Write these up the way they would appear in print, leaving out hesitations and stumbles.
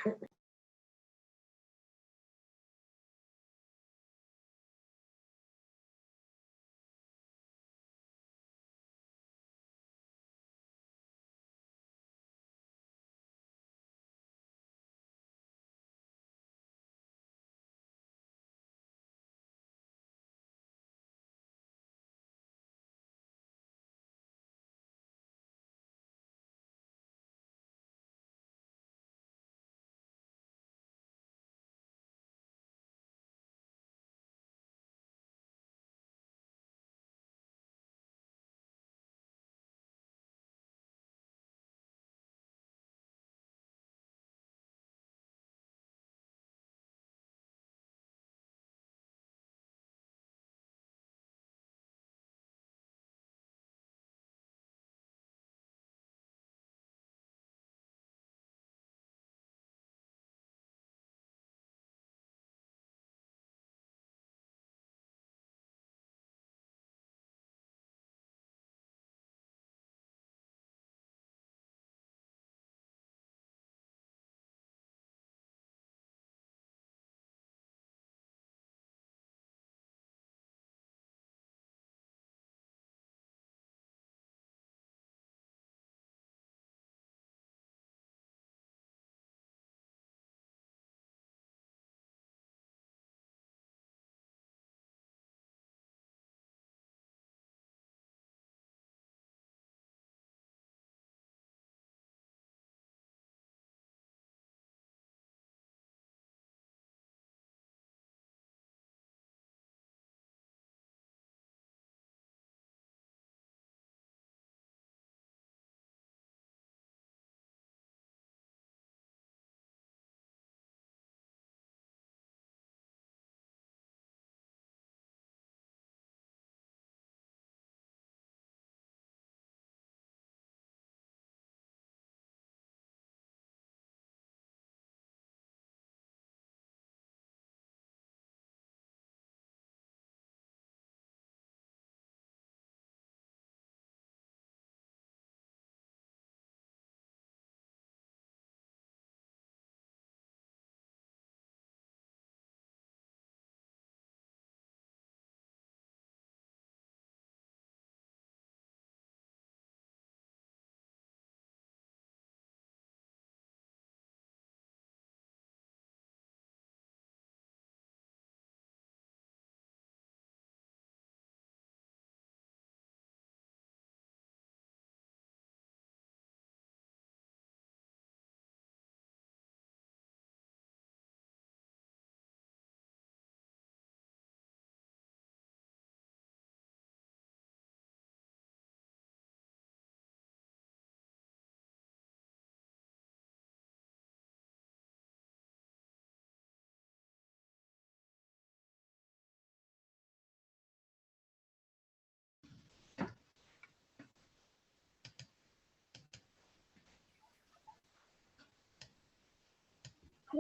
हरे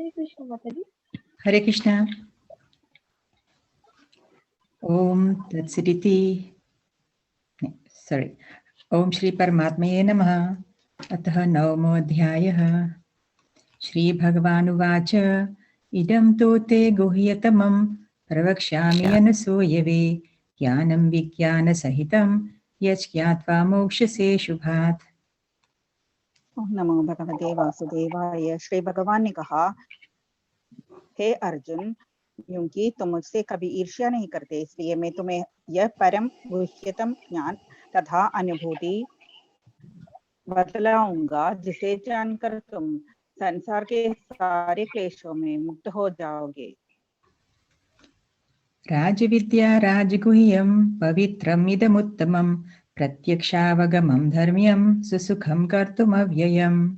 कृष्ण माताजी। हरे कृष्ण। ओम तत्सदिति सॉरी ओम श्री परमात्मये नमः। अतः नवमोऽध्यायः। श्री भगवानुवाच इदं तु ते गुह्यतमं प्रवक्ष्यामि अनसूयवे ज्ञानं विज्ञानसहितं यज्ञात्वा मोक्ष्यसे शुभात्। नमो भगवते वासुदेवाय। श्री भगवान ने कहा, हे अर्जुन, क्योंकि तुम मुझसे कभी ईर्ष्या नहीं करते, इसलिए मैं तुम्हें यह परम गुह्यतम ज्ञान तथा अनुभूति बतलाऊंगा, जिसे जानकर तुम संसार के सारे क्लेशों में मुक्त हो जाओगे। राजविद्या राजगुह्यं पवित्रम् इदमुत्तमं प्रत्यक्षावगमं धर्म्यं सुसुखं कर्तुमव्ययम्।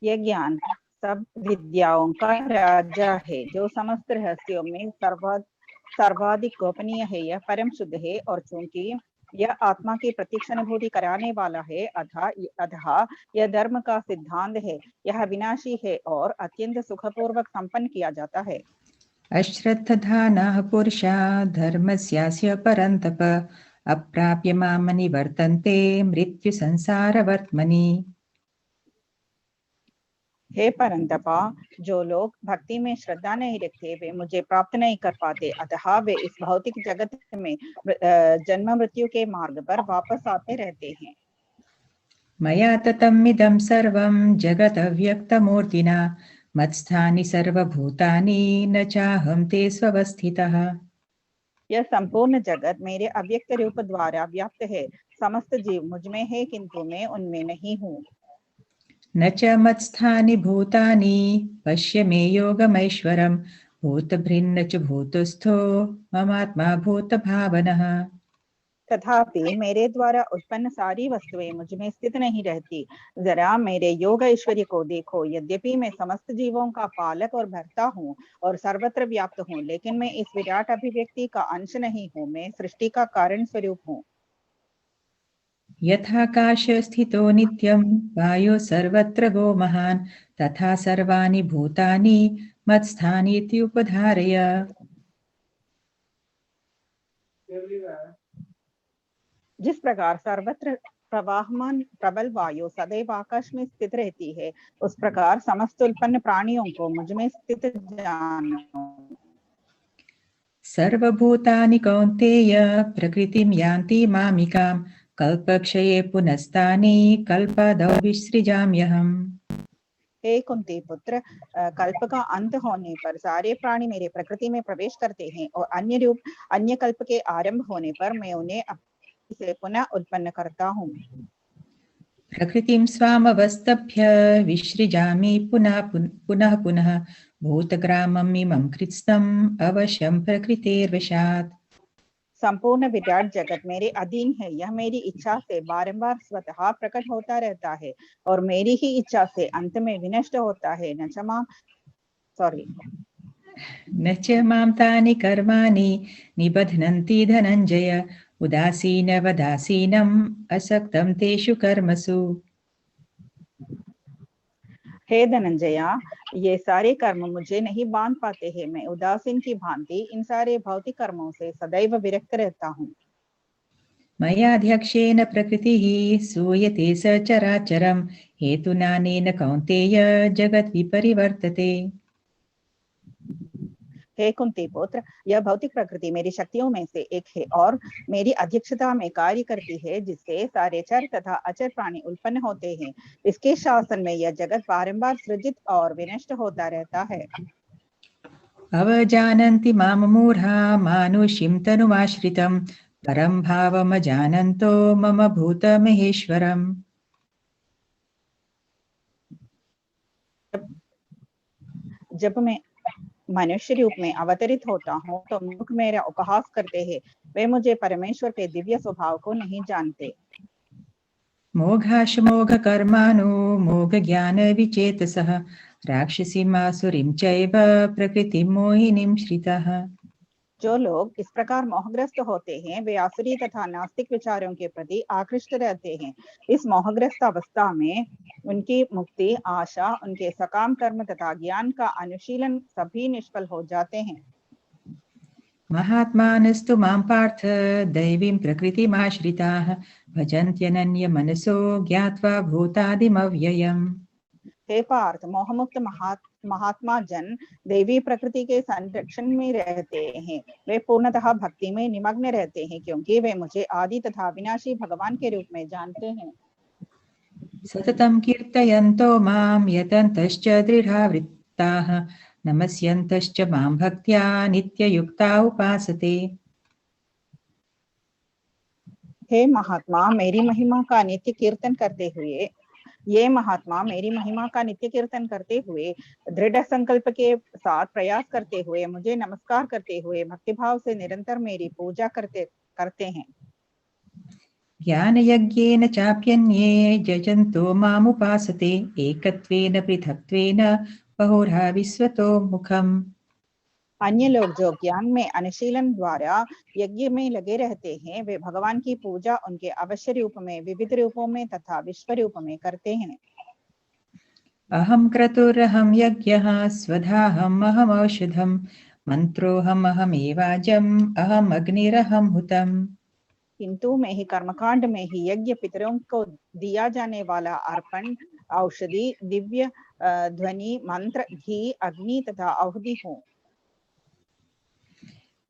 यह ज्ञान सब विद्याओं का राजा है, जो समस्त रहस्यों में सर्वाधिक गोपनीय है। यह परम शुद्ध है, और चूंकि यह आत्मा की प्रत्यक्ष अनुभूति कराने वाला है, अतः यह धर्म का सिद्धांत है। यह विनाशी है और अत्यंत सुखपूर्वक संपन्न किया जाता है। अश्रद्धधानाः पुरुषा धर्मस्यास्य परन्तप अप्राप्य मां निवर्तन्ते मृत्यु संसारवर्त्मनि। हे परंतपा, जो लोग भक्ति में श्रद्धा नहीं रखते वे मुझे प्राप्त नहीं कर पाते, अतः वे इस भौतिक जगत में जन्म मृत्यु के मार्ग पर वापस आते रहते हैं। मया ततमिदं सर्वं जगत् अव्यक्तमूर्तिना मत्स्थानि सर्वभूतानि न चाहं ते स्वस्थितः। यह संपूर्ण जगत मेरे अव्यक्त रूप द्वारा व्याप्त है। समस्त जीव मुझ में है किंतु मैं उनमें नहीं हूँ। न च मत्स्थानि भूतानि पश्य मे योगमैश्वरम् भूतभृन्न च भूतस्थो ममात्मा भूतभावनः। तथापि मेरे द्वारा उत्पन्न सारी वस्तुएं मुझ में स्थित नहीं रहती। जरा मेरे योग ऐश्वर्य को देखो। यद्यपि मैं समस्त जीवों का पालक और भर्ता हूँ और सर्वत्र व्याप्त हूँ, लेकिन मैं इस विराट अभिव्यक्ति का अंश नहीं हूँ। मैं सृष्टि का कारण स्वरूप हूँ। यथाकाश स्थितो नित्यं वायो सर्वत्र गो महान् तथा सर्वाणि भूतानि मत्स्थानि इति उपधारय। जिस प्रकार सर्वत्र प्रवाहमान प्रबल वायु सदैव आकाश में स्थित रहती है, उस प्रकार समस्त उत्पन्न प्राणियों को मुझ में स्थित जानो। सर्वभूतानि कौन्तेय प्रकृतिं यान्ति मामिकां कल्पक्षये पुनस्तानि कल्पादौ विसृजाम्यहम्। हे कुंती पुत्र, कल्प का अंत होने पर सारे प्राणी मेरे प्रकृति में प्रवेश करते हैं और अन्य कल्प के आरंभ होने पर मैं उन्हें से पुनः उत्पन्न करता हूँ। प्रकृतिं स्वामवस्तभ्य विसृजामि पुनः पुनः भूतग्रामम् इमं कृत्स्नम् अवश्यं प्रकृतेर्वशात्। संपूर्ण विराट जगत मेरे अधीन है। यह मेरी इच्छा से बारंबार स्वतः प्रकट होता रहता है और मेरी ही इच्छा से अंत में विनष्ट होता है। न च मां तानि कर्माणि निबध्नन्ति धनञ्जय उदासीनवदासीनम् असक्तं तेषु कर्मसु। हे धनंजया, ये सारे कर्म मुझे नहीं बांध पाते हैं। मैं उदासीन की भांति इन सारे भौतिक कर्मों से सदैव विरक्त रहता हूँ। मयाध्यक्षेण प्रकृतिः सूयते सचराचरम् हेतुनानेन कौन्तेय जगद्विपरिवर्तते। हे कुंती पुत्र, यह भौतिक प्रकृति मेरी शक्तियों में से एक है और मेरी अध्यक्षता में कार्य करती है, जिससे सारे चर तथा अचर प्राणी उत्पन्न होते हैं। इसके शासन में यह जगत बारंबार सृजित और विनष्ट होता रहता है। अवजानन्ति मां मूढा मानुषीं तनुमाश्रितं परं भावमजानन्तो मम भूतमहेश्वरम्। जब मैं मनुष्य रूप में अवतरित होता हूँ तो मुख मेरा उपहास करते हैं। वे मुझे परमेश्वर के दिव्य स्वभाव को नहीं जानते। मोघाशमोघकर्माणो मोघज्ञानविचेतसः राक्षसीमासुरीं चैव प्रकृतिं मोहिनीं श्रितः। जो लोग इस प्रकार मोहग्रस्त होते हैं वे आसुरी तथा नास्तिक विचारों के प्रति आकृष्ट रहते हैं। इस मोहग्रस्त अवस्था में उनकी मुक्ति, आशा, उनके सकाम कर्म तथा ज्ञान का अनुशीलन सभी निष्फल हो जाते हैं। महात्मानस्तु मां पार्थ दैवीं प्रकृतिमाश्रिताः भजन्त्यनन्यमनसो ज्ञात्वा भूतादिमव्ययम्। हे पार्थ, मोहमुक्त महात्मा जन देवी प्रकृति के संरक्षण में रहते हैं। वे पूर्णतः भक्ति में निमग्न रहते हैं क्योंकि वे मुझे आदि तथा विनाशी भगवान के रूप में जानते हैं। सततं कीर्तयन्तो मां यतन्तश्च दृढावृत्ताः नमस्यन्तश्च मां भक्त्या नित्ययुक्ता उपासते। हे महात्मा, मेरी महिमा का नित्य कीर्तन करते हुए दृढ़ संकल्प के साथ प्रयास करते हुए मुझे नमस्कार करते हुए भक्तिभाव से निरंतर मेरी पूजा करते हैं। ज्ञानयज्ञेन चाप्यन्ये यजन्तो मामुपासते एकत्वेन पृथक्त्वेन बहुधा विश्वतो मुखम्। अन्य लोग जो ज्ञान में अनुशीलन द्वारा यज्ञ में लगे रहते हैं वे भगवान की पूजा उनके अवश्य रूप में, विविध रूपों में तथा विश्व रूप में करते हैं। अहं क्रतुरहं यज्ञः स्वधाहम् अहमौषधम् मंत्रोऽहम् अहमेवाजम् अहम् अग्निरहं हुतम्। किंतु मैं ही कर्मकांड में ही यज्ञ, पितरों को दिया जाने वाला अर्पण, औषधि, दिव्य ध्वनि, मंत्र, घी, अग्नि तथा आहुति हूँ।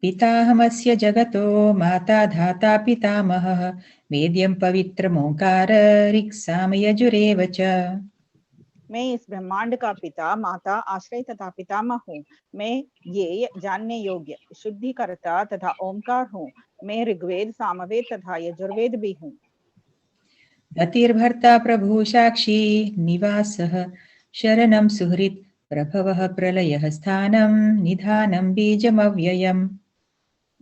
पिताहमस्य जगतो माता धाता पितामहः वेद्यं पवित्रमोङ्कार ऋक्सामयजुरेव च। मैं इस ब्रह्मांड का पिता, माता, आश्रय तथा पितामह हूँ। मैं ये जानने योग्य शुद्धिकर्ता तथा ओमकार हूँ। मैं ऋग्वेद, सामवेद तथा यजुर्वेद भी हूँ। गतिर्भर्ता प्रभु साक्षी निवासः शरणं सुहृत् प्रभवः प्रलयः स्थानं निधानं बीजमव्ययम्।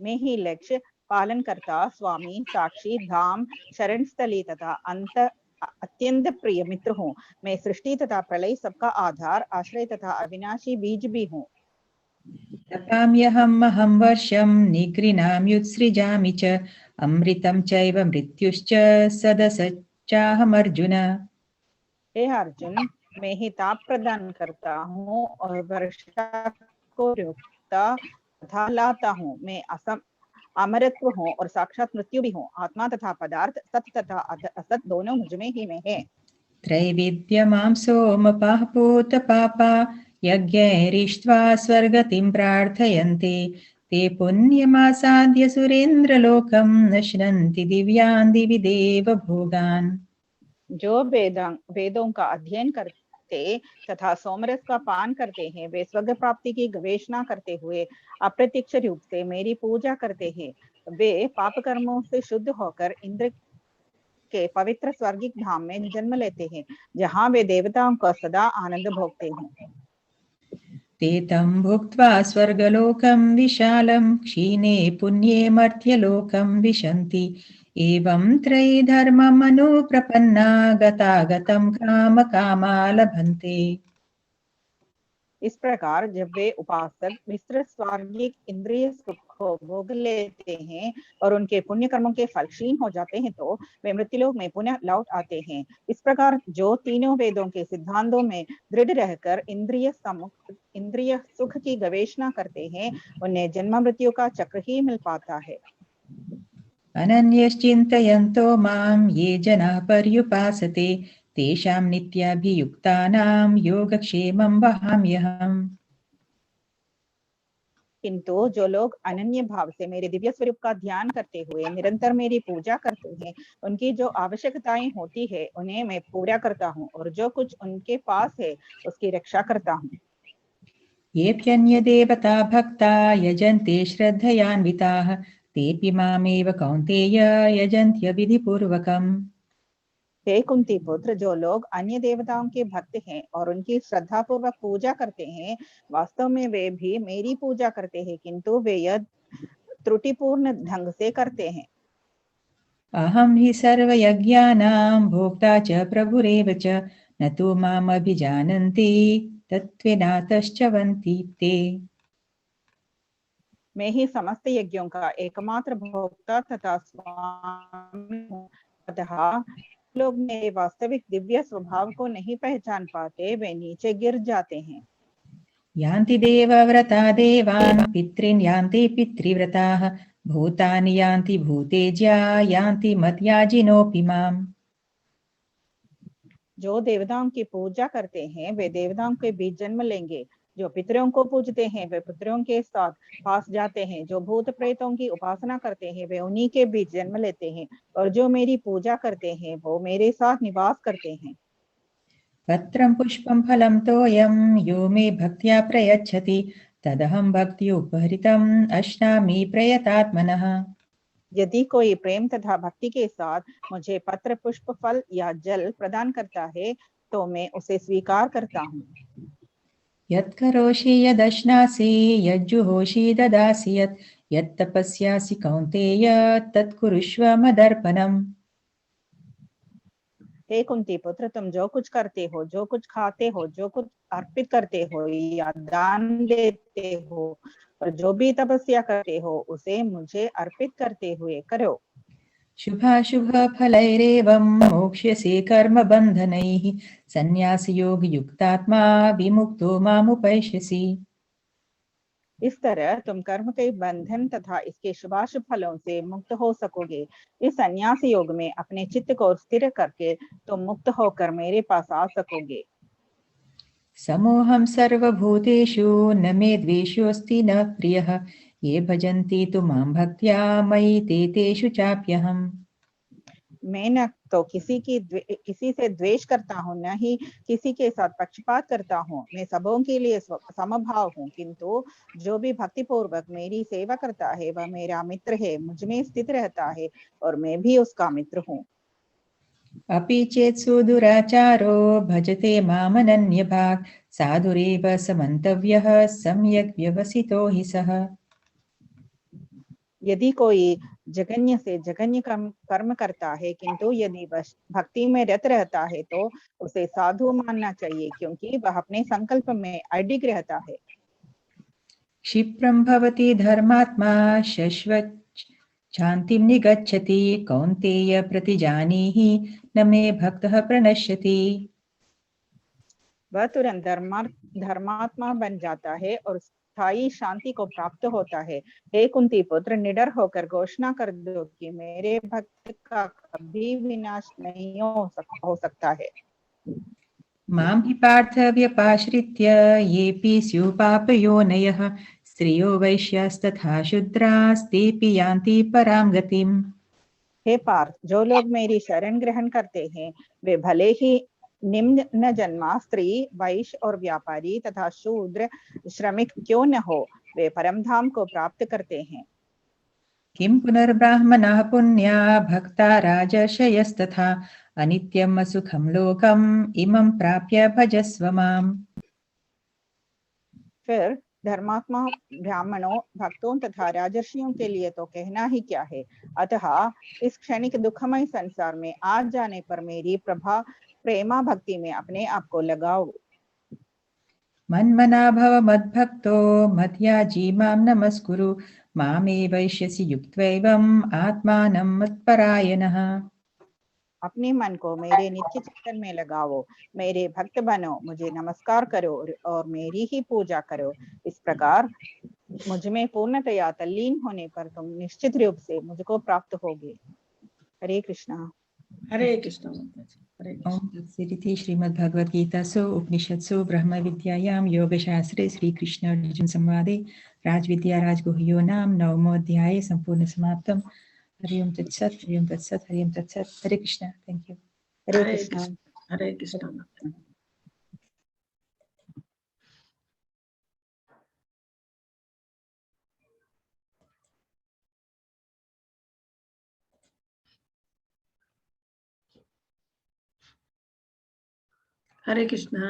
मैं ही लक्ष्य, पालन करता, स्वामी, साक्षी, धाम, शरण स्थली तथा अंत अत्यंत प्रिय मित्र हूँ। मैं सृष्टि तथा प्रलय, सबका आधार, आश्रय तथा अविनाशी बीज भी हूँ। तपाम्यहमहं वर्षं निगृह्णाम्युत्सृजामि च अमृतं चैव मृत्युश्च सदसच्चाहमर्जुन। हे अर्जुन, मैं ही ताप प्रदान करता हूँ और वर्षा को रोकता तथा लाता हूँ। मैं अमरत्व हूँ और साक्षात मृत्यु भी हूँ। आत्मा तथा पदार्थ, सत तथा असत दोनों मुझ में ही में है। त्रैविद्यमां सोमपाः पूतपापा यज्ञैरिष्ट्वा स्वर्गतिं प्रार्थयन्ते ते पुण्यमासाद्य सुरेन्द्रलोकं नश्नन्ति दिव्यान् दिवि देव भोगान्। जो वेदों का अध्ययन करते तथा सोमरस का पान करते हैं, वे स्वर्ग प्राप्ति की गवेषणा करते हुए अप्रत्यक्ष रूप से मेरी पूजा करते हैं। वे पाप कर्मों से शुद्ध होकर इंद्र के पवित्र स्वर्गिक धाम में जन्म लेते हैं, जहाँ वे देवताओं का सदा आनंद भोगते हैं। ते तं भुक्त्वा स्वर्गलोकं विशालं क्षीणे पुण्ये मर्त्यलोकं विशन्ति एवं त्रयीधर्ममनुप्रपन्ना गतागतं कामकामा लभन्ते। इस प्रकार जब वे उपासक विस्तृत स्वर्गिक इंद्रिय सुख को भोग लेते हैं और उनके पुण्य कर्मों के फल क्षीण हो जाते हैं, तो वे मृत्युलोक में पुनः लौट आते हैं। इस प्रकार जो तीनों वेदों के सिद्धांतों में दृढ़ रहकर इंद्रिय सुख की गवेषणा करते हैं, उन्हें जन्म मृत्यु का चक्र ही मिल पाता है। अनन्यश्चिन्तयन्तो मां ये जनाः पर्युपासते तेषां नित्याभियुक्तानां योगक्षेमं वहाम्यहम्। किंतु जो लोग अनन्य भाव से मेरे दिव्य स्वरूप का ध्यान करते हुए निरंतर मेरी पूजा करते हैं, उनकी जो आवश्यकताएं होती है उन्हें मैं पूरा करता हूँ और जो कुछ उनके पास है उसकी रक्षा करता हूँ। येऽप्यन्यदेवता भक्ता यजन्ते श्रद्धयान्विताः तेऽपि मामेव कौन्तेय यजन्त्यविधिपूर्वकम्। हे कुंती पुत्र, जो लोग अन्य देवताओं के भक्त हैं और उनकी श्रद्धा पूर्वक पूजा करते हैं, वास्तव में वे भी मेरी पूजा करते हैं, किंतु वे यह त्रुटिपूर्ण ढंग से करते हैं। अहं हि सर्वयज्ञानां भोक्ता च प्रभुरेव च न तु मामभिजानन्ति तत्त्वेनातश्चवन्ति ते। मैं ही समस्त यज्ञों का एकमात्र भोक्ता तथा स्वामी हूँ। अतः लोग मेरे वास्तविक दिव्य स्वभाव को नहीं पहचान पाते, वे नीचे गिर जाते हैं। यान्ति देवव्रता देवान् पितॄन् यान्ति पितृव्रताः भूतानि यान्ति भूतेज्या यान्ति मद्याजिनोऽपि माम्। जो देवताओं की पूजा करते हैं वे देवताओं के बीच जन्म लेंगे। जो पितरों को पूजते हैं वे पितरों के साथ पास जाते हैं। जो भूत प्रेतों की उपासना करते हैं वे उन्हीं के बीच जन्म लेते हैं, और जो मेरी पूजा करते हैं वो मेरे साथ निवास करते हैं। पत्रं पुष्पं फलं तोयं यो मे भक्त्या प्रयच्छति तदहं भक्त्युपहृतम् अश्नामि प्रयतात्मनः। यदि कोई प्रेम तथा भक्ति के साथ मुझे पत्र, पुष्प, फल या जल प्रदान करता है तो मैं उसे स्वीकार करता हूँ। यत्करोषि यदश्नासि यज्जुहोषि ददासि यत्तपस्यासि कौन्तेय तत्कुरुष्व मदर्पणम्। हे कुंती पुत्र, तुम जो कुछ करते हो, जो कुछ खाते हो, जो कुछ अर्पित करते हो या दान देते हो और जो भी तपस्या करते हो उसे मुझे अर्पित करते हुए करो। शुभाशुभफलैरेवं मोक्ष्यसे कर्मबन्धनैः सन्न्यासयोगयुक्तात्मा विमुक्तो मामुपैष्यसि। इस तरह तुम कर्म के बंधन तथा इसके शुभाशुभ फलों से मुक्त हो सकोगे। इस संन्यास योग में अपने चित्त को स्थिर करके तुम मुक्त होकर मेरे पास आ सकोगे। समोऽहं सर्वभूतेषु न मे द्वेषोऽस्ति न प्रियः ये भजन्ति तु मां भक्त्या मयि ते तेषु चाप्यहम्। मैं न तो किसी से द्वेष करता हूँ, न ही किसी के साथ पक्षपात करता हूँ। मैं सबों के लिए समभाव हूँ, किंतु जो भी भक्ति पूर्वक मेरी सेवा करता है वह मेरा मित्र है, मुझ में स्थित रहता है और मैं भी उसका मित्र हूँ। अपि चेत् सुदुराचारो भजते मामनन्यभाक् साधुरेव समन्तव्यः सम्यक् व्यवसितो हि सः। यदि कोई जघन्य से जघन्य कर्म करता है, किंतु यदि वह भक्ति में रत रहता है तो उसे साधु मानना चाहिए, क्योंकि वह अपने संकल्प में अडिग रहता है। क्षिप्रं भवति धर्मात्मा शश्वत् शान्तिं निगच्छति कौन्तेय प्रतिजानीहि न मे भक्तः प्रणश्यति। वह तुरंत धर्मात्मा बन जाता है और स्थायी शांति को प्राप्त होता है। हे कुंती पुत्र, निडर होकर घोषणा कर दो कि मेरे भक्त का कभी विनाश नहीं हो सकता है। मां हि पार्थ व्यपाश्रित्य येऽपि स्युः पापयोनयः स्त्रियो वैश्यास्तथा शूद्रास्तेऽपि यान्ति परां गतिम्। हे पार्थ, जो लोग मेरी शरण ग्रहण करते हैं वे भले ही निम्न जन्मा स्त्री, वैश्य और व्यापारी तथा शूद्र श्रमिक क्यों न हो, वे परमधाम को प्राप्त करते हैं। किं पुनर्ब्राह्मणाः पुण्या भक्ता राजर्षयस्तथा अनित्यम् असुखं लोकम् इमं प्राप्य भजस्व माम्। फिर धर्मात्मा ब्राह्मणों, भक्तों तथा राजर्षियों के लिए तो कहना ही क्या है। अतः इस क्षणिक दुखमय संसार में आ जाने पर मेरी प्रेमा भक्ति में अपने आप को लगाओ। मन्मना भव मद्भक्तो मद्याजी मां नमस्कुरु मामे वैश्यसि युक्त्वैवम् आत्मानं मत्परायणः। अपने मन को मेरे नित्य चिंतन में लगाओ, मेरे भक्त बनो, मुझे नमस्कार करो और मेरी ही पूजा करो। इस प्रकार मुझ में पूर्णतया तल्लीन होने पर तुम निश्चित रूप से मुझको प्राप्त होगे। हरे कृष्णा। हरे कृष्णा माता जी, हरे कृष्णा। ओम तत्सदिति श्रीमद्भगवद्गीतासु उपनिषत्सु ब्रह्मविद्यायां योगशास्त्रे श्रीकृष्ण अर्जुन संवादे राजविद्या राजगुह्यो नाम नवमोऽध्याये सम्पूर्ण समाप्तम्। हरि ओम तत्सत्, हरि ओम तत्सत्, हरि ओम तत्सत्। हरे कृष्ण। Thank you. हरे कृष्णा। हरे कृष्णा माता जी। हरे कृष्णा।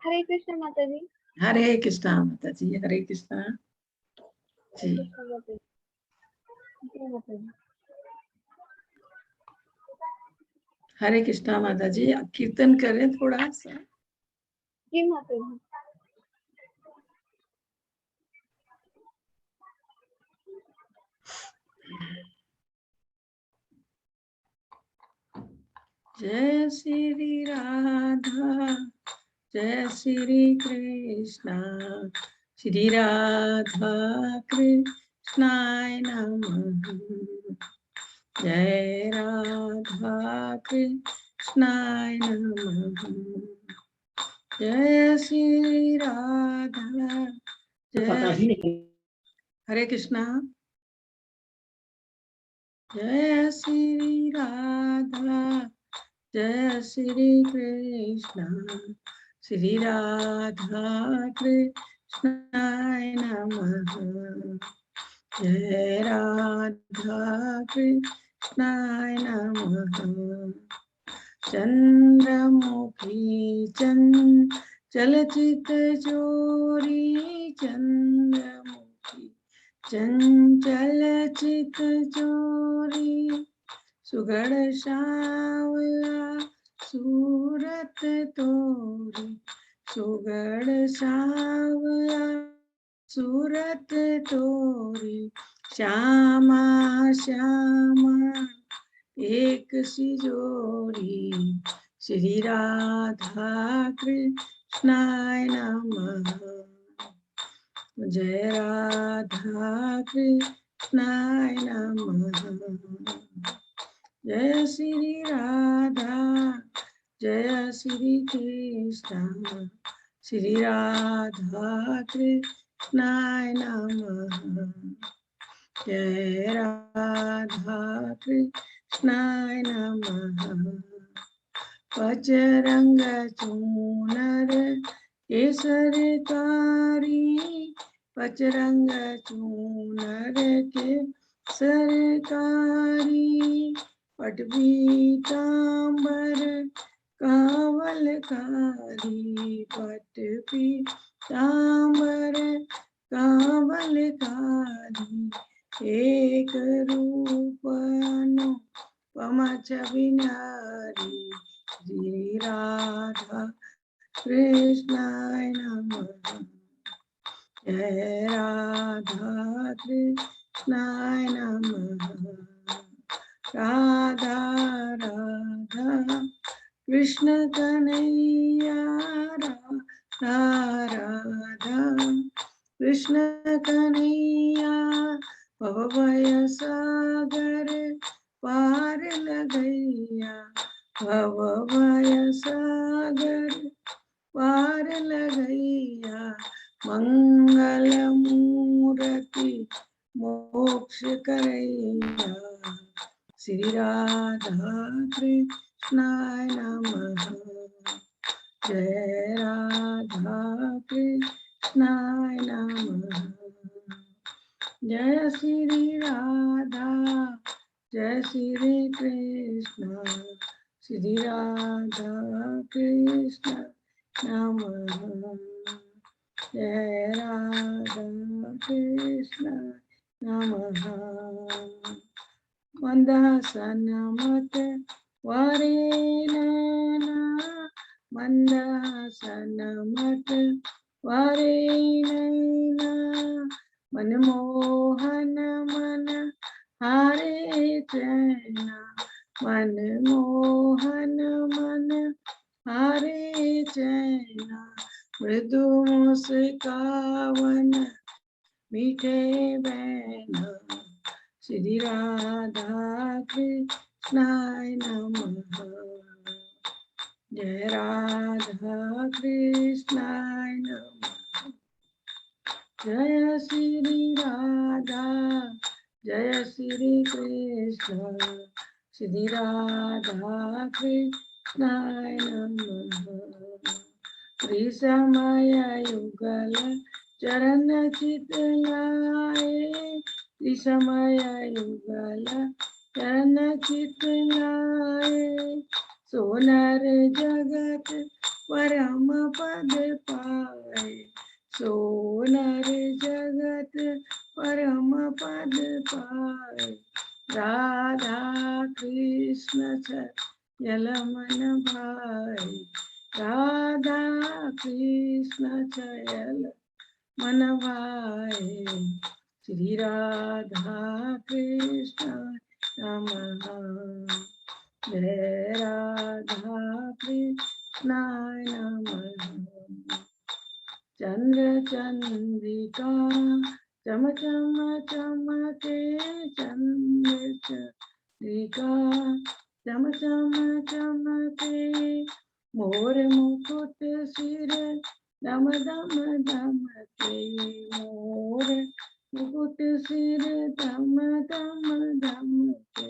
हरे कृष्ण माता जी। हरे कृष्णा माता जी, हरे कृष्णा जी। हरे कृष्णा माता जी, कीर्तन करें थोड़ा सा। जी माता जी। जय श्री राधा, जय श्री कृष्णा, श्री राधा कृष्णाय नमः। जय राधा कृष्णाय नमः। जय श्री राधा, जय हरे कृष्णा। जय श्री राधा, जय श्री कृष्णा, श्री राधा कृष्णाय नमः। जय राधा कृष्णाय नमः। चंद्रमुखी चंचलचित जोरी, चंद्रमुखी चंचलचित जोरी, सुगढ़ सावला सूरत तोरी, सुगढ़ सावला सूरत तोरी, श्यामा श्यामा एक सी जोड़ी, श्री राधा कृष्णाय नमः। जय राधा कृष्ण कृष्णाय नमः। जय श्री राधा जय श्री कृष्ण श्री राधा कृष्णाय नमः। जय राधा कृष्णाय नमः। पचरंग चूनर केसरकारी पचरंग चूनर के सरकारी पट पीतांबर कावलकारी पट पीतांबर कावलकारी एक रूपनो पमच बिनारी श्री राधा कृष्णाय नमः। जय राधा कृष्णाय नमः। राधा राधा कृष्ण कन्हैया राधा राधा कृष्ण कन्हैया भवभय सागर पार लगैया भवभय सागर पार लगैया मंगल मूर्ति मोक्ष करैया श्री राधा कृष्णाय नमः। जय राधा कृष्णाय नमः। जय श्री राधा जय श्री कृष्ण श्री राधा कृष्ण नमः। जय राधा कृष्ण नमः। मंदासन मत वरेण मंदासन मत वरेण मनमोहन मन हारे चैना मनमोहन मन हारे चैना मृदु मुस्कावन मीठे बैना श्री राधा कृष्णाय नमः। जय राधा कृष्णाय नमः। जय श्री राधा जय श्री कृष्ण श्री राधा कृष्णाय नमः। त्रिसमय युगल चरण चितलाए त्रिसमय युगल चरण चितलाए सोनर जगत परम पद पाए सोनर जगत परम पद पाए राधा कृष्ण छल मन भाई राधा कृष्ण छल मन भाई श्री राधा कृष्ण नमः। जय राधा कृष्णाय नमः। चंद्र चंद्रिका चम चम चमके चंद्र चंद्रिका चम चम चमके मोर मुकुट सिर दम दम दमके मोर मुकुट सिर दम दम दमके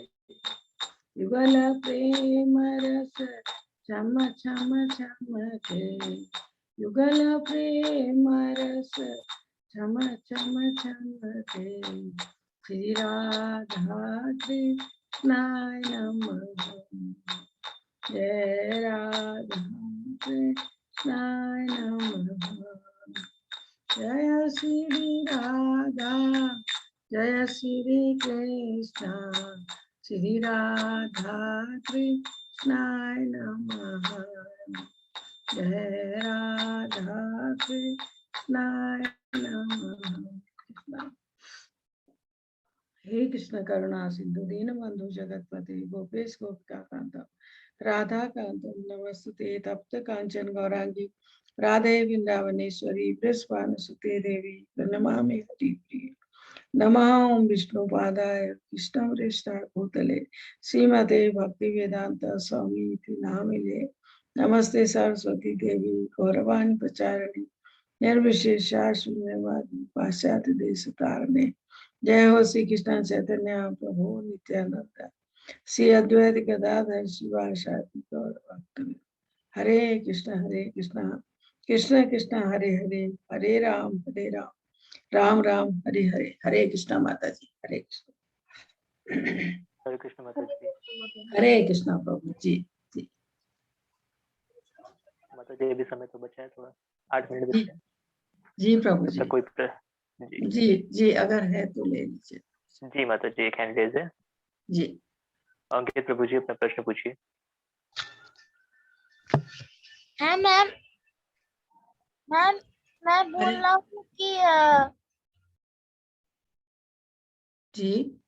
युगल प्रेम रस छम छम छमके युगल प्रेम रस छम छम छमके श्री राधा कृष्णाय नमः। जय राधा कृष्णाय नमः। जय श्री राधा जय श्री कृष्ण श्री राधा कृष्णाय नमः। जय राधा कृष्णाय नमः। हे कृष्ण करुणा सिंधु दीनबंधु जगतपते गोपेश गोपिकाकांत राधा कांतम नमस्तुते तप्त कांचन गौरांगी राधे वृंदावनेश्वरी वृषभानुसुते देवी प्रणमामि हरिप्रिये। नमः विष्णुपादाय कृष्णप्रेष्ठाय भूतले श्रीमते भक्तिवेदांत स्वामी इति नामिने। नमस्ते सरस्वती देवी गौरवाणी प्रचारिणी निर्विशेषा शून्यवादी पाश्चात्य देश तारणे। जय हो श्री कृष्ण चैतन्य प्रभु नित्यानंद श्री अद्वैत गदाधर शिवासादि गौर भक्तवृंद। हरे कृष्ण कृष्ण कृष्ण हरे हरे, हरे राम राम राम हरे हरे। हरे कृष्णा माता जी, हरे कृष्ण। हरे कृष्ण माता जी। हरे कृष्णा प्रभु जी। जी माता जी अभी समय तो बचा है थोड़ा, 8 मिनट जी, बचे हैं। जी प्रभु जी। कोई जी जी जी अगर है तो ले लीजिए। जी माता जी, एक हैंड रेज है जी अंकित प्रभु जी, अपना प्रश्न पूछिए। हाँ मैम, मैं बोल अरे रहा हूँ कि जी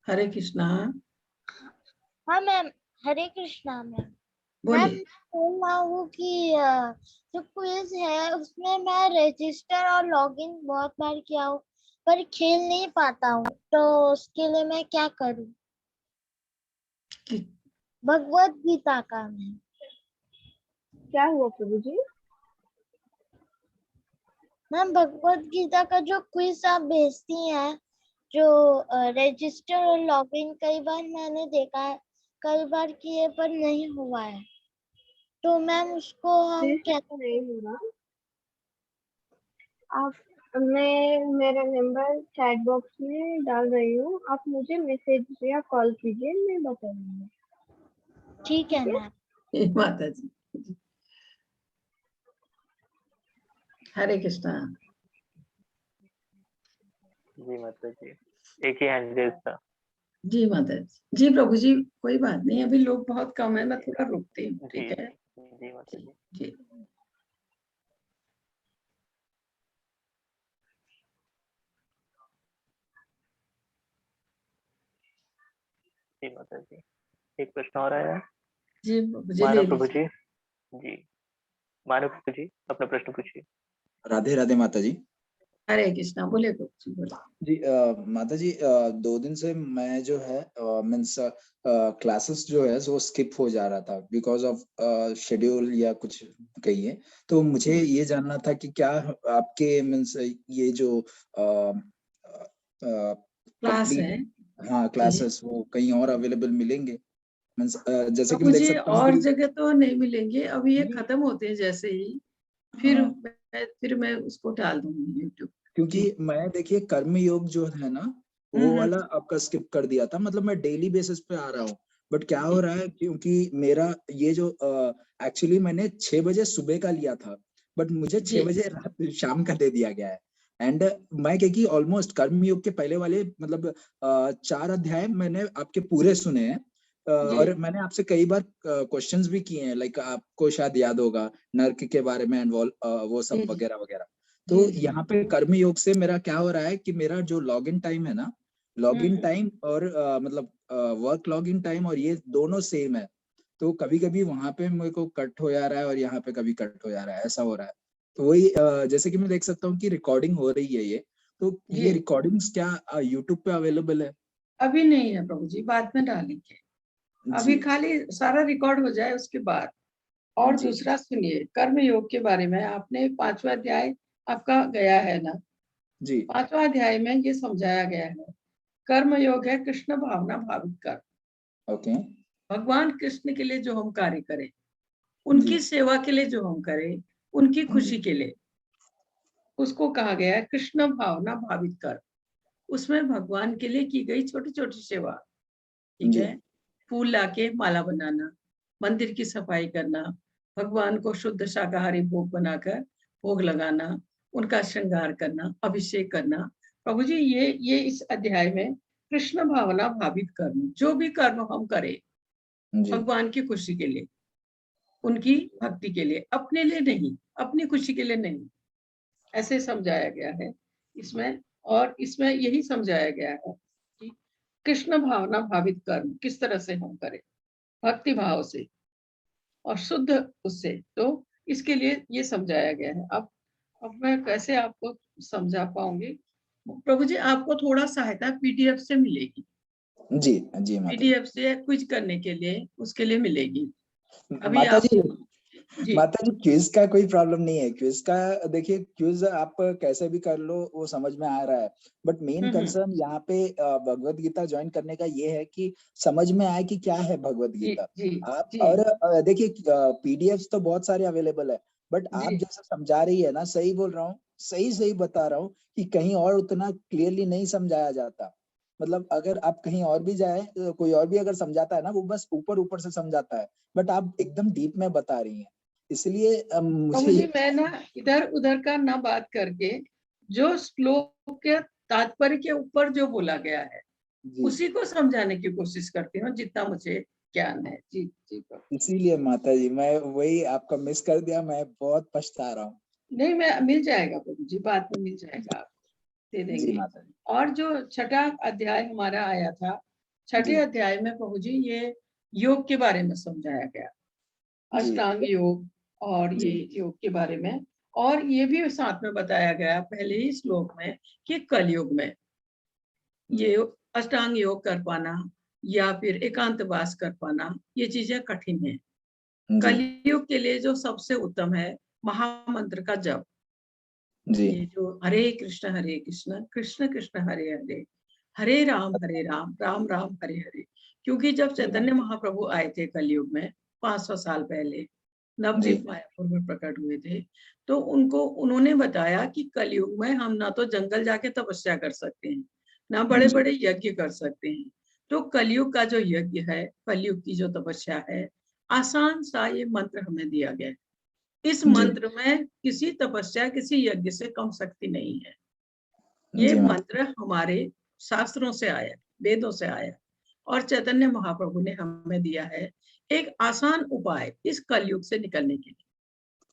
हरे कृष्णा। हाँ मैम, हरे कृष्णा मैम। मैम बोलिए। बोल रहा हूँ कि जो क्विज है उसमें मैं रजिस्टर और लॉगिन बहुत बार किया हूँ पर खेल नहीं पाता हूँ, तो उसके लिए मैं क्या करूँ? कि- भगवत गीता का मैम। क्या हुआ प्रभु जी? मैम भगवत गीता का जो क्विज आप भेजती हैं, जो रजिस्टर और लॉगिन, कई बार मैंने देखा है, कई बार किए पर नहीं हुआ है, तो मैम उसको हम क्या तो नहीं होगा। आप मैं मेरा नंबर चैट बॉक्स में डाल रही हूँ, आप मुझे मैसेज या कॉल कीजिए, मैं बता दूंगी। ठीक है मैम। हे माता जी। हरे कृष्णा। जी माता जी, एक ही हैंड रेज था। जी माता जी। जी प्रभु जी, कोई बात नहीं, अभी लोग बहुत कम है, मैं थोड़ा रुकती हूँ। जी ठीक है जी माता जी। जी। जी माता जी, एक प्रश्न और आया है। जी प्रभु जी ले मानव प्रभु लीजिए। जी, मानव प्रभु जी अपना प्रश्न पूछिए। राधे राधे माता जी। हरे कृष्णा, बोले प्रभु जी बोले। जी माता जी, 2 दिन से मैं जो है मीन्स क्लासेस जो है वो स्किप हो जा रहा था बिकॉज ऑफ शेड्यूल या कुछ कहिए। तो मुझे ये जानना था कि क्या आपके मीन्स ये जो क्लास कंप्लीट, है हाँ जी क्लासेस वो कहीं और अवेलेबल मिलेंगे? मीन्स जैसे कि प्रभु मैं देख जी, सकता हूँ और कि जगह तो नहीं मिलेंगे, अभी ये खत्म होते हैं जैसे ही फिर मैं उसको डाल दूंगी यूट्यूब। क्योंकि जी मैं देखिए कर्म योग जो है ना वो वाला आपका स्किप कर दिया था, मतलब मैं डेली बेसिस पे आ रहा हूँ। बट क्या हो रहा है, क्योंकि मेरा ये जो एक्चुअली मैंने 6 बजे सुबह का लिया था, बट मुझे 6 जी बजे रात शाम का दे दिया गया है। एंड मैं क्योंकि ऑलमोस्ट कर्म योग के पहले वाले मतलब 4 अध्याय मैंने आपके पूरे सुने हैं। जी और मैंने आपसे कई बार क्वेश्चंस भी किए हैं, लाइक आपको शायद याद होगा नर्क के बारे में एंड वो जी सब जी वगैरह वगैरह। तो जी जी यहाँ पे कर्म योग से मेरा क्या हो रहा है कि मेरा जो लॉग इन टाइम है ना, लॉग इन टाइम और मतलब वर्क लॉग इन टाइम और ये दोनों सेम है। तो कभी कभी वहां पे मेरे को कट हो जा रहा है और यहाँ पे कभी कट हो जा रहा है, ऐसा हो रहा है। तो वही जैसे कि मैं देख सकता हूँ कि रिकॉर्डिंग हो रही है ये, तो जी ये रिकॉर्डिंग्स क्या यूट्यूब पे अवेलेबल है? अभी नहीं है प्रभु जी, बाद में डालेंगे। जी अभी खाली सारा रिकॉर्ड हो जाए उसके बाद। और जी दूसरा सुनिए, कर्म योग के बारे में आपने 5वां अध्याय आपका गया है ना, जी 5वां अध्याय में ये समझाया गया है, कर्म योग है कृष्ण भावना भावित कर। ओके भगवान कृष्ण के लिए जो हम कार्य करें, जी उनकी सेवा के लिए जो हम करें, उनकी जी खुशी के लिए, उसको कहा गया है कृष्ण भावना भावित कर। उसमें भगवान के लिए की गई छोटी छोटी सेवा, ठीक जी है, फूल लाके माला बनाना, मंदिर की सफाई करना, भगवान को शुद्ध शाकाहारी भोग बनाकर भोग लगाना, उनका श्रृंगार करना, अभिषेक करना। प्रभु जी, ये इस अध्याय में कृष्ण भावना भावित कर्म, जो भी कर्म हम करें जी भगवान की खुशी के लिए, उनकी भक्ति के लिए, अपने लिए नहीं, अपनी खुशी के लिए नहीं, ऐसे समझाया गया है इसमें। और इसमें यही समझाया गया है कि कृष्ण भावना भावित कर्म किस तरह से हम करें, भक्ति भाव से और शुद्ध उससे। तो इसके लिए ये समझाया गया है। अब अब मैं कैसे आपको समझा पाऊंगी? प्रभु जी, आपको थोड़ा सहायता पीडीएफ से मिलेगी। जी जी माता जी। पीडीएफ से क्विज करने के लिए, उसके लिए मिलेगी। अभी माता आप जी, जी माता जी क्विज का कोई प्रॉब्लम नहीं है। क्विज का देखिए, क्विज आप कैसे भी कर लो, वो समझ में आ रहा है। बट मेन कंसर्न यहाँ पे भगवत गीता ज्वाइन करने का ये है कि समझ में आए कि क्या है भगवत जी गीता। जी आप जी और देखिए पीडीएफ तो बहुत सारे अवेलेबल है, बट आप जी जैसे समझा रही है ना, सही बोल रहा हूँ, सही सही बता रहा हूँ कि कहीं और उतना क्लियरली नहीं समझाया जाता। मतलब अगर आप कहीं और भी जाए, कोई और भी अगर समझाता है ना, वो बस ऊपर ऊपर से समझाता है, बट आप एकदम डीप में बता रही हैं। इसलिए प्रभु मुझे जी, मैं ना इधर उधर का ना बात करके, जो श्लोक के तात्पर्य के ऊपर जो बोला गया है जी, उसी को समझाने की कोशिश करती हूँ, जितना मुझे ज्ञान है। जी जी प्रभु। इसीलिए माता जी मैं वही आपका मिस कर दिया, मैं बहुत पछता रहा हूँ। नहीं, मैं मिल जाएगा प्रभु जी, बाद में मिल जाएगा, आप दे जी देंगे। माता जी। और जो छठा अध्याय हमारा आया था, छठे जी अध्याय में प्रभु जी ये योग के बारे में समझाया गया, जी अष्टांग योग और ये जी योग के बारे में। और ये भी साथ में बताया गया पहले ही श्लोक में कि कलयुग में जी ये अष्टांग योग कर पाना या फिर एकांतवास कर पाना, ये चीजें कठिन है। जी कलयुग के लिए जो सबसे उत्तम है, महामंत्र का जप। जी ये जो हरे कृष्ण कृष्ण कृष्ण हरे हरे, हरे राम राम राम हरे हरे। क्योंकि जब चैतन्य महाप्रभु आए थे कलयुग में 500 साल पहले, जी नवद्वीप मायापुर में प्रकट हुए थे, तो उन्होंने बताया कि कलयुग में हम ना तो जंगल जाके तपस्या कर सकते हैं, ना बड़े जी बड़े यज्ञ कर सकते हैं। तो कलयुग का जो यज्ञ है, कलयुग की जो तपस्या है, आसान सा ये मंत्र हमें दिया गया है। इस जी मंत्र में किसी तपस्या, किसी यज्ञ से कम शक्ति नहीं है। ये जी माता मंत्र हमारे शास्त्रों से आया, वेदों से आया, और चैतन्य महाप्रभु ने हमें दिया है एक आसान उपाय इस कलयुग से निकलने के लिए।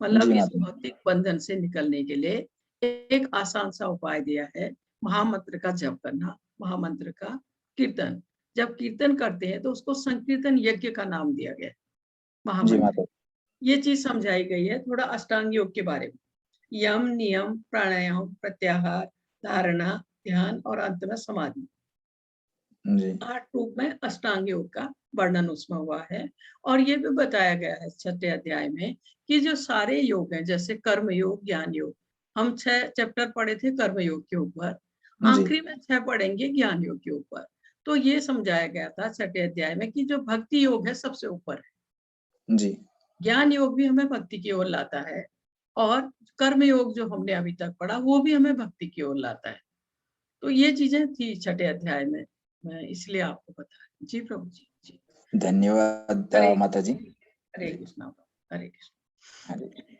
मतलब जी इस माता भौतिक बंधन से निकलने के लिए एक आसान सा उपाय दिया है, महामंत्र का जप करना, महामंत्र का कीर्तन। जब कीर्तन करते हैं तो उसको संकीर्तन यज्ञ का नाम दिया गया है, जी महामंत्र। माता ये चीज समझाई गई है थोड़ा अष्टांग योग के बारे में। यम, नियम, प्राणायाम, प्रत्याहार, धारणा, ध्यान और अंत में समाधि, जी 8 रूप में अष्टांग योग का वर्णन उसमें हुआ है। और ये भी बताया गया है छठे अध्याय में कि जो सारे योग हैं, जैसे कर्म योग, ज्ञान योग, हम 6 चैप्टर पढ़े थे कर्म योग के ऊपर, जी आखिरी में 6 पढ़ेंगे ज्ञान योग के ऊपर। तो ये समझाया गया था छठे अध्याय में कि जो भक्ति योग है सबसे ऊपर है, जी ज्ञान योग भी हमें भक्ति की ओर लाता है, और कर्म योग जो हमने अभी तक पढ़ा वो भी हमें भक्ति की ओर लाता है। तो ये चीजें थी छठे अध्याय में, मैं इसलिए आपको बता। जी प्रभु जी। जी धन्यवाद हरे माता जी। हरे कृष्णा, हरे कृष्ण। हरे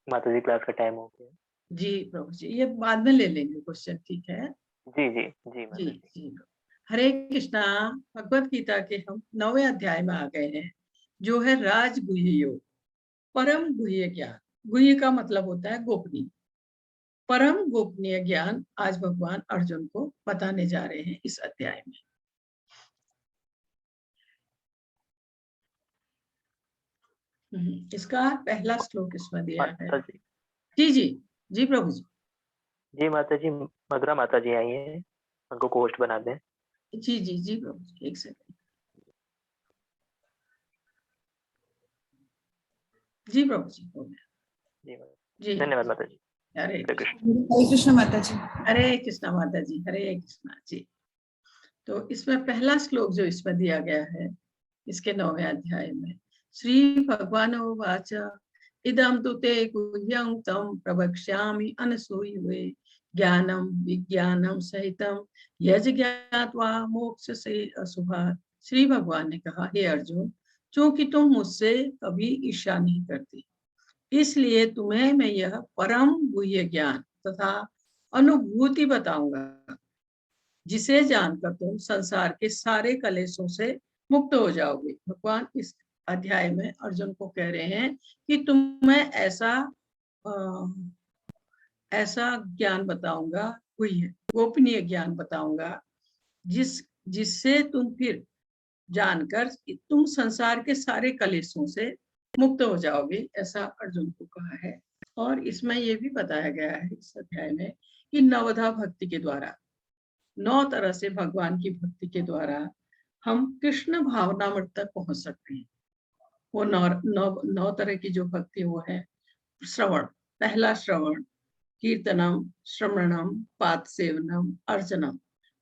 माता जी क्लास का टाइम हो गया। जी प्रभु जी, ये बाद में ले लेंगे क्वेश्चन, ठीक है? जी जी जी जी माता जी। जी। हरे कृष्णा। भगवत गीता के हम 9वें अध्याय में आ गए हैं, जो है राजगुह्य योग, परम गुह्य ज्ञान। गुह्य का मतलब होता है गोपनीय, परम गोपनीय ज्ञान आज भगवान अर्जुन को बताने जा रहे हैं इस अध्याय में। इसका पहला श्लोक इसमें दिया है। माता जी। जी जी जी प्रभु जी। जी माता जी, मधुरा माता जी आई हैं, उनको होस्ट बना दें। जी जी जी प्रभु जी, एक सेकंड। जी प्रभु जी, हो गया। जी माता जी धन्यवाद माता जी। हरे हरे कृष्ण। हरे कृष्ण माता जी। हरे कृष्णा माता जी, हरे कृष्णा जी। तो इसमें पहला श्लोक जो इसमें दिया गया है, इसके 9वें अध्याय में, श्री भगवान वाच इदम तु ते गुह्यं तम प्रवक्ष्यामि अनसूयवे ज्ञानम विज्ञानम सहितम यज ज्ञात्वा मोक्ष से अशुभात्। श्री भगवान ने कहा, हे अर्जुन, चूंकि तुम मुझसे कभी ईर्ष्या नहीं करती, इसलिए तुम्हें मैं यह परम गुह्य ज्ञान तथा अनुभूति बताऊंगा, जिसे जानकर तुम संसार के सारे कलेशों से मुक्त हो जाओगे। भगवान इस अध्याय में अर्जुन को कह रहे हैं कि तुम्हें ऐसा ज्ञान बताऊंगा, गुह्य गोपनीय ज्ञान बताऊंगा, जिससे तुम फिर जानकर तुम संसार के सारे कलेशों से मुक्त हो जाओगे, ऐसा अर्जुन को कहा है। और इसमें ये भी बताया गया है इस अध्याय में कि नवधा भक्ति के द्वारा 9 तरह से भगवान की भक्ति के द्वारा हम कृष्ण भावनामृत तक पहुंच सकते हैं। वो नौ तरह की जो भक्ति वो है श्रवण, पहला श्रवण, कीर्तनम, श्रवणम, पाद सेवनम, अर्चनम,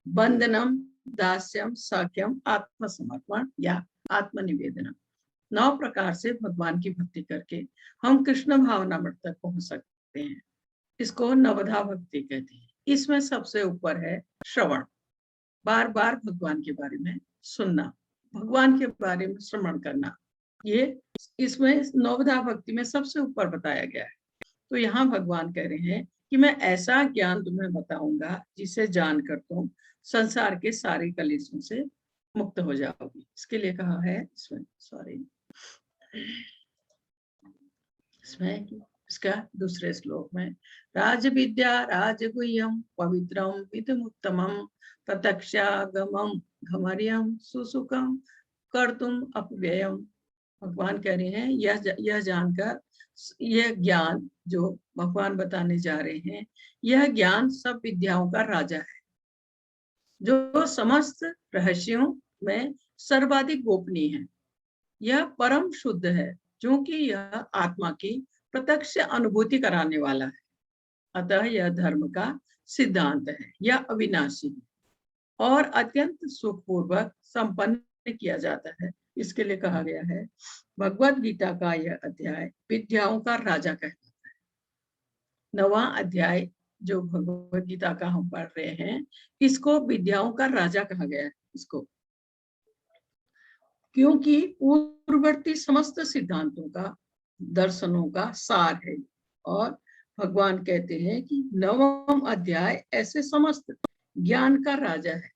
बंदनम, दास्यम, साक्यम, आत्मसमर्पण या आत्मनिवेदनम। 9 प्रकार से भगवान की भक्ति करके हम कृष्ण भावनामृत तक पहुंच सकते हैं। इसको नवधा भक्ति कहते हैं। इसमें सबसे ऊपर है श्रवण, बार बार भगवान के बारे में सुनना, भगवान के बारे में श्रवण करना, ये इसमें नवधा भक्ति में सबसे ऊपर बताया गया है। तो यहाँ भगवान कह रहे हैं कि मैं ऐसा ज्ञान तुम्हें बताऊंगा जिसे जानकर तुम संसार के सारे कलेशों से मुक्त हो जाओगी। इसके लिए कहा है इसमें इसका दूसरे श्लोक में राज विद्या राजगुह्यम पवित्रम विदमुत्तमम प्रत्यक्षागमम घमर्यम सुसुखम कर्तुम अपव्ययम। भगवान कह रहे हैं यह जानकर, यह ज्ञान जो भगवान बताने जा रहे हैं, यह ज्ञान सब विद्याओं का राजा है, जो समस्त रहस्यों में सर्वाधिक गोपनीय है। यह परम शुद्ध है, क्योंकि यह आत्मा की प्रत्यक्ष अनुभूति कराने वाला है। अतः यह धर्म का सिद्धांत है, यह अविनाशी है और अत्यंत सुखपूर्वक संपन्न किया जाता है। इसके लिए कहा गया है भगवत गीता का यह अध्याय विद्याओं का राजा कहलाता है। 9वां अध्याय जो भगवत गीता का हम पढ़ रहे हैं, इसको विद्याओं का राजा कहा गया है इसको, क्योंकि पूर्ववर्ती समस्त सिद्धांतों का, दर्शनों का सार है। और भगवान कहते हैं कि 9वां अध्याय ऐसे समस्त ज्ञान का राजा है।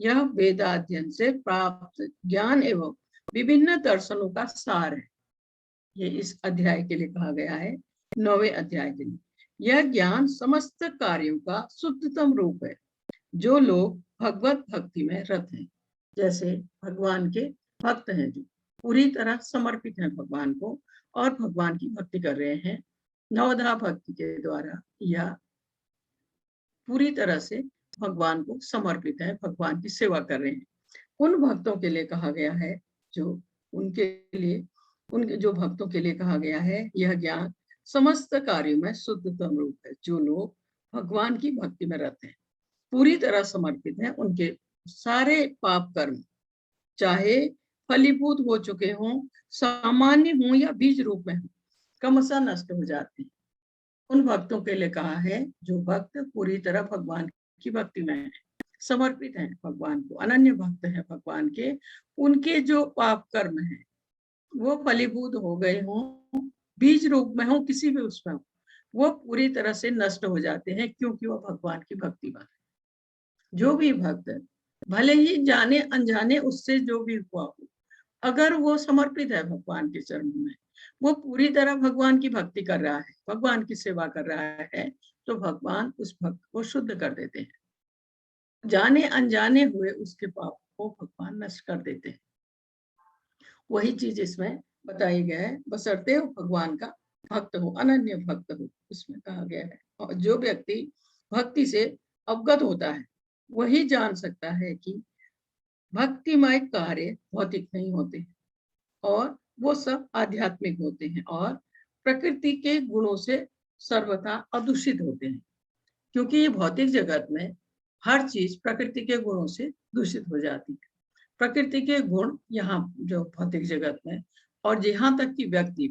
यह वेदाध्ययन से प्राप्त ज्ञान एवं विभिन्न दर्शनों का सार है। ये इस अध्याय के लिए कहा गया है, 9वें अध्याय के लिए। यह ज्ञान समस्त कार्यों का शुद्धतम रूप है। जो लोग भगवत भक्ति में रत हैं, जैसे भगवान के भक्त हैं, जो पूरी तरह समर्पित हैं भगवान को और भगवान की भक्ति कर रहे हैं नवधा भक्ति के द्वारा, या पूरी तरह से भगवान को समर्पित है, भगवान की सेवा कर रहे हैं, उन भक्तों के लिए कहा गया है, जो उनके जो भक्तों के लिए कहा गया है, यह ज्ञान समस्त कार्यों में शुद्धतम रूप है। जो लोग भगवान की भक्ति में रहते हैं, पूरी तरह समर्पित हैं, उनके सारे पाप कर्म चाहे फलीभूत हो चुके हों, सामान्य हों या बीज रूप में हों, क्रमशः नष्ट हो जाते हैं। उन भक्तों के लिए कहा है जो भक्त पूरी तरह भगवान की भक्ति में है, समर्पित हैं भगवान को, अनन्य भक्त हैं भगवान के। उनके जो पाप कर्म हैं वो फलीभूत हो गए हों, बीज रूप में हो, किसी भी उसमें हो, वो पूरी तरह से नष्ट हो जाते हैं, क्योंकि वो भगवान की भक्ति में है। जो भी भक्त है, भले ही जाने अनजाने उससे जो भी हुआ हो, अगर वो समर्पित है भगवान के चरणों में, वो पूरी तरह भगवान की भक्ति कर रहा है, भगवान की सेवा कर रहा है, तो भगवान उस भक्त को शुद्ध कर देते हैं। जाने अनजाने हुए उसके पाप को भगवान नष्ट कर देते हैं। वही चीज इसमें बताई गया है, बशर्ते हो भगवान का भक्त हो, अनन्य भक्त हो, उसमें कहा गया है। और जो व्यक्ति भक्ति से अवगत होता है, वही जान सकता है कि भक्तिमय कार्य भौतिक नहीं होते और वो सब आध्यात्मिक होते हैं और प्रकृति के गुणों से सर्वथा अदूषित होते हैं। क्योंकि ये भौतिक जगत में हर चीज प्रकृति के गुणों से दूषित हो जाती है। प्रकृति के गुण यहाँ जो भौतिक जगत में, और जहाँ तक कि व्यक्ति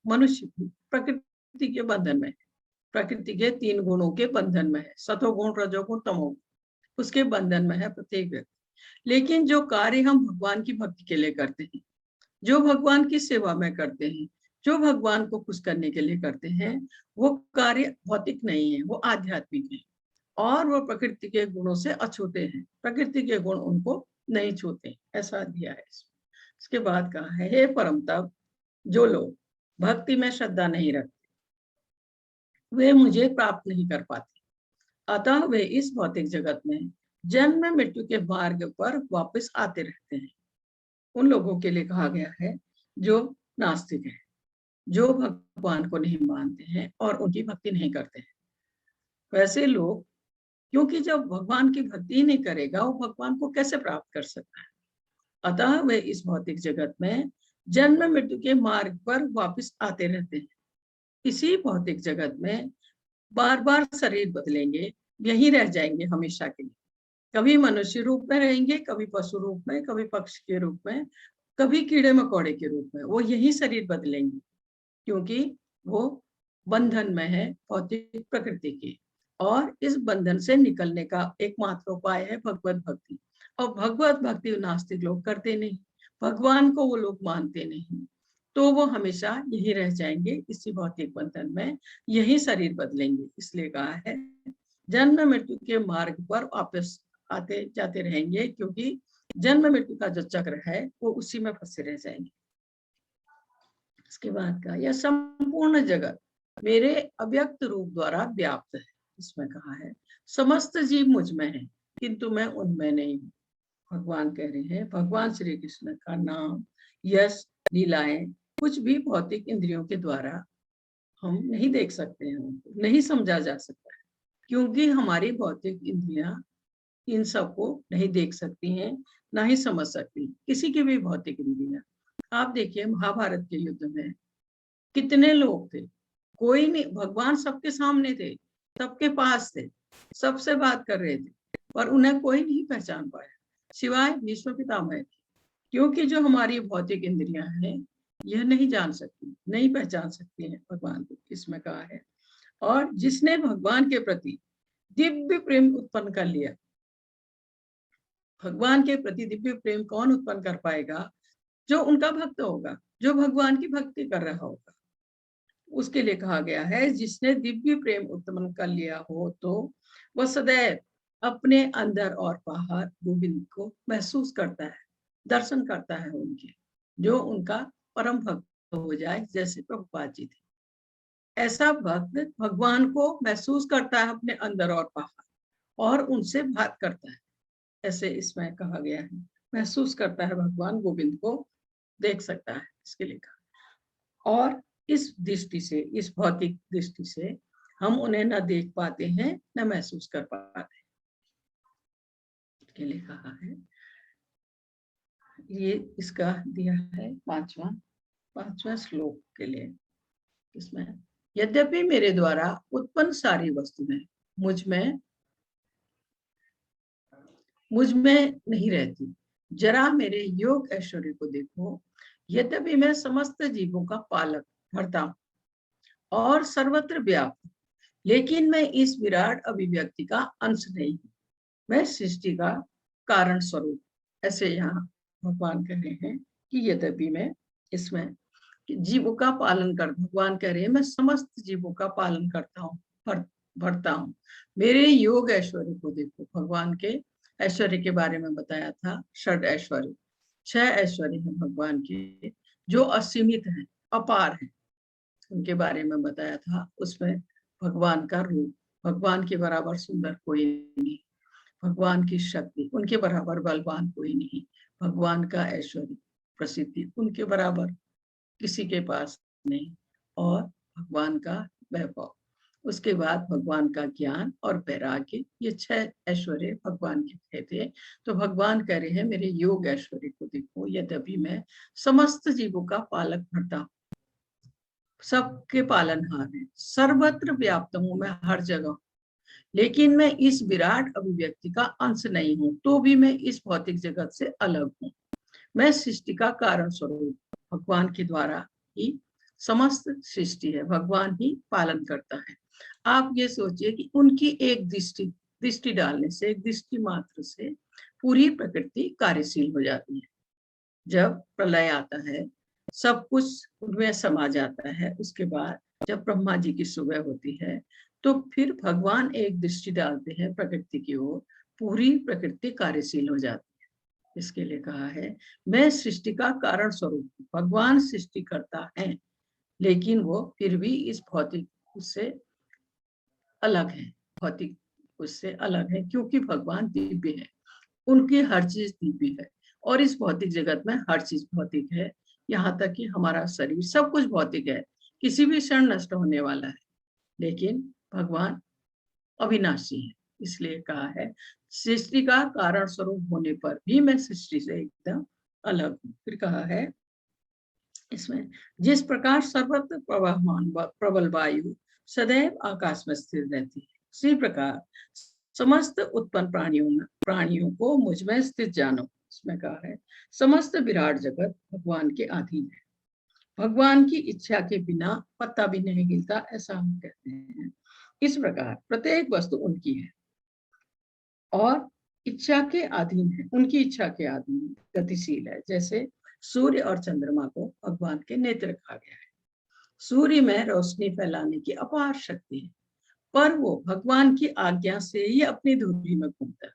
मनुष्य प्रकृति के बंधन में है, प्रकृति के 3 गुणों के बंधन में है, सतोगुण, रजोगुण, तमोगुण, उसके बंधन में है प्रत्येक व्यक्ति। लेकिन जो कार्य हम भगवान की भक्ति के लिए करते हैं, जो भगवान की सेवा में करते हैं, जो भगवान को खुश करने के लिए करते हैं, वो कार्य भौतिक नहीं है, वो आध्यात्मिक है और वो प्रकृति के गुणों से अछूते हैं, प्रकृति के गुण उनको नहीं छूते। ऐसा दिया है। इसके बाद कहा है, हे परम तप, जो लोग भक्ति में श्रद्धा नहीं रखते वे मुझे प्राप्त नहीं कर पाते, अतः वे इस भौतिक जगत में जन्म मृत्यु के मार्ग पर वापस आते रहते हैं। उन लोगों के लिए कहा गया है जो नास्तिक है, जो भगवान को नहीं मानते हैं और उनकी भक्ति नहीं करते हैं। वैसे लोग, क्योंकि जब भगवान की भक्ति नहीं करेगा वो भगवान को कैसे प्राप्त कर सकता है। अतः वे इस भौतिक जगत में जन्म मृत्यु के मार्ग पर वापस आते रहते हैं। इसी भौतिक जगत में बार बार शरीर बदलेंगे, यहीं रह जाएंगे हमेशा के लिए। कभी मनुष्य रूप में रहेंगे, कभी पशु रूप में, कभी पक्षी के रूप में, कभी कीड़े मकोड़े के रूप में। वो यही शरीर बदलेंगे क्योंकि वो बंधन में है भौतिक प्रकृति की। और इस बंधन से निकलने का एकमात्र उपाय है भगवत भक्ति। और भगवत भक्ति नास्तिक लोग करते नहीं, भगवान को वो लोग मानते नहीं, तो वो हमेशा यही रह जाएंगे इसी भौतिक बंधन में, यही शरीर बदलेंगे। इसलिए कहा है जन्म मृत्यु के मार्ग पर वापस आते जाते रहेंगे, क्योंकि जन्म मृत्यु का जो चक्र है वो उसी में फंसे रह जाएंगे। इसके बाद का यह संपूर्ण जगत मेरे अव्यक्त रूप द्वारा व्याप्त है। इसमें कहा है समस्त जीव मुझ में है किंतु मैं उनमें नहीं हूँ। भगवान कह रहे हैं, भगवान श्री कृष्ण का नाम, यश, लीलाएं कुछ भी भौतिक इंद्रियों के द्वारा हम नहीं देख सकते हैं, नहीं समझा जा सकता है, क्योंकि हमारी भौतिक इंद्रियां इन सबको नहीं देख सकती हैं, ना ही समझ सकती। किसी की भी भौतिक इंद्रियां, आप देखिए महाभारत के युद्ध में कितने लोग थे, कोई नहीं, भगवान सबके सामने थे, सबके पास थे, सबसे बात कर रहे थे, पर उन्हें कोई नहीं पहचान पाया सिवाय भीष्म पितामह, क्योंकि जो हमारी भौतिक इंद्रियां हैं यह नहीं जान सकती, नहीं पहचान सकती हैं भगवान को। इसमें कहा है और जिसने भगवान के प्रति दिव्य प्रेम उत्पन्न कर लिया, भगवान के प्रति दिव्य प्रेम कौन उत्पन्न कर पाएगा? जो उनका भक्त होगा, जो भगवान की भक्ति कर रहा होगा, उसके लिए कहा गया है जिसने दिव्य प्रेम उत्पन्न कर लिया हो तो वह सदैव अपने अंदर और बाहर गोविंद को महसूस करता है, दर्शन करता है उनके, जो उनका परम भक्त हो जाए, जैसे प्रभुपाद जी थे। ऐसा भक्त भगवान को महसूस करता है अपने अंदर और बाहर, और उनसे बात करता है, ऐसे इसमें कहा गया है। महसूस करता है भगवान गोविंद को, देख सकता है, इसके लिए कहा। और इस दृष्टि से, इस भौतिक दृष्टि से हम उन्हें न देख पाते हैं न महसूस कर पाते हैं, के लिए कहा है। ये इसका दिया है पांचवा श्लोक के लिए। इसमें यद्यपि मेरे द्वारा उत्पन्न सारी वस्तुएं मुझ में नहीं रहती, जरा मेरे योग ऐश्वर्य को देखो। यद्यपि मैं समस्त जीवों का पालक, भरता हूं और सर्वत्र व्याप्त, लेकिन मैं इस विराट अभिव्यक्ति का अंश नहीं हूं, मैं सृष्टि का कारण स्वरूप। ऐसे यहाँ भगवान कह रहे हैं कि यद्यपि मैं इसमें जीवों का पालन कर, भगवान कह रहे हैं मैं समस्त जीवों का पालन करता हूँ, भरता हूँ। मेरे योग ऐश्वर्य को देखो। भगवान के ऐश्वर्य के बारे में बताया था, षड ऐश्वर्य, 6 ऐश्वर्य हैं भगवान के, जो असीमित हैं, अपार हैं, उनके बारे में बताया था। उसमें भगवान का रूप, भगवान के बराबर सुंदर कोई नहीं, भगवान की शक्ति, उनके बराबर बलवान कोई नहीं, भगवान का ऐश्वर्य, प्रसिद्धि, उनके बराबर किसी के पास नहीं, और भगवान का वैभव। उसके बाद भगवान का ज्ञान और वैराग्य, ये 6 ऐश्वर्य भगवान के थे। तो भगवान कह रहे हैं मेरे योग ऐश्वर्य को देखो। यद्यपि मैं समस्त जीवों का पालक, भरता हूँ, सबके पालनहार है, सर्वत्र व्याप्त हूँ, मैं हर जगह, लेकिन मैं इस विराट अभिव्यक्ति का अंश नहीं हूँ, तो भी मैं इस भौतिक जगत से अलग हूँ। मैं सृष्टि का कारण स्वरूप, भगवान के द्वारा ही समस्त सृष्टि है, भगवान ही पालन करता है। आप ये सोचिए कि उनकी एक दृष्टि डालने से, एक दृष्टि मात्र से पूरी प्रकृति कार्यशील हो जाती है। जब प्रलय आता है, सब कुछ उनमें समा जाता है, उसके बाद जब ब्रह्मा जी की सुबह होती है, तो फिर भगवान एक दृष्टि डालते हैं प्रकृति की ओर, पूरी प्रकृति कार्यशील हो जाती है। इसके लिए कहा है मैं सृष्टि का कारण स्वरूप, भगवान सृष्टि करता है, लेकिन वो फिर भी इस भौतिक उससे अलग है, भौतिक उससे अलग है, क्योंकि भगवान दिव्य है, उनकी हर चीज दिव्य है, और इस भौतिक जगत में हर चीज भौतिक है। यहाँ तक कि हमारा शरीर सब कुछ भौतिक है, किसी भी क्षण नष्ट होने वाला है, लेकिन भगवान अविनाशी है। इसलिए कहा है सृष्टि का कारण स्वरूप होने पर भी मैं सृष्टि से एकदम अलग हूँ। फिर कहा है इसमें, जिस प्रकार सर्वत्र प्रवाहमान प्रबल वायु सदैव आकाश में स्थिर रहती है, उसी प्रकार समस्त उत्पन्न प्राणियों को मुझ में स्थित जानो। इसमें कहा है समस्त विराट जगत भगवान के अधीन है, भगवान की इच्छा के बिना पत्ता भी नहीं हिलता, ऐसा हम कहते हैं। इस प्रकार प्रत्येक वस्तु उनकी है और इच्छा के अधीन है, उनकी इच्छा के अधीन गतिशील है। जैसे सूर्य और चंद्रमा को भगवान के नेत्र कहा गया है। सूर्य में रोशनी फैलाने की अपार शक्ति है, पर वो भगवान की आज्ञा से ही अपनी धुरी में घूमता है।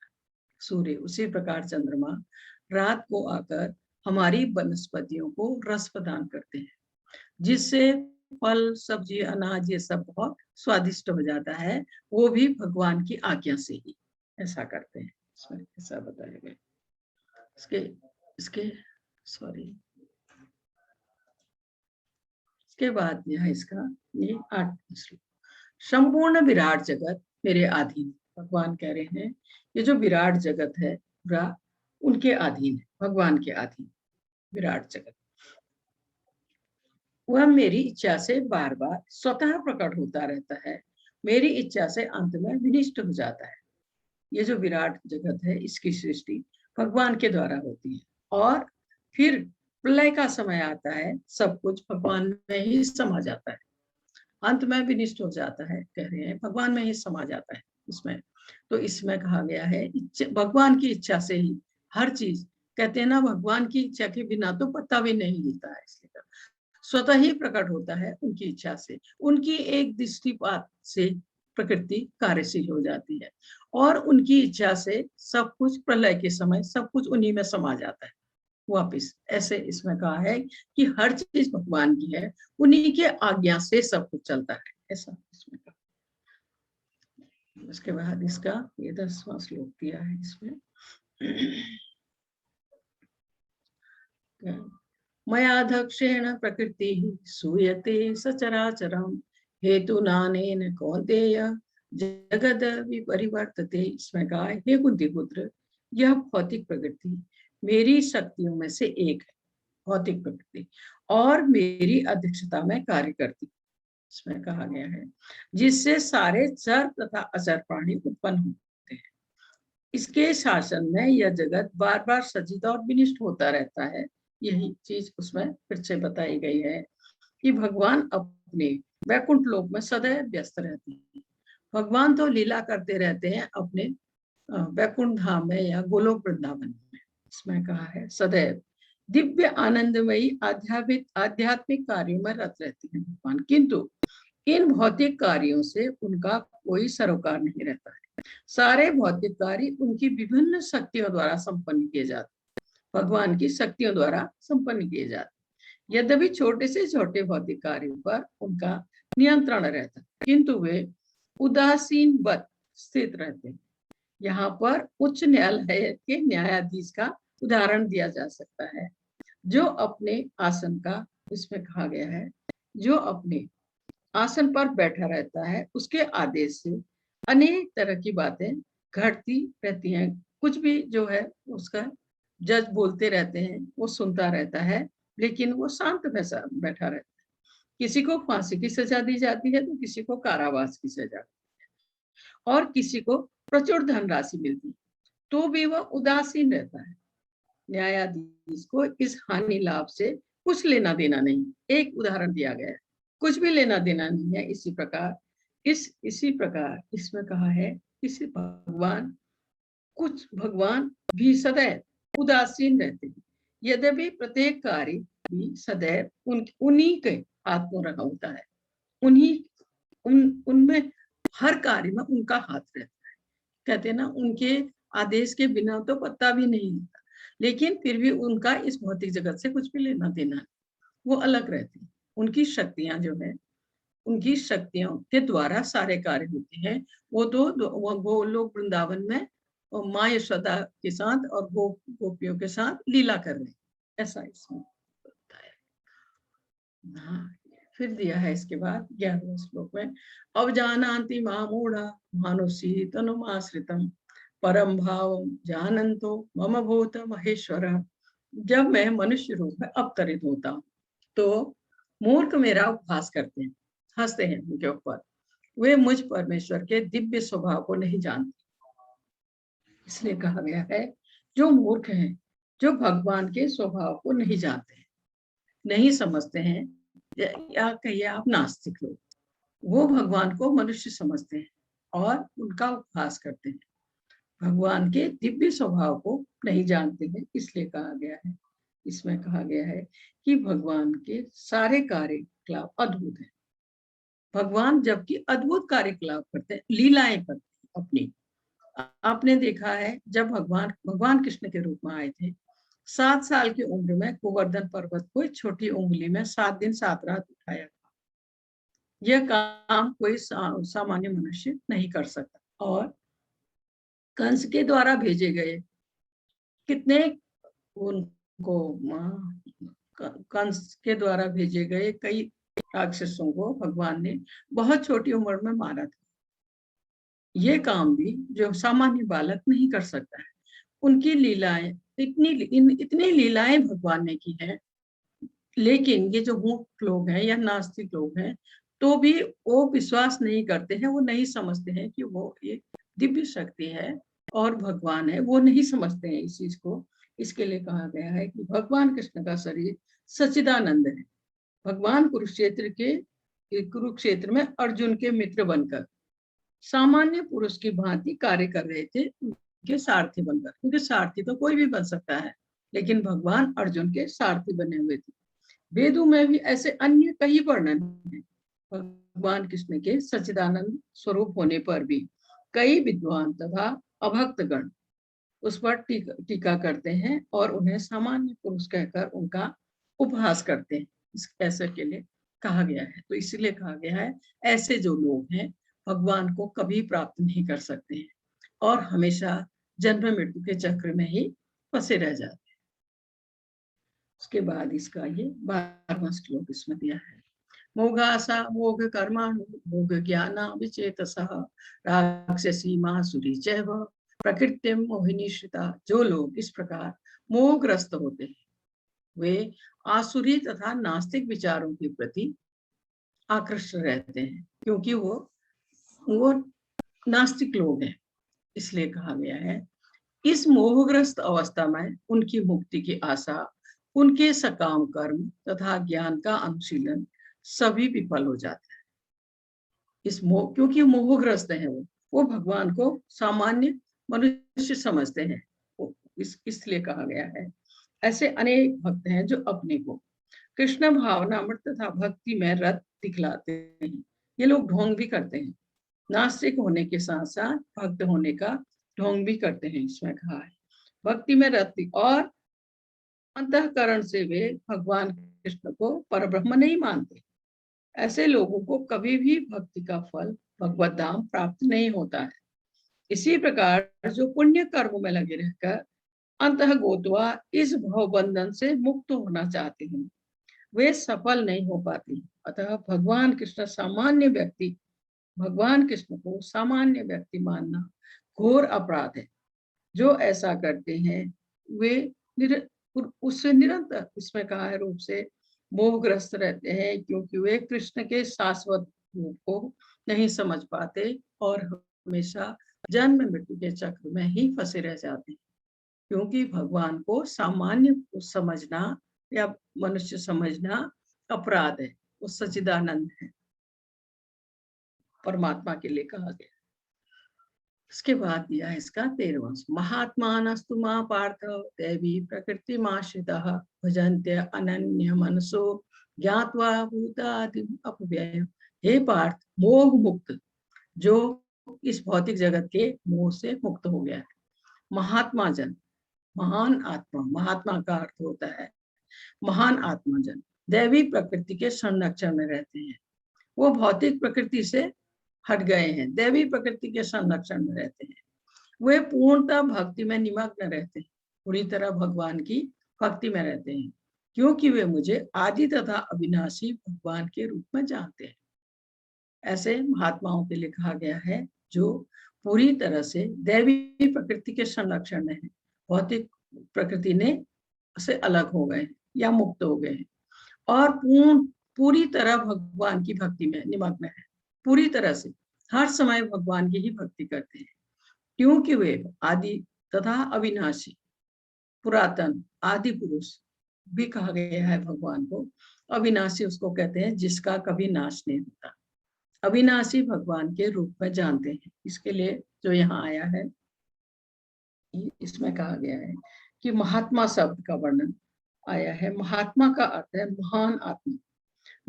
सूर्य उसी प्रकार चंद्रमा रात को आकर हमारी वनस्पतियों को रस प्रदान करते हैं, जिससे फल सब्जी अनाज ये सब बहुत स्वादिष्ट हो जाता है, वो भी भगवान की आज्ञा से ही ऐसा करते हैं। इसमें ऐसा बताया गया। इसके बाद यह इसका ये 8वां श्लोक, संपूर्ण विराट जगत मेरे अधीन। भगवान कह रहे हैं ये जो विराट जगत है पूरा उनके अधीन है, भगवान के अधीन विराट जगत। वह मेरी इच्छा से बार बार स्वतः प्रकट होता रहता है, मेरी इच्छा से अंत में विनिष्ट हो जाता है। ये जो विराट जगत है इसकी सृष्टि भगवान के द्वारा होती है और फिर प्रलय का समय आता है, सब कुछ भगवान में ही समा जाता है, अंत में विनिष्ट हो जाता है। कह रहे हैं भगवान में ही समा जाता है इसमें। तो इसमें कहा गया है भगवान की इच्छा से ही हर चीज, कहते हैं ना भगवान की इच्छा के बिना तो पत्ता भी नहीं हिलता है, इसलिए स्वतः ही प्रकट होता है उनकी इच्छा से। उनकी एक दृष्टिपात से प्रकृति कार्यशील हो जाती है और उनकी इच्छा से सब कुछ प्रलय के समय सब कुछ उन्हीं में समा जाता है वापिस। ऐसे इसमें कहा है कि हर चीज भगवान की है, उन्हीं के आज्ञा से सब कुछ चलता है, ऐसा इसमें कहा। उसके बाद इसका ये 10वां श्लोक दिया है इसमें, मयाध्यक्षेण प्रकृति सूयते सचराचरम हेतु नानेन कौन्तेय जगद विपरिवर्तते। इसमें कहा हे कुंती पुत्र, यह भौतिक प्रकृति मेरी शक्तियों में से एक है, भौतिक प्रकृति, और मेरी अध्यक्षता में कार्य करती। इसमें कहा गया है जिससे सारे चर तथा अचर प्राणी उत्पन्न होते हैं। इसके शासन में यह जगत बार बार सजित और विनिष्ट होता रहता है। यही चीज उसमें फिर से बताई गई है कि भगवान अपने वैकुंठ लोक में सदैव व्यस्त रहते हैं। भगवान तो लीला करते रहते हैं अपने वैकुंठ धाम में या गोलोक वृंदावन में। इसमें कहा है सदैव दिव्य आनंदमयी आध्यात्मिक कार्यों में रत रहते हैं भगवान, किंतु इन भौतिक कार्यों से उनका कोई सरोकार नहीं रहता है। सारे भौतिक कार्य उनकी विभिन्न शक्तियों द्वारा संपन्न किए जाते, भगवान की शक्तियों द्वारा संपन्न किए जाते। यद्यपि छोटे से छोटे भौतिक कार्यों पर उनका नियंत्रण रहता है, किंतु वे उदासीन वत स्थित रहते हैं। यहाँ पर उच्च न्यायालय के न्यायाधीश का उदाहरण दिया जा सकता है, जो अपने आसन का, इसमें कहा गया है, जो अपने आसन पर बैठा रहता है, उसके आदेश से अनेक तरह की बातें घटती रहती हैं। कुछ भी जो है उसका जज बोलते रहते हैं, वो सुनता रहता है, लेकिन वो शांत बैठा रहता है। किसी को फांसी की सजा दी जाती है तो किसी को कारावास की सजा, और किसी को प्रचुर धनराशि मिलती, तो भी वह उदासीन रहता है। न्यायाधीश को इस हानि लाभ से कुछ लेना देना नहीं। एक उदाहरण दिया गया है, कुछ भी लेना देना नहीं है। इसी प्रकार इसमें कहा है इसी भगवान भी सदैव उदासीन रहते हैं, यद्यपि प्रत्येक कार्य भी सदैव उन्हीं के हाथ में रखा होता है। उनमें हर कार्य में उनका हाथ रहता है। कहते हैं ना उनके आदेश के बिना तो पत्ता भी नहीं हिलता, लेकिन फिर भी उनका इस भौतिक जगत से कुछ भी लेना देना, वो अलग रहती है। उनकी शक्तियां जो है, उनकी शक्तियों के द्वारा सारे कार्य होते हैं। वो गोलोक वृंदावन में माँ यशोदा के साथ और गोपियों के साथ लीला कर रहे हैं, ऐसा इसमें बताया। हाँ, फिर दिया है इसके बाद 11वें श्लोक में, अवजानान्ति मामूढ़ा मानुषी तनुमाश्रितम परम भाव जानन्तो मम भूत महेश्वर। जब मैं मनुष्य रूप में अवतरित होता हूँ तो मूर्ख मेरा उपहास करते हैं, हंसते हैं उनके ऊपर। वे मुझ परमेश्वर के दिव्य स्वभाव को नहीं जानते। इसलिए कहा गया है जो मूर्ख हैं, जो भगवान के स्वभाव को नहीं जानते, नहीं समझते हैं, या कहिए आप नास्तिक लोग, वो भगवान को मनुष्य समझते हैं और उनका उपहास करते हैं, भगवान के दिव्य स्वभाव को नहीं जानते हैं। इसलिए कहा गया है, इसमें कहा गया है कि भगवान के सारे कार्यकलाप अद्भुत हैं। भगवान जबकि अद्भुत कार्यकलाप करते हैं, लीलाएं करते हैं अपनी। आपने देखा है जब भगवान कृष्ण के रूप में आए थे, 7 साल की उम्र में गोवर्धन पर्वत को छोटी उंगली में 7 दिन 7 रात उठाया था। यह काम कोई सामान्य मनुष्य नहीं कर सकता। और कंस के द्वारा भेजे गए कितने उनको कंस के द्वारा भेजे गए कई राक्षसों को भगवान ने बहुत छोटी उम्र में मारा था। ये काम भी जो सामान्य बालक नहीं कर सकता है। उनकी लीलाएं इतनी लीलाएं भगवान ने की है, लेकिन ये जो मूर्ख लोग हैं या नास्तिक लोग हैं तो भी वो विश्वास नहीं करते हैं, वो नहीं समझते हैं कि वो ये दिव्य शक्ति है और भगवान है, वो नहीं समझते हैं इस चीज को। इसके लिए कहा गया है कि भगवान कृष्ण का शरीर सच्चिदानंद है। भगवान कुरुक्षेत्र में अर्जुन के मित्र बनकर सामान्य पुरुष की भांति कार्य कर रहे थे, उनके सारथी बनकर। क्योंकि सारथी तो कोई भी बन सकता है, लेकिन भगवान अर्जुन के सारथी बने हुए थे। वेदों में भी ऐसे अन्य कई वर्णन हैं। भगवान कृष्ण के सच्चिदानंद स्वरूप होने पर भी कई विद्वान तथा अभक्तगण उस पर टीका करते हैं और उन्हें सामान्य पुरुष कहकर उनका उपहास करते हैं। ऐसे के लिए कहा गया है। तो इसलिए कहा गया है ऐसे जो लोग हैं भगवान को कभी प्राप्त नहीं कर सकते हैं और हमेशा जन्म मृत्यु के चक्र में ही फंसे रह जाते हैं। उसके बाद इसका ये 12वां श्लोक इसमें दिया है, मोघासा मोघ कर्माणु मोघ ज्ञाना विचेतसः राक्षसी मासुरी चैव प्रकृतिम मोहिनी श्रिता। जो लोग इस प्रकार मोहग्रस्त होते हैं वे आसुरी तथा नास्तिक विचारों के प्रति आकृष्ट रहते हैं, क्योंकि वो नास्तिक लोग हैं। इसलिए कहा गया है इस मोहग्रस्त अवस्था में उनकी मुक्ति की आशा, उनके सकाम कर्म तथा ज्ञान का अनुशीलन सभी विफल हो जाता है। इस मोह, क्योंकि मोहग्रस्त है वो भगवान को सामान्य मनुष्य समझते हैं। इसलिए कहा गया है ऐसे अनेक भक्त हैं जो अपने को कृष्ण भावनामृत तथा भक्ति में रत दिखलाते हैं। ये लोग ढोंग भी करते हैं, नास्तिक होने के साथ साथ भक्त होने का ढोंग भी करते हैं। इसमें कहा है भक्ति में रत, और अंतःकरण से वे भगवान कृष्ण को परब्रह्म नहीं मानते। ऐसे लोगों को कभी भी भक्ति का फल भगवत धाम प्राप्त नहीं होता है। इसी प्रकार जो पुण्य कर्म में लगे रहकर अंतः गोत्वा इस भवबंधन से मुक्त होना चाहते हैं वे सफल नहीं हो पाते। अतः भगवान कृष्ण को सामान्य व्यक्ति मानना घोर अपराध है। जो ऐसा करते हैं वे उससे निरंतर, इसमें कहा है, रूप से मोहग्रस्त रहते हैं, क्योंकि वे कृष्ण के शाश्वत रूप को नहीं समझ पाते और हमेशा जन्म मृत्यु के चक्र में ही फंसे रह जाते हैं। क्योंकि भगवान को सामान्य समझना या मनुष्य समझना अपराध है, वो सच्चिदानंद है, परमात्मा के लिए कहा गया। इसके बाद दिया है इसका 13वां, महात्मानस्तु मा पार्थ दैवी प्रकृति माश्रितः भजन्ते अनन्य मनसो ज्ञात्वा भूतादिम अपव्यय। हे पार्थ, मोह मुक्त जो इस भौतिक जगत के मोह से मुक्त हो गया है, महात्मा जन, महान आत्मा, महात्मा का अर्थ होता है महान आत्मा जन, दैवी प्रकृति के संरक्षण में रहते हैं। वो भौतिक प्रकृति से हट गए हैं, दैवी प्रकृति के संरक्षण में रहते हैं। वे पूर्णतः भक्ति में निमग्न रहते हैं, पूरी तरह भगवान की भक्ति में रहते हैं। क्योंकि वे मुझे आदि तथा अविनाशी भगवान के रूप में जानते हैं। ऐसे महात्माओं के लिए कहा गया है जो पूरी तरह से दैवी प्रकृति के संरक्षण में है, भौतिक प्रकृति ने से अलग हो गए या मुक्त हो गए और पूरी तरह भगवान की भक्ति में निमग्न है। पूरी तरह से हर समय भगवान की ही भक्ति करते हैं, क्योंकि वे आदि तथा अविनाशी पुरातन आदि पुरुष भी कहा गया है भगवान को। अविनाशी उसको कहते हैं जिसका कभी नाश नहीं होता। अविनाशी भगवान के रूप में जानते हैं। इसके लिए जो यहाँ आया है, इसमें कहा गया है कि महात्मा शब्द का वर्णन आया है। महात्मा का अर्थ है महान आत्मा।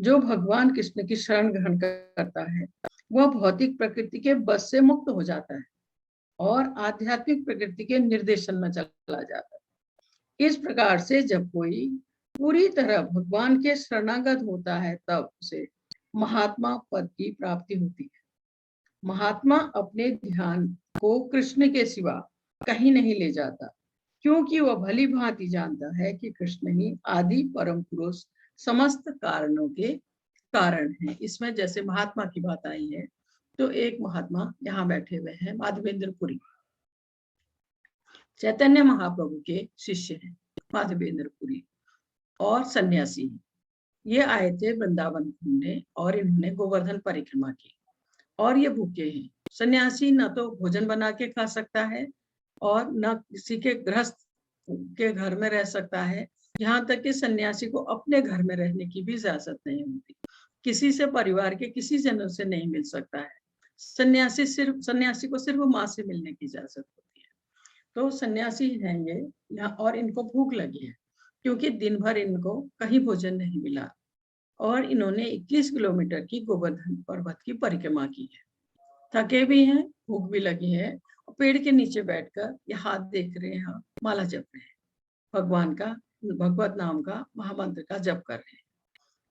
जो भगवान कृष्ण की शरण ग्रहण करता है वह भौतिक प्रकृति के बस से मुक्त हो जाता है और आध्यात्मिक प्रकृति के निर्देशन में चला जाता है। इस प्रकार से जब कोई पूरी तरह भगवान के शरणागत होता है तब उसे महात्मा पद की प्राप्ति होती है। महात्मा अपने ध्यान को कृष्ण के सिवा कहीं नहीं ले जाता, क्योंकि वह भली भांति जानता है कि कृष्ण ही आदि परम पुरुष समस्त कारणों के कारण है। इसमें जैसे महात्मा की बात आई है, तो एक महात्मा यहाँ बैठे हुए हैं, माधवेंद्र पुरी, चैतन्य महाप्रभु के शिष्य हैं माधवेंद्र पुरी और सन्यासी हैं। ये आए थे वृंदावन घूमने और इन्होंने गोवर्धन परिक्रमा की और ये भूखे हैं। सन्यासी न तो भोजन बना के खा सकता है और न किसी के गृहस्थ के घर में रह सकता है। यहाँ तक कि सन्यासी को अपने घर में रहने की भी इजाजत नहीं होती, किसी से परिवार के किसी जनों से नहीं मिल सकता है। सन्यासी को सिर्फ माँ से मिलने की इजाजत होती है। तो सन्यासी हैं ये यहाँ, और इनको भूख लगी है क्योंकि दिन भर इनको कहीं भोजन नहीं मिला और इन्होंने 21 किलोमीटर की गोवर्धन पर्वत की परिक्रमा की है। थके भी हैं, भूख भी लगी है और पेड़ के नीचे बैठकर ये हाथ देख रहे हैं, माला जप रहे हैं, भगवान का भगवत नाम का महामंत्र का जप कर रहे हैं।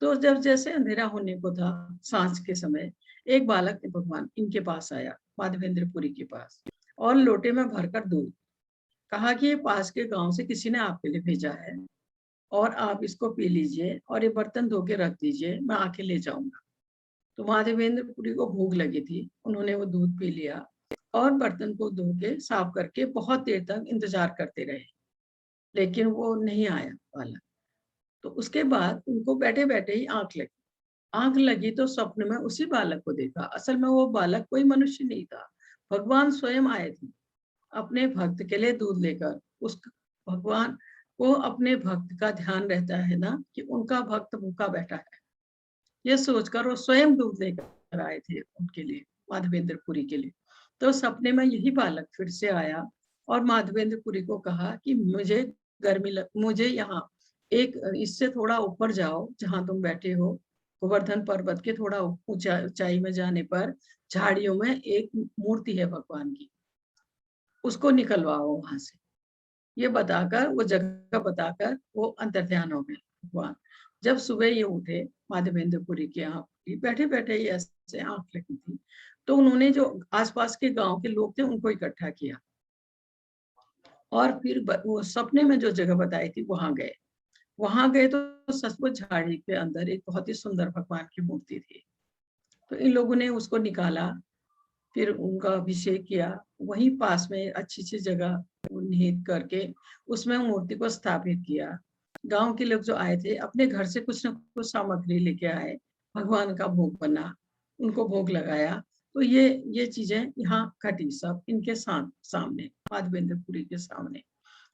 तो जब जैसे अंधेरा होने को था, सांझ के समय, एक बालक भगवान इनके पास आया, माधवेंद्र पुरी के पास, और लोटे में भरकर दूध, कहा कि ये पास के गांव से किसी ने आपके लिए भेजा है और आप इसको पी लीजिए और ये बर्तन धो के रख दीजिए, मैं आके ले जाऊंगा। तो माधवेंद्र पुरी को भूख लगी थी, उन्होंने वो दूध पी लिया और बर्तन को धो के साफ करके बहुत देर तक इंतजार करते रहे, लेकिन वो नहीं आया बालक। तो उसके बाद उनको बैठे बैठे ही आंख लगी तो स्वप्न में उसी बालक को देखा। असल में वो बालक कोई मनुष्य नहीं था, भगवान स्वयं आए थे अपने भक्त के लिए दूध लेकर। उस भगवान को अपने भक्त का ध्यान रहता है ना कि उनका भक्त भूखा बैठा है, ये सोचकर वो स्वयं दूध लेकर आए थे उनके लिए, माधवेंद्र पुरी के लिए। तो सपने में यही बालक फिर से आया और माधवेंद्र पुरी को कहा कि मुझे मुझे यहाँ एक इससे थोड़ा ऊपर जाओ, जहाँ तुम बैठे हो, गोवर्धन पर्वत के थोड़ा ऊंचाई में जाने पर झाड़ियों में एक मूर्ति है भगवान की, उसको निकलवाओ वहां से। ये बताकर, वो जगह बताकर वो अंतर्ध्यान हो गए भगवान। जब सुबह ये उठे, माधवेंद्र पुरी के यहाँ बैठे बैठे ही ऐसे आंख लगी थी, तो उन्होंने जो आसपास के गांव के लोग थे उनको इकट्ठा किया और फिर वो सपने में जो जगह बताई थी वहां गए तो सचमुच झाड़ी के अंदर एक बहुत ही सुंदर भगवान की मूर्ति थी। तो इन लोगों ने उसको निकाला, फिर उनका अभिषेक किया, वहीं पास में अच्छी सी जगह निहित करके उसमें मूर्ति को स्थापित किया। गांव के लोग जो आए थे अपने घर से कुछ न कुछ सामग्री लेके आए, भगवान का भोग बना, उनको भोग लगाया। तो ये चीजें यहाँ घटी सब इनके सामने, माधवेंद्र पुरी के सामने।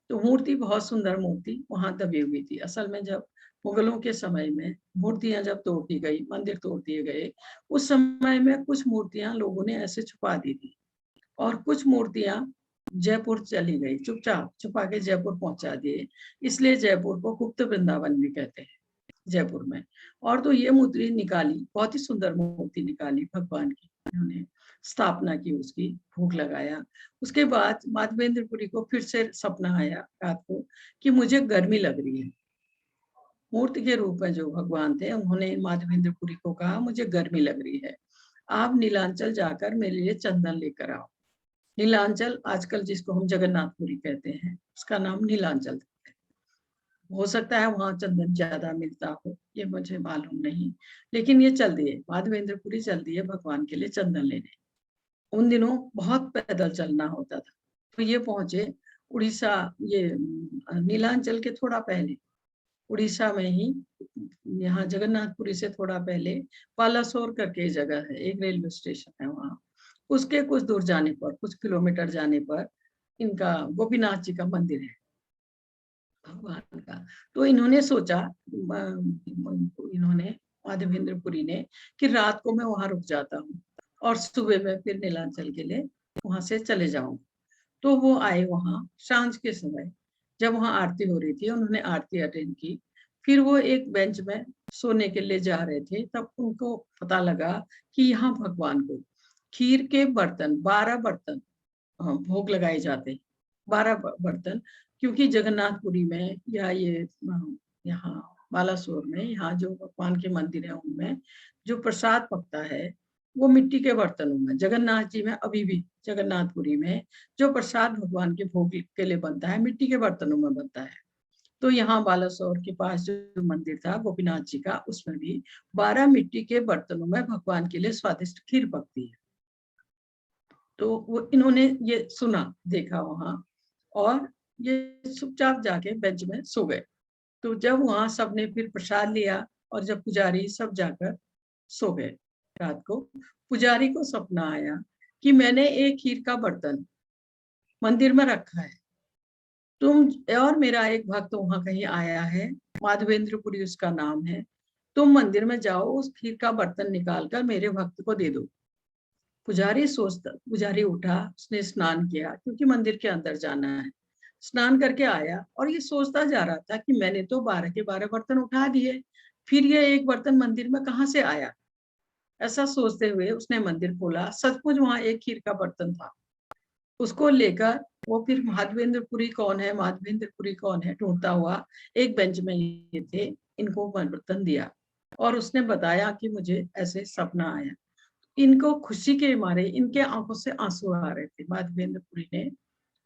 तो मूर्ति बहुत सुंदर मूर्ति वहां दबी हुई थी। असल में जब मुगलों के समय में मूर्तियां जब तोड़ दी गई, मंदिर तोड़ दिए गए, उस समय में कुछ मूर्तियां लोगों ने ऐसे छुपा दी थी और कुछ मूर्तियां जयपुर चली गई, चुपचाप छुपा के जयपुर पहुंचा दिए। इसलिए जयपुर को गुप्त वृंदावन भी कहते हैं, जयपुर में। और तो ये मूर्ति निकाली, बहुत ही सुंदर मूर्ति निकाली भगवान की, उन्होंने स्थापना की, उसकी भोग लगाया। उसके बाद माधवेंद्र पुरी को फिर से सपना आया रात को कि मुझे गर्मी लग रही है। मूर्ति के रूप में जो भगवान थे उन्होंने माधवेंद्र पुरी को कहा मुझे गर्मी लग रही है, आप नीलांचल जाकर मेरे लिए चंदन लेकर आओ। नीलांचल आजकल जिसको हम जगन्नाथपुरी कहते हैं, उसका नाम नीलांचल है। हो सकता है वहां चंदन ज्यादा मिलता हो, ये मुझे मालूम नहीं, लेकिन ये चल दिए, माधवेंद्रपुरी चल दिए भगवान के लिए चंदन लेने। उन दिनों बहुत पैदल चलना होता था। तो ये पहुंचे उड़ीसा, ये नीलांचल के थोड़ा पहले, उड़ीसा में ही, यहाँ जगन्नाथपुरी से थोड़ा पहले पालासोर करके जगह है, एक रेलवे स्टेशन है वहाँ। उसके कुछ दूर जाने पर, कुछ किलोमीटर जाने पर इनका गोपीनाथ जी का मंदिर है भगवान का। तो इन्होंने सोचा, इन्होंने माधवेंद्रपुरी ने, कि रात को मैं वहां रुक जाता हूँ और सुबह में फिर नीलांचल के लिए वहां से चले जाऊं। तो वो आए वहां सांझ के समय, जब वहां आरती हो रही थी, उन्होंने आरती अटेंड की। फिर वो एक बेंच में सोने के लिए जा रहे थे, तब उनको पता लगा कि यहाँ भगवान को खीर के बर्तन, 12 बर्तन भोग लगाए जाते हैं, 12 बर्तन। क्योंकि जगन्नाथपुरी में या ये यहाँ बालासोर में, यहाँ जो भगवान के मंदिर है उनमें जो प्रसाद पकता है वो मिट्टी के बर्तनों में। जगन्नाथ जी में अभी भी, जगन्नाथपुरी में जो प्रसाद भगवान के भोग के लिए बनता है मिट्टी के बर्तनों में बनता है। तो यहाँ बालासोर के पास जो मंदिर था गोपीनाथ जी का, उसमें भी 12 मिट्टी के बर्तनों में भगवान के लिए स्वादिष्ट खीर पकती है। तो वो इन्होंने ये सुना, देखा वहां, और ये चुपचाप जाके बेंच में सो गए। तो जब वहां सबने फिर प्रसाद लिया और जब पुजारी सब जाकर सो गए रात को, पुजारी को सपना आया कि मैंने एक खीर का बर्तन मंदिर में रखा है, तुम और मेरा एक भक्त वहां कहीं आया है, माधवेंद्रपुरी उसका नाम है, तुम मंदिर में जाओ, उस खीर का बर्तन निकाल कर मेरे भक्त को दे दो। पुजारी उठा, उसने स्नान किया क्योंकि मंदिर के अंदर जाना है, स्नान करके आया और ये सोचता जा रहा था कि मैंने तो 12 के 12 बर्तन उठा दिए, फिर ये एक बर्तन मंदिर में कहाँ से आया। ऐसा सोचते हुए उसने मंदिर खोला, सचमुच वहां एक खीर का बर्तन था। उसको लेकर वो फिर माधवेंद्रपुरी कौन है, माधवेंद्रपुरी कौन है ढूंढता हुआ एक बेंच में ये थे, इनको बर्तन दिया और उसने बताया कि मुझे ऐसे सपना आया। इनको खुशी के मारे इनके आंखों से आंसू आ रहे थे। माधवेंद्रपुरी ने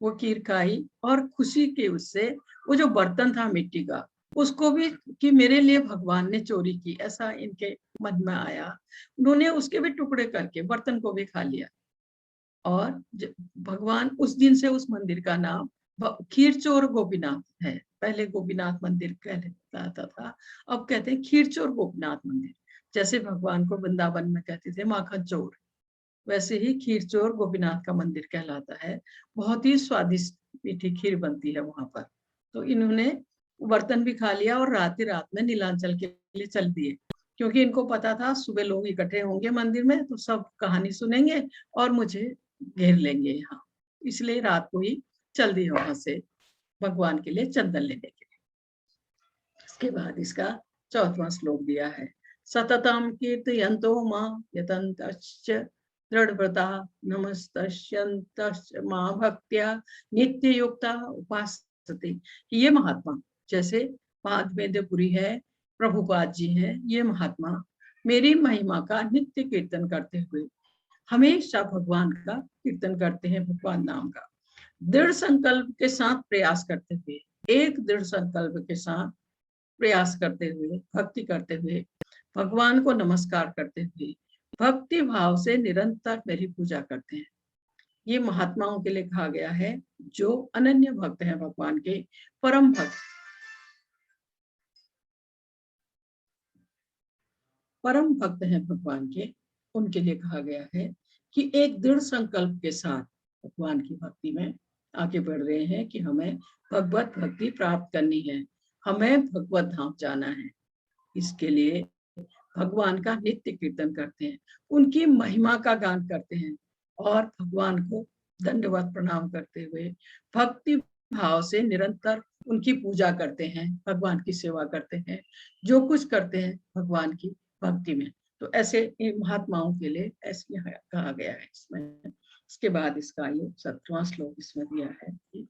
वो खीर खाई और खुशी के उससे वो जो बर्तन था मिट्टी का, उसको भी, कि मेरे लिए भगवान ने चोरी की, ऐसा इनके मन में आया। उन्होंने उसके भी टुकड़े करके बर्तन को भी खा लिया। और भगवान, उस दिन से उस मंदिर का नाम खीरचोर गोपीनाथ है। पहले गोपीनाथ मंदिर कहलाता था, अब कहते हैं खीरचोर गोपीनाथ मंदिर। जैसे भगवान को वृंदावन में कहते थे माखन चोर, वैसे ही खीरचोर गोपीनाथ का मंदिर कहलाता है। बहुत ही स्वादिष्ट मीठी खीर बनती है वहां पर। तो इन्होंने बर्तन भी खा लिया और रात में नीलांचल के लिए चल दिए, क्योंकि इनको पता था सुबह लोग इकट्ठे होंगे मंदिर में तो सब कहानी सुनेंगे और मुझे घेर लेंगे यहाँ, इसलिए रात को ही चल दिए वहां से भगवान के लिए चंदन लेने के लिए। इसके बाद इसका 4वां श्लोक दिया है, सततम कीर्तयन्तो मां यतन्तश्च दृढ़व्रता नमस्तश्यन्तश्च मां भक्त्या नित्ययुक्ता उपासते। ये महात्मा, जैसे माधवेंद्रपुरी है, प्रभुपाद जी है, ये महात्मा मेरी महिमा का नित्य कीर्तन करते हुए हमेशा भगवान का कीर्तन करते हैं, भगवान नाम का दृढ़ संकल्प के साथ प्रयास करते हुए, एक दृढ़ संकल्प के साथ प्रयास करते हुए, भक्ति करते हुए, भगवान को नमस्कार करते हुए, भक्ति भाव से निरंतर मेरी पूजा करते हैं। ये महात्माओं के लिए कहा गया है जो अनन्य भक्त हैं, भगवान के परम भक्त, परम भक्त हैं भगवान के, उनके लिए कहा गया है कि एक दृढ़ संकल्प के साथ भगवान की भक्ति में आगे बढ़ रहे हैं कि हमें भगवत भक्ति प्राप्त करनी है, हमें भगवत धाम जाना है। इसके लिए भगवान का नित्य कीर्तन करते हैं, उनकी महिमा का गान करते हैं और भगवान को दंडवत प्रणाम करते हुए भक्ति भाव से निरंतर उनकी पूजा करते हैं, भगवान की सेवा करते हैं, जो कुछ करते हैं भगवान की भक्ति में। तो ऐसे महात्माओं के लिए ऐसे कहा गया है इसमें। इसके बाद इसका ये 17वां श्लोक इसमें दिया है कि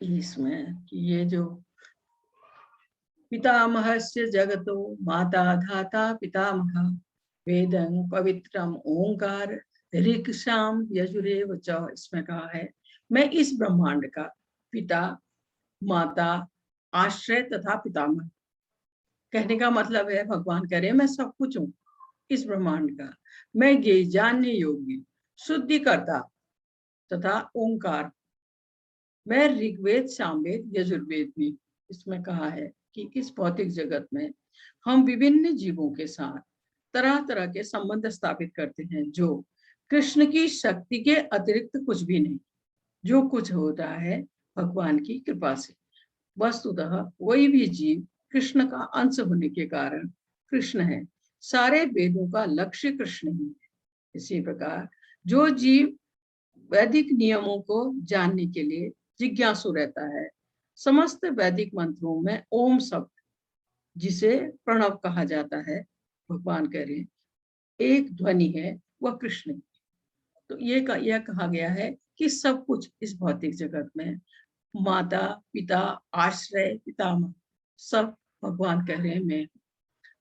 इसमें कि ये जो पितामहस्य जगतो माता धाता पितामह वेदं पवित्रम ओंकार ऋक्षाम यजुरेव च, इसमें कहा है मैं इस ब्रह्मांड का पिता, माता आश्रय तथा पितामह। कहने का मतलब है भगवान कह रहे हैं मैं सब कुछ हूँ इस ब्रह्मांड का, मैं ये जानने योग्य, शुद्धिकर्ता तथा ओंकार। मैं ऋग्वेद, सामवेद, यजुर्वेद भी। इसमें कहा है कि इस भौतिक जगत में हम विभिन्न जीवों के साथ तरह तरह के संबंध स्थापित करते हैं, जो कृष्ण की शक्ति के अतिरिक्त कुछ भी नहीं। जो कुछ हो रहा है भगवान की कृपा से। वस्तुतः कोई भी जीव कृष्ण का अंश होने के कारण कृष्ण है। सारे वेदों का लक्ष्य कृष्ण ही है। इसी प्रकार जो जीव वैदिक नियमों को जानने के लिए जिज्ञासु रहता है, समस्त वैदिक मंत्रों में ओम शब्द, जिसे प्रणव कहा जाता है, भगवान कह रहे हैं एक ध्वनि है, वह कृष्ण है। तो यह कहा गया है कि सब कुछ इस भौतिक जगत में माता पिता आश्रय पितामह सब भगवान कह रहे हैं मैं,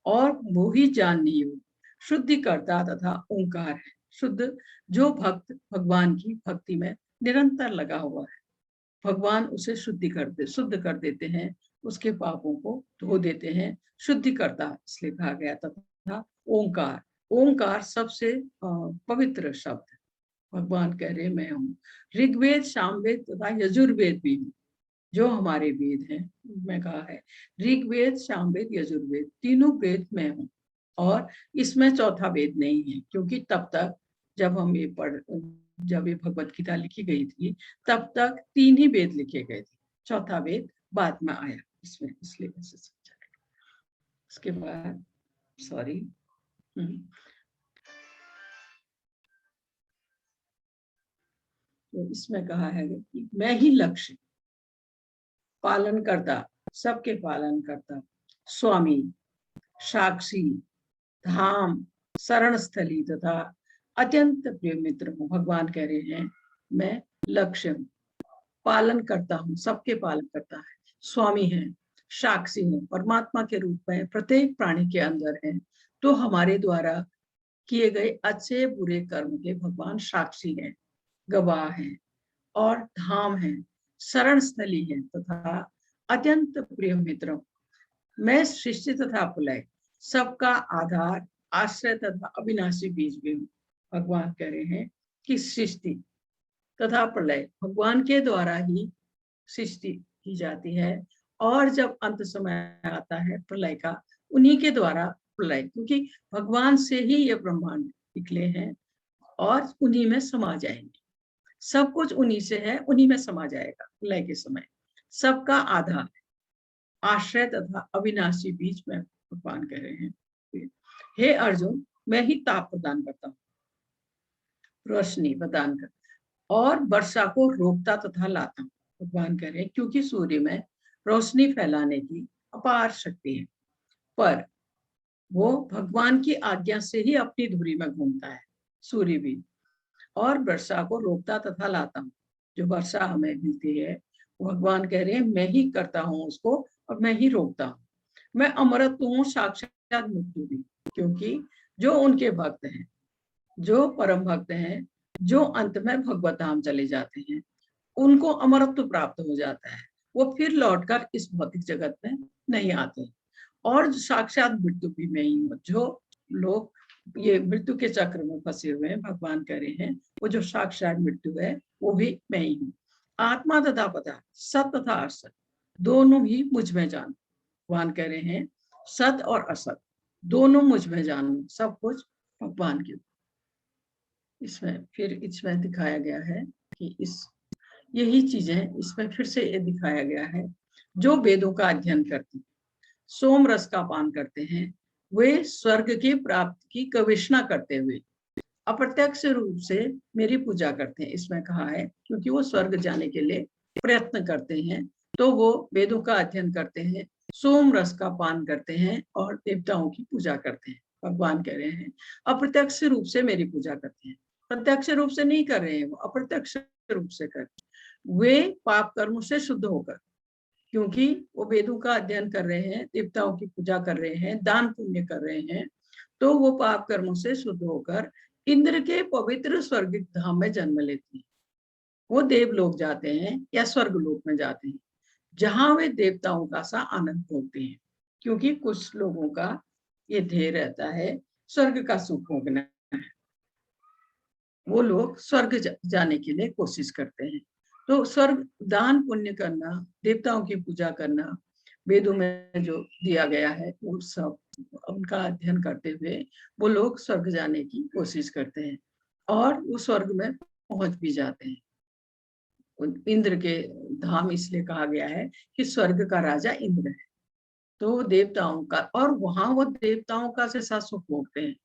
और वो ही जानने योग्य शुद्धिकर्ता तथा ओंकार है। शुद्ध जो भक्त भगवान की भक्ति में निरंतर लगा हुआ है, भगवान उसे शुद्ध कर देते हैं, उसके पापों को धो देते हैं। शुद्धिकर्ता इसलिए कहा गया। तथा ओंकार, ओंकार सबसे पवित्र शब्द है। भगवान कह रहे मैं हूँ। ऋग्वेद, सामवेद तथा यजुर्वेद भी हूँ, जो हमारे वेद हैं। मैं कहा है ऋग्वेद, सामवेद, यजुर्वेद तीनों वेद में हूँ, और इसमें चौथा वेद नहीं है, क्योंकि तब तक जब ये भगवत गीता लिखी गई थी तब तक 3 ही वेद लिखे गए थे, चौथा वेद बाद में आया इसमें, इसलिए ऐसे समझा। इसके बाद सॉरी तो इसमें कहा है कि मैं ही लक्ष्य, पालन करता, सबके पालन करता, स्वामी, साक्षी, धाम, शरण स्थली तथा अत्यंत प्रिय मित्र हूँ। भगवान कह रहे हैं मैं लक्ष्य हूँ, पालन करता हूँ, सबके पालन करता है, स्वामी है, साक्षी हूँ, परमात्मा के रूप में प्रत्येक प्राणी के अंदर है। तो हमारे द्वारा किए गए अच्छे बुरे कर्म के भगवान साक्षी हैं, गवाह हैं, और धाम है, शरण स्थली है तथा अत्यंत प्रिय मित्र। मैं सृष्टि तथा प्रलय, सबका आधार, आश्रय तथा अविनाशी बीज भी हूँ। भगवान कह रहे हैं कि सृष्टि तथा प्रलय भगवान के द्वारा ही सृष्टि की जाती है, और जब अंत समय आता है प्रलय का, उन्हीं के द्वारा प्रलय, क्योंकि भगवान से ही ये ब्रह्मांड निकले हैं और उन्हीं में समा जाएंगे। सब कुछ उन्हीं से है, उन्हीं में समा जाएगा प्रलय के समय। सबका आधार, आश्रय तथा अविनाशी बीज में भगवान कह रहे हैं हे अर्जुन, मैं ही ताप प्रदान करता हूँ, रोशनी प्रदान कर, और वर्षा को रोकता तथा लाता हूँ। भगवान कह रहे हैं क्योंकि सूर्य में रोशनी फैलाने की अपार शक्ति है, पर वो भगवान की आज्ञा से ही अपनी धुरी में घूमता है सूर्य भी, और वर्षा को रोकता तथा लाता हूँ। जो वर्षा हमें मिलती है भगवान कह रहे हैं मैं ही करता हूँ उसको, और मैं ही रोकता हूँ। मैं अमृत हूँ, साक्षात मृत्यु भी, क्योंकि जो उनके भक्त हैं, जो परम भक्त हैं, जो अंत में भगवत धाम चले जाते हैं, उनको अमरत्व प्राप्त हो जाता है। वो फिर लौटकर इस भौतिक जगत में नहीं आते। और साक्षात मृत्यु भी मैं ही हूँ। जो लोग ये मृत्यु के चक्र में फंसे हुए हैं, भगवान कह रहे हैं वो जो साक्षात मृत्यु है वो भी मैं ही हूँ। आत्मा तथा पदार्थ, सत तथा असत, दोनों ही मुझ में जानो। भगवान कह रहे हैं सत और असत दोनों मुझ में जानो, सब कुछ भगवान की। इसमें दिखाया गया है कि यही चीजें इसमें फिर से ये दिखाया गया है। जो वेदों का अध्ययन करते हैं, सोम रस का पान करते हैं, वे स्वर्ग की प्राप्ति की गवेषणा करते हुए अप्रत्यक्ष रूप से मेरी पूजा करते हैं। इसमें कहा है क्योंकि वो स्वर्ग जाने के लिए प्रयत्न करते हैं, तो वो वेदों का अध्ययन करते हैं, सोम रस का पान करते हैं और देवताओं की पूजा करते हैं। भगवान कह रहे हैं अप्रत्यक्ष रूप से मेरी पूजा करते हैं, प्रत्यक्ष रूप से नहीं कर रहे हैं, वो अप्रत्यक्ष रूप से कर रहे हैं। वे पाप कर्मों से शुद्ध होकर, क्योंकि वो वेदों का अध्ययन कर रहे हैं, देवताओं की पूजा कर रहे हैं, दान पुण्य कर रहे हैं, तो वो पाप कर्मों से शुद्ध होकर इंद्र के पवित्र स्वर्गिक धाम में जन्म लेते हैं। वो देवलोक जाते हैं या स्वर्ग लोक में जाते हैं। जहां वे देवताओं का सा आनंद भोगते हैं। क्योंकि कुछ लोगों का ये ध्येय रहता है स्वर्ग का सुख भोगना है, वो लोग स्वर्ग जाने के लिए कोशिश करते हैं। तो स्वर्ग दान पुण्य करना, देवताओं की पूजा करना, वेदों में जो दिया गया है वो सब उनका अध्ययन करते हुए वो लोग स्वर्ग जाने की कोशिश करते हैं और वो स्वर्ग में पहुंच भी जाते हैं। इंद्र के धाम इसलिए कहा गया है कि स्वर्ग का राजा इंद्र है। तो देवताओं का, और वहां वो देवताओं का से साथ सुख भोगते हैं।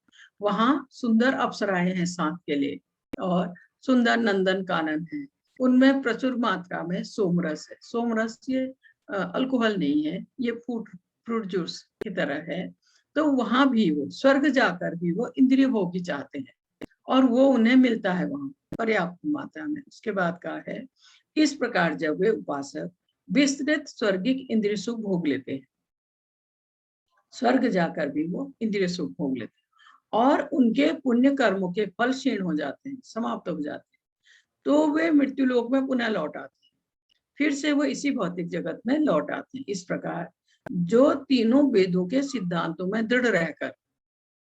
वहां सुंदर अप्सराएं हैं साथ के लिए और सुंदर नंदन कानन है। उनमें प्रचुर मात्रा में सोमरस है। सोमरस ये अल्कोहल नहीं है, ये फ्रूट जूस की तरह है। तो वहां भी वो स्वर्ग जाकर भी वो इंद्रिय भोग ही चाहते हैं और वो उन्हें मिलता है वहां पर्याप्त मात्रा में। उसके बाद कहा है इस प्रकार जब वे उपासक विस्तृत स्वर्गिक इंद्रिय सुख भोग लेते हैं, स्वर्ग जाकर भी वो इंद्रिय सुख भोग लेते हैं और उनके पुण्य कर्मों के फल क्षीण हो जाते हैं, समाप्त हो जाते हैं, तो वे मृत्यु लोक में पुनः लौट आते हैं। फिर से वो इसी भौतिक जगत में लौट आते हैं। इस प्रकार जो तीनों वेदों के सिद्धांतों में दृढ़ रहकर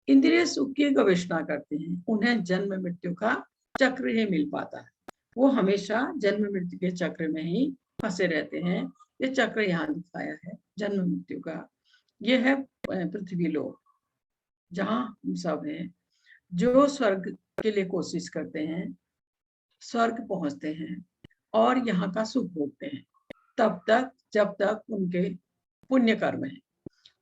इंद्रिय सुख की गवेषणा करते हैं, उन्हें जन्म मृत्यु का चक्र ही मिल पाता है। वो हमेशा जन्म मृत्यु के चक्र में ही फंसे रहते हैं। ये चक्र यहाँ दिखाया है जन्म मृत्यु का। ये है पृथ्वी लोक, जहां हम सब हैं, जो स्वर्ग के लिए कोशिश करते हैं, स्वर्ग पहुंचते हैं और यहाँ का सुख भोगते हैं तब तक जब तक उनके पुण्य कर्म है।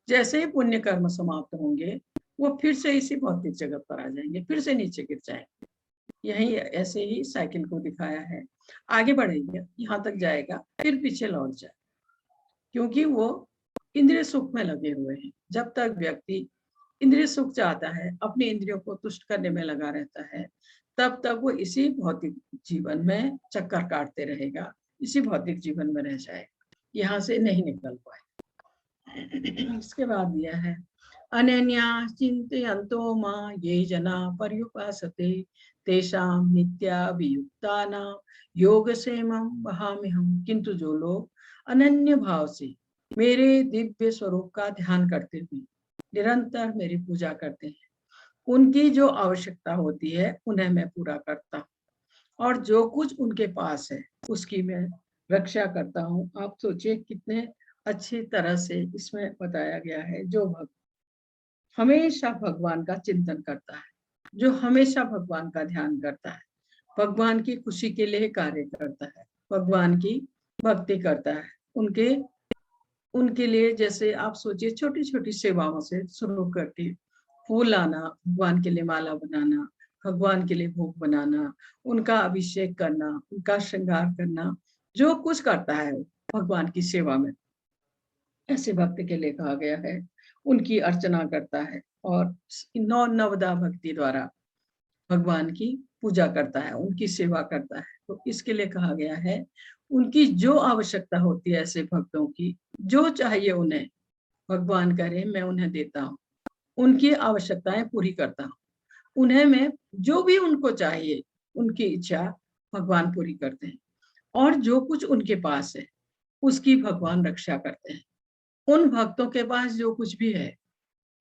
जैसे ही पुण्य कर्म समाप्त होंगे वो फिर से इसी भौतिक जगत पर आ जाएंगे, फिर से नीचे गिर जाएंगे। यही ऐसे ही साइकिल को दिखाया है। आगे बढ़ेगा, यहाँ तक जाएगा, फिर पीछे लौट जाए, क्योंकि वो इंद्रिय सुख में लगे हुए हैं। जब तक व्यक्ति इंद्रिय सुख चाहता है, अपनी इंद्रियों को तुष्ट करने में लगा रहता है, तब तक वो इसी भौतिक जीवन में चक्कर काटते रहेगा, इसी भौतिक जीवन में रह जाएगा, यहाँ से नहीं निकल पाए। इसके बाद दिया है अनन्या चिंतयन्तो मां ये जना पर्युपासते तेषां नित्याभियुक्तानां योगक्षेमं वहाम्यहम्। किंतु जो लोग अनन्य भाव से मेरे दिव्य स्वरूप का ध्यान करते हुए निरंतर मेरी पूजा करते हैं, उनकी जो आवश्यकता होती है उन्हें मैं पूरा करता हूँ और जो कुछ उनके पास है उसकी मैं रक्षा करता हूँ। आप सोचिए कितने अच्छी तरह से इसमें बताया गया है। जो भक्त हमेशा भगवान का चिंतन करता है, जो हमेशा भगवान का ध्यान करता है, भगवान की खुशी के लिए कार्य करता है, भगवान की भक्ति करता है, उनके लिए जैसे आप सोचिए छोटी छोटी सेवाओं से शुरू करके फूल लाना, भगवान के लिए माला बनाना, भगवान के लिए भोग बनाना, उनका अभिषेक करना, उनका श्रृंगार करना, जो कुछ करता है भगवान की सेवा में, ऐसे भक्त के लिए कहा गया है। उनकी अर्चना करता है और नवदा भक्ति द्वारा भगवान की पूजा करता है, उनकी सेवा करता है। तो इसके लिए कहा गया है उनकी जो आवश्यकता होती है ऐसे भक्तों की, जो चाहिए उन्हें भगवान करे मैं उन्हें देता हूँ, उनकी आवश्यकताएं पूरी करता हूँ, उन्हें मैं जो भी उनको चाहिए उनकी इच्छा भगवान पूरी करते हैं और जो कुछ उनके पास है उसकी भगवान रक्षा करते हैं। उन भक्तों के पास जो कुछ भी है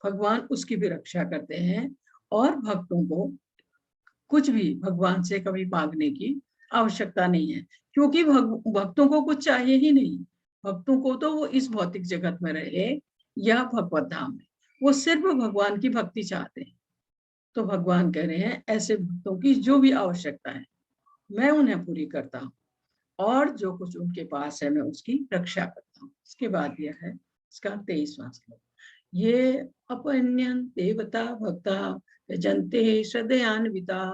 भगवान उसकी भी रक्षा करते हैं और भक्तों को कुछ भी भगवान से कभी मांगने की आवश्यकता नहीं है, क्योंकि भक्तों को कुछ चाहिए ही नहीं। भक्तों को तो वो इस भौतिक जगत में रहे या भगवत धाम में, वो सिर्फ भगवान की भक्ति चाहते हैं। तो भगवान कह रहे हैं ऐसे भक्तों की जो भी आवश्यकता है मैं उन्हें पूरी करता हूँ और जो कुछ उनके पास है मैं उसकी रक्षा करता हूँ। इसके बाद यह है इसका 23वां श्लोक, ये अपन्यन देवता भक्ता यजन्ते श्रद्धयान्विता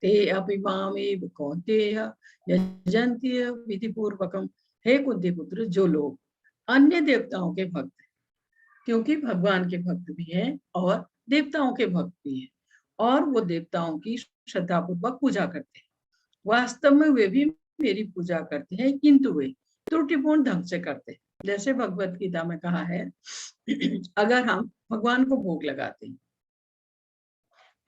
ते अपि मामेव कौन्तेय यजन्ति विधिपूर्वकम्। हे कुंती पुत्र, जो लोग अन्य देवताओं के भक्त हैं, क्योंकि भगवान के भक्त भी हैं और देवताओं के भक्त भी हैं और वो देवताओं की श्रद्धा पूर्वक पूजा करते हैं, वास्तव में वे भी मेरी पूजा करते हैं, किंतु वे त्रुटिपूर्ण ढंग से करते हैं। जैसे भगवत गीता में कहा है अगर हम भगवान को भोग लगाते हैं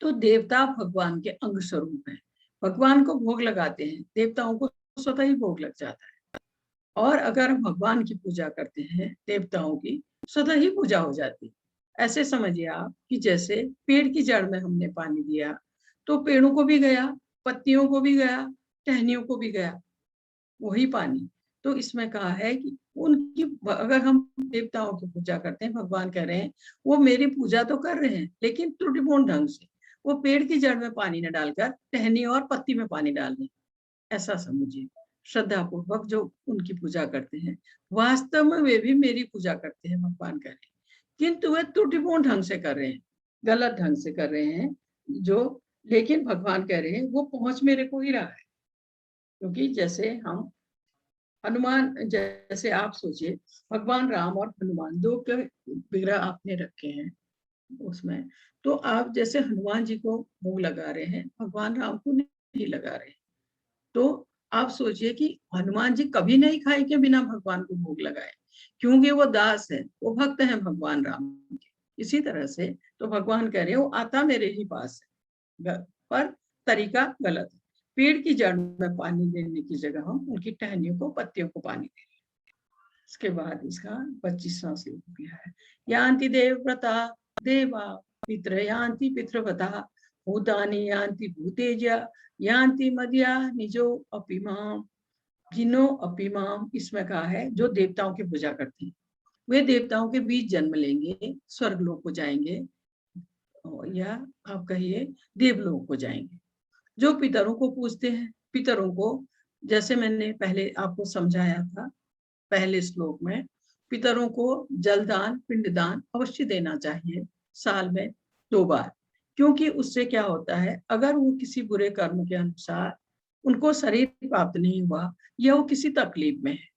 तो देवता भगवान के अंग स्वरूप है, भगवान को भोग लगाते हैं, देवताओं को स्वतः ही भोग लग जाता है। और अगर हम भगवान की पूजा करते हैं, देवताओं की, स्वतः ही पूजा हो जाती है। ऐसे समझिए आप कि जैसे पेड़ की जड़ में हमने पानी दिया तो पेड़ों को भी गया, पत्तियों को भी गया, टहनियों को भी गया वही पानी। तो इसमें कहा है कि उनकी, अगर हम देवताओं की पूजा करते हैं, भगवान कह रहे हैं वो मेरी पूजा तो कर रहे हैं लेकिन त्रुटिपूर्ण ढंग से, वो पेड़ की जड़ में पानी न डालकर टहनी और पत्ती में पानी डाल दें, ऐसा समझिए। श्रद्धा पूर्वक जो उनकी पूजा करते हैं, वास्तव में वे भी मेरी पूजा करते हैं, भगवान कह रहे हैं, किंतु वे त्रुटिपूर्ण ढंग से कर रहे हैं, गलत ढंग से कर रहे हैं जो, लेकिन भगवान कह रहे हैं वो पहुंच मेरे को ही रहा है। क्योंकि जैसे हम हनुमान, जैसे आप सोचिए भगवान राम और हनुमान दो के विग्रह आपने रखे हैं उसमें, तो आप जैसे हनुमान जी को भोग लगा रहे हैं, भगवान राम को नहीं लगा रहे हैं, तो आप सोचिए कि हनुमान जी कभी नहीं खाए के बिना भगवान को भोग लगाए, क्योंकि वो दास है, वो भक्त है भगवान राम के। इसी तरह से तो भगवान कह रहे हैं वो आता मेरे ही पास है, पर तरीका गलत है। पेड़ की जड़ में पानी देने की जगह हम उनकी टहनियों को, पत्तियों को पानी दे। इसके बाद इसका 25वां श्लोक दिया है, यान्ति देवव्रता देवा पितृ यान्ति पितृव्रता भूतानि यान्ति भूतेजा यान्ति मद्या निजो अपिमाम जिनो अपिमाम। इसमें कहा है जो देवताओं की पूजा करते हैं वे देवताओं के बीच जन्म लेंगे, स्वर्गलोक को जाएंगे, या आप कहिए देवलोक को जाएंगे। जो पितरों को पूजते हैं, पितरों को, जैसे मैंने पहले आपको समझाया था पहले श्लोक में, पितरों को जलदान, पिंडदान अवश्य देना चाहिए साल में 2 बार, क्योंकि उससे क्या होता है, अगर वो किसी बुरे कर्म के अनुसार उनको शरीर प्राप्त नहीं हुआ या वो किसी तकलीफ में है,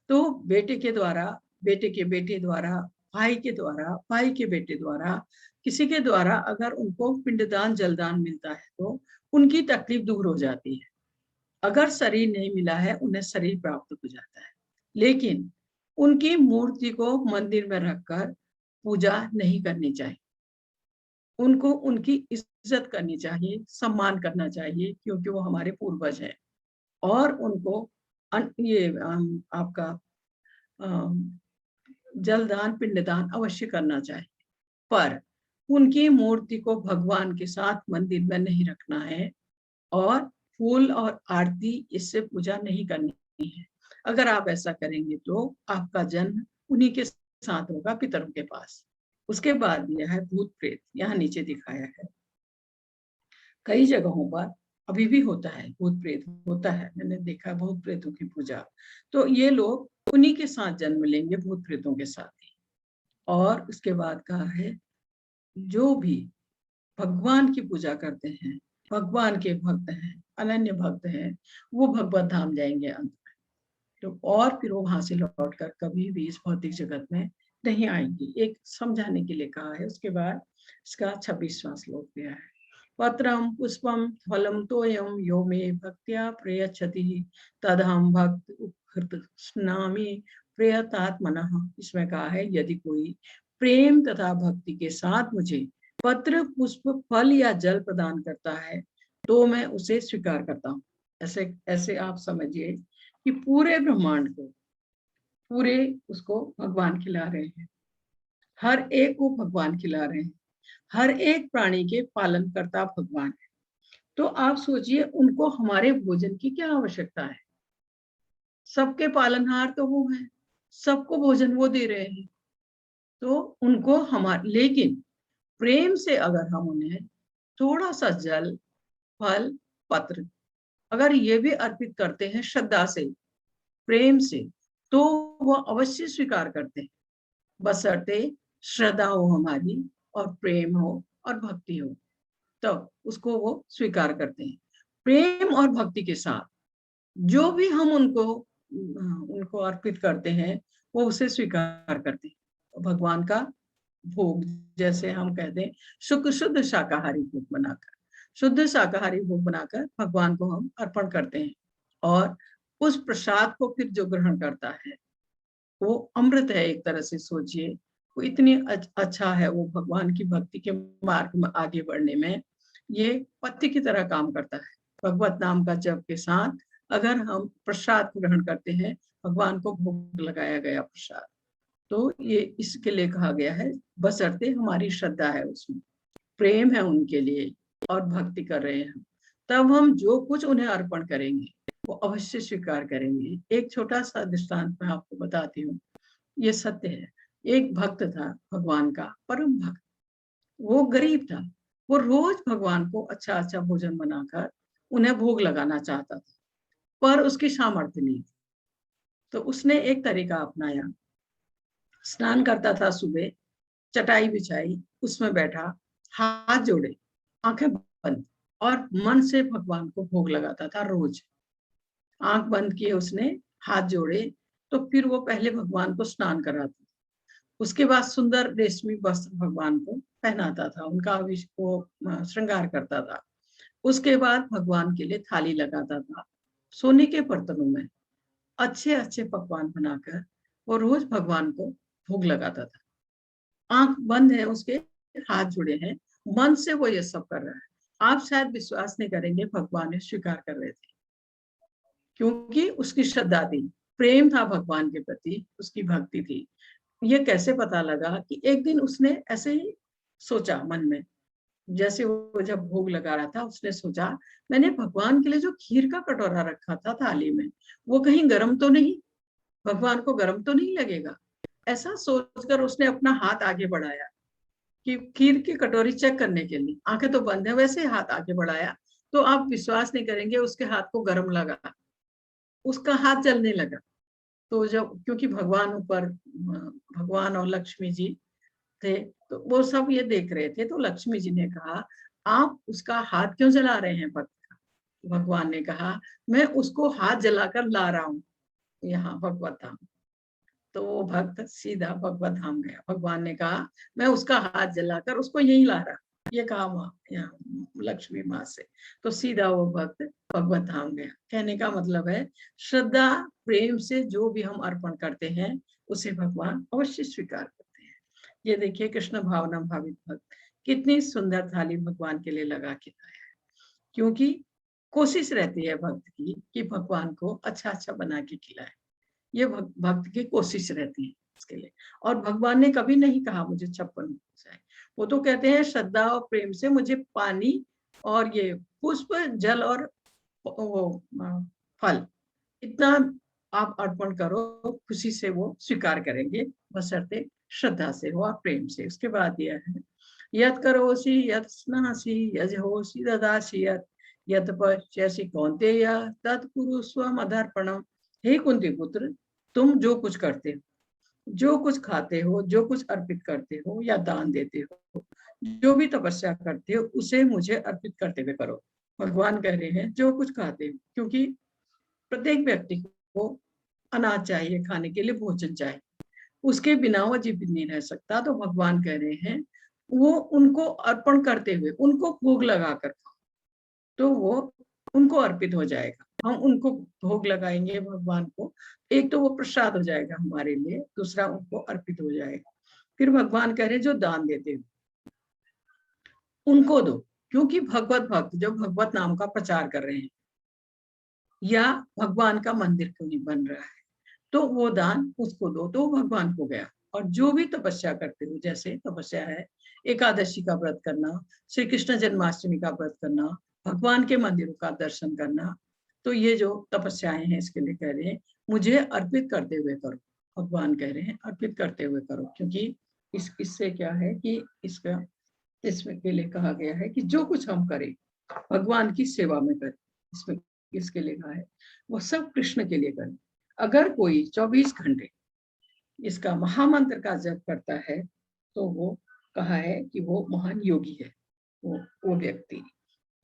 तो बेटे के द्वारा, बेटे के बेटे द्वारा, भाई के द्वारा, भाई के बेटे द्वारा, किसी के द्वारा अगर उनको पिंडदान, जलदान मिलता है तो उनकी तकलीफ दूर हो जाती है। अगर शरीर नहीं मिला है, उन्हें शरीर प्राप्त हो जाता है, लेकिन उनकी मूर्ति को मंदिर में रखकर पूजा नहीं करनी चाहिए। उनको उनकी इज्जत करनी चाहिए, सम्मान करना चाहिए, क्योंकि वो हमारे पूर्वज हैं। और उनको ये आपका जलदान, पिंडदान अवश्य करना चाहिए, पर उनकी मूर्ति को भगवान के साथ मंदिर में नहीं रखना है और फूल और आरती इससे पूजा नहीं करनी है। अगर आप ऐसा करेंगे तो आपका जन्म उन्हीं के साथ होगा, पितरों के पास। उसके बाद यह है भूत प्रेत, यहाँ नीचे दिखाया है। कई जगहों पर अभी भी होता है, भूत प्रेत होता है, मैंने देखा भूत प्रेतों की पूजा। तो ये लोग उन्हीं के साथ जन्म लेंगे, भूत प्रेतों के साथ ही। और उसके बाद कहा है जो भी भगवान की पूजा करते हैं, भगवान के भक्त हैं, अनन्य भक्त हैं, वो भगवत धाम जाएंगे अंत में। तो और फिर वो वहां से लौटकर कभी भी इस भौतिक जगत में नहीं आएंगी, एक समझाने के लिए कहा है। उसके बाद इसका 26वां श्लोक दिया है, पत्रम पुष्पम फलम तोयम यो मे भक्त्या प्रयच्छति तदहम भक्त उपहृतस्नामि प्रयतात्मनः। इसमें कहा है यदि कोई प्रेम तथा भक्ति के साथ मुझे पत्र, पुष्प, फल या जल प्रदान करता है तो मैं उसे स्वीकार करता हूँ। ऐसे ऐसे आप समझिए कि पूरे ब्रह्मांड को, पूरे उसको भगवान खिला रहे हैं, हर एक को भगवान खिला रहे हैं, हर एक प्राणी के पालन करता भगवान है। तो आप सोचिए उनको हमारे भोजन की क्या आवश्यकता है, सबके पालनहार तो वो हैं, सबको भोजन वो दे रहे हैं, तो उनको हमारे, लेकिन प्रेम से अगर हम उन्हें थोड़ा सा जल, फल, पत्र अगर ये भी अर्पित करते हैं श्रद्धा से, प्रेम से, तो वो अवश्य स्वीकार करते हैं, बशर्ते श्रद्धा हो हमारी और प्रेम हो और भक्ति हो, तो उसको वो स्वीकार करते हैं। प्रेम और भक्ति के साथ जो भी हम उनको अर्पित करते हैं वो उसे स्वीकार करते हैं। भगवान का भोग, जैसे हम कहते हैं शुद्ध शाकाहारी भोग बनाकर, शुद्ध शाकाहारी भोग बनाकर भगवान को हम अर्पण करते हैं, और उस प्रसाद को फिर जो ग्रहण करता है वो अमृत है, एक तरह से सोचिए। वो इतनी अच्छा है, वो भगवान की भक्ति के मार्ग में आगे बढ़ने में ये पत्ती की तरह काम करता है। भगवत नाम का जप के साथ अगर हम प्रसाद ग्रहण करते हैं भगवान को भोग लगाया गया प्रसाद। तो ये इसके लिए कहा गया है, बशर्ते हमारी श्रद्धा है, उसमें प्रेम है उनके लिए और भक्ति कर रहे हैं, तब हम जो कुछ उन्हें अर्पण करेंगे वो अवश्य स्वीकार करेंगे। एक छोटा सा दृष्टांत मैं आपको बताती हूँ, ये सत्य है। एक भक्त था भगवान का, परम भक्त, वो गरीब था, वो रोज भगवान को अच्छा अच्छा भोजन बनाकर उन्हें भोग लगाना चाहता था, पर उसकी सामर्थ्य नहीं थी। तो उसने एक तरीका अपनाया, स्नान करता था सुबह, चटाई बिछाई, उसमें बैठा, हाथ जोड़े, आंखें बंद, और मन से भगवान को भोग लगाता था रोज। आंख बंद किए उसने, हाथ जोड़े, तो फिर वो पहले भगवान को स्नान कराता, उसके बाद सुंदर रेशमी वस्त्र भगवान को पहनाता था, उनका वो श्रृंगार करता था। उसके बाद भगवान के लिए थाली लगाता था, सोने के बर्तनों में अच्छे अच्छे पकवान बनाकर वो रोज भगवान को भोग लगाता था। आंख बंद है उसके, हाथ जुड़े हैं, मन से वो ये सब कर रहा है। आप शायद विश्वास नहीं करेंगे, भगवान ने स्वीकार कर रहे थे, क्योंकि उसकी श्रद्धा थी, प्रेम था भगवान के प्रति, उसकी भक्ति थी। ये कैसे पता लगा कि एक दिन उसने ऐसे ही सोचा मन में, जैसे वो जब भोग लगा रहा था, उसने सोचा मैंने भगवान के लिए जो खीर का कटोरा रखा था थाली में, वो कहीं गर्म तो नहीं, भगवान को गर्म तो नहीं लगेगा। ऐसा सोचकर उसने अपना हाथ आगे बढ़ाया कि खीर की कटोरी चेक करने के लिए, आंखें तो बंद है, वैसे हाथ आगे बढ़ाया, तो आप विश्वास नहीं करेंगे, उसके हाथ को गर्म लगा, उसका हाथ जलने लगा। तो जब, क्योंकि भगवान ऊपर, भगवान और लक्ष्मी जी थे, तो वो सब ये देख रहे थे, तो लक्ष्मी जी ने कहा आप उसका हाथ क्यों जला रहे हैं भक्त का? भगवान ने कहा मैं उसको हाथ जलाकर ला रहा हूँ यहाँ भगवत धाम। तो वो भक्त सीधा भगवत धाम गया। भगवान ने कहा मैं उसका हाथ जलाकर उसको यहीं ला रहा, ये कहा माँ यहाँ लक्ष्मी माँ से, तो सीधा वो भक्त भगवत धाम गया। कहने का मतलब है, श्रद्धा प्रेम से जो भी हम अर्पण करते हैं उसे भगवान अवश्य स्वीकार करते हैं। ये देखिए कृष्ण भावना भावित भक्त कितनी सुंदर थाली भगवान के लिए लगा के लाया है, क्योंकि कोशिश रहती है भक्त की कि भगवान को अच्छा अच्छा बना के खिलाए। ये भक्त की कोशिश रहती है इसके लिए। और भगवान ने कभी नहीं कहा मुझे 56 चाहिए, वो तो कहते हैं श्रद्धा और प्रेम से मुझे पानी और ये पुष्प, जल और वो फल, इतना आप अर्पण करो, खुशी से वो स्वीकार करेंगे, बशर्ते श्रद्धा से हो और प्रेम से। उसके बाद यह है, यत करोसि यत स्नासि यजहोसि ददासि यत पश्यसि कौन्तेय तत् कुरुस्व मदर्पणम। हे कुंती पुत्र, तुम जो कुछ करते हो, जो कुछ खाते हो, जो कुछ अर्पित करते हो या दान देते हो, जो भी तपस्या करते हो, उसे मुझे अर्पित करते हुए करो। भगवान कह रहे हैं जो कुछ खाते हो, क्योंकि प्रत्येक व्यक्ति को अनाज चाहिए, खाने के लिए भोजन चाहिए, उसके बिना वो जीवित नहीं रह सकता। तो भगवान कह रहे हैं वो उनको अर्पण करते हुए, उनको भोग लगा कर खाओ, तो वो उनको अर्पित हो जाएगा। हम उनको भोग लगाएंगे भगवान को, एक तो वो प्रसाद हो जाएगा हमारे लिए, दूसरा उनको अर्पित हो जाएगा। फिर भगवान कह रहे हैं जो दान देते हो उनको दो, क्योंकि भगवत भक्त जो भगवत नाम का प्रचार कर रहे हैं या भगवान का मंदिर क्यों नहीं बन रहा है, तो वो दान उसको दो, तो भगवान को गया। और जो भी तपस्या करते हो, जैसे तपस्या है एकादशी का व्रत करना, श्री कृष्ण जन्माष्टमी का व्रत करना, भगवान के मंदिरों का दर्शन करना, तो ये जो तपस्याएं हैं इसके लिए कह रहे हैं मुझे अर्पित करते हुए करो। भगवान कह रहे हैं अर्पित करते हुए करो, क्योंकि इससे क्या है कि इसमें के लिए कहा गया है कि जो कुछ हम करें भगवान की सेवा में करें। इसमें इसके लिए कहा है वो सब कृष्ण के लिए करें। अगर कोई 24 घंटे इसका महामंत्र का जप करता है तो वो कहा है कि वो महान योगी है वो व्यक्ति,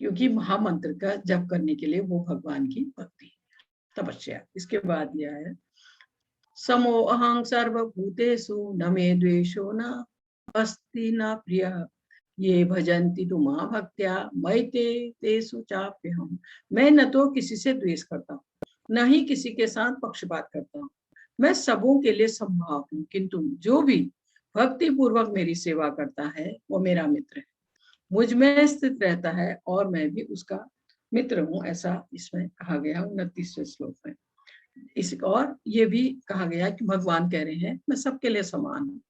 क्योंकि महामंत्र का जप करने के लिए वो भगवान की भक्ति तपस्या। इसके बाद यह है समो अहं सर्वभूतेषु न मे द्वेषो न अस्ति न प्रियः ये भजन्ति तु मां भक्त्या मैते तेषु चाप्यहम्। मैं न तो किसी से द्वेष करता हूँ, न ही किसी के साथ पक्षपात करता हूँ, मैं सबों के लिए संभाव हूँ, किंतु जो भी भक्ति पूर्वक मेरी सेवा करता है वो मेरा मित्र है, मुझ में स्थित रहता है और मैं भी उसका मित्र हूँ। ऐसा इसमें कहा गया 29वें श्लोक में। और ये भी कहा गया कि भगवान कह रहे हैं मैं सबके लिए समान हूँ,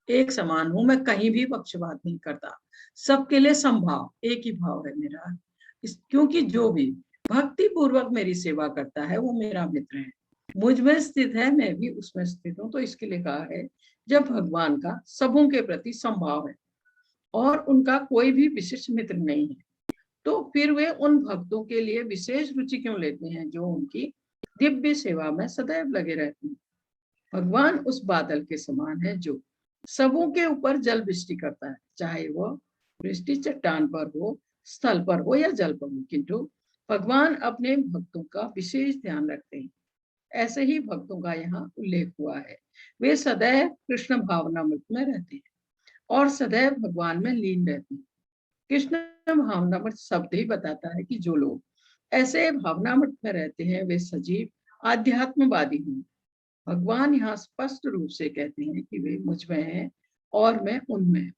एक समान हूँ, मैं कहीं भी पक्षपात नहीं करता, सबके लिए समभाव, एक ही भाव है मेरा। क्योंकि जो भी भक्ति पूर्वक मेरी सेवा करता है वो मेरा मित्र है, मुझ में स्थित है, मैं भी उसमें स्थित हूँ। तो इसके लिए कहा है जब भगवान का सबों के प्रति समभाव है और उनका कोई भी विशिष्ट मित्र नहीं है, तो फिर वे उन भक्तों के लिए विशेष रुचि क्यों लेते हैं जो उनकी दिव्य सेवा में सदैव लगे रहते हैं। भगवान उस बादल के समान है जो सबों के ऊपर जल वृष्टि करता है, चाहे वह वृष्टि चट्टान पर हो, स्थल पर हो या जल पर हो, किंतु भगवान अपने भक्तों का विशेष ध्यान रखते हैं। ऐसे ही भक्तों का यहाँ उल्लेख हुआ है, वे सदैव कृष्ण भावनामृत में रहते हैं और सदैव भगवान में लीन रहते हैं। कृष्ण भावनामृत शब्द ही बताता है कि जो लोग ऐसे भावनामृत में रहते हैं वे सजीव आध्यात्मवादी हैं। भगवान यहाँ स्पष्ट रूप से कहते हैं कि वे मुझ में हैं और मैं उनमें।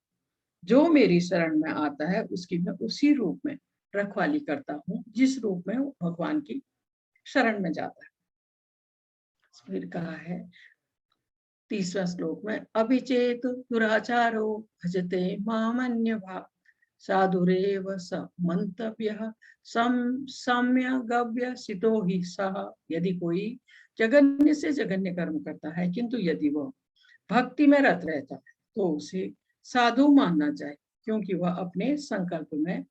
जो मेरी शरण में आता है उसकी मैं उसी रूप में रखवाली करता हूँ जिस रूप में वो भगवान की शरण में जाता है। फिर कहा है 30वां श्लोक में, अभिचेत दुराचारो भजते मामन्य भाव साधुरेव स मंतव्यः सम्यगव्य सितो ही सह। यदि कोई जघन्य से जघन्य कर्म करता है किंतु यदि वह भक्ति में रत रहता है तो उसे साधु मानना चाहिए, क्योंकि वह अपने संकल्प में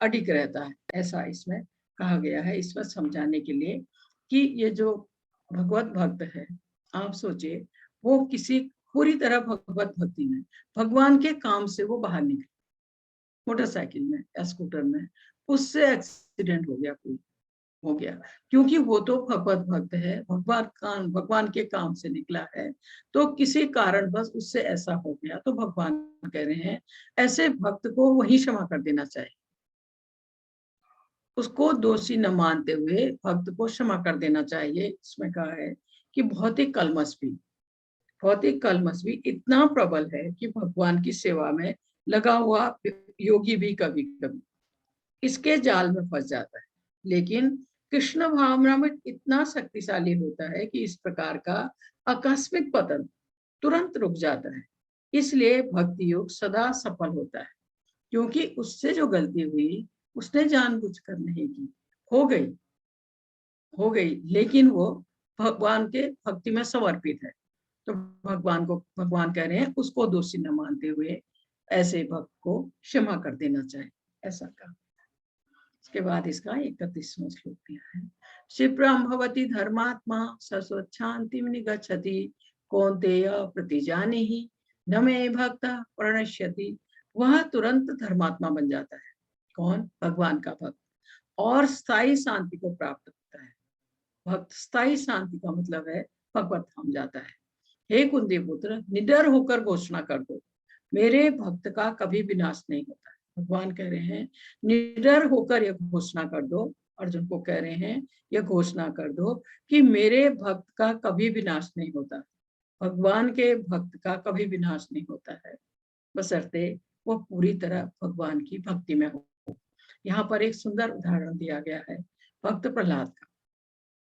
अडिग रहता है। ऐसा इसमें कहा गया है, इसमें समझाने के लिए कि ये जो भगवत भक्त है, आप सोचिए वो किसी पूरी तरह भगवत भक्ति में भगवान के काम से वो बाहर निकले, मोटरसाइकिल में या स्कूटर में, उससे एक्सीडेंट हो गया, क्योंकि वो तो भगवत भक्त है, भगवान के काम से निकला है, तो किसी कारणवश उससे ऐसा हो गया, तो भगवान कह रहे हैं ऐसे भक्त को वही क्षमा कर देना चाहिए, उसको दोषी न मानते हुए भक्त को क्षमा कर देना चाहिए। इसमें कहा है कि भौतिक कलमश भी इतना प्रबल है कि भगवान की सेवा में लगा हुआ योगी भी कभी कभी इसके जाल में फंस जाता है, लेकिन कृष्ण भावना में इतना शक्तिशाली होता है कि इस प्रकार का आकस्मिक पतन तुरंत रुक जाता है। इसलिए भक्ति योग सदा सफल होता है, क्योंकि उससे जो गलती हुई उसने जानबूझकर नहीं की, हो गई, लेकिन वो भगवान के भक्ति में समर्पित है, तो भगवान कह रहे हैं उसको दोषी न मानते हुए ऐसे भक्त को क्षमा कर देना चाहिए, ऐसा कहा। इसके बाद इसका 31वां श्लोक दिया है, क्षिप्रम भवति धर्मात्मा सस्वच्छांतिम निगच्छति कौन्तेय प्रतिजानीहि न मे भक्त प्रणश्यति। वह तुरंत धर्मात्मा बन जाता है, कौन? भगवान का भक्त, और स्थायी शांति को प्राप्त होता है। भक्त स्थायी शांति का मतलब है भगवत धाम जाता है। हे कुंती पुत्र, निडर होकर घोषणा कर दो, मेरे भक्त का कभी विनाश नहीं होता है। भगवान कह रहे हैं निडर होकर यह घोषणा कर दो, अर्जुन को कह रहे हैं यह घोषणा कर दो कि मेरे भक्त का कभी विनाश नहीं होता, भगवान के भक्त का कभी विनाश नहीं होता है, बशर्ते वो पूरी तरह भगवान की भक्ति में हो। यहाँ पर एक सुंदर उदाहरण दिया गया है भक्त प्रहलाद का।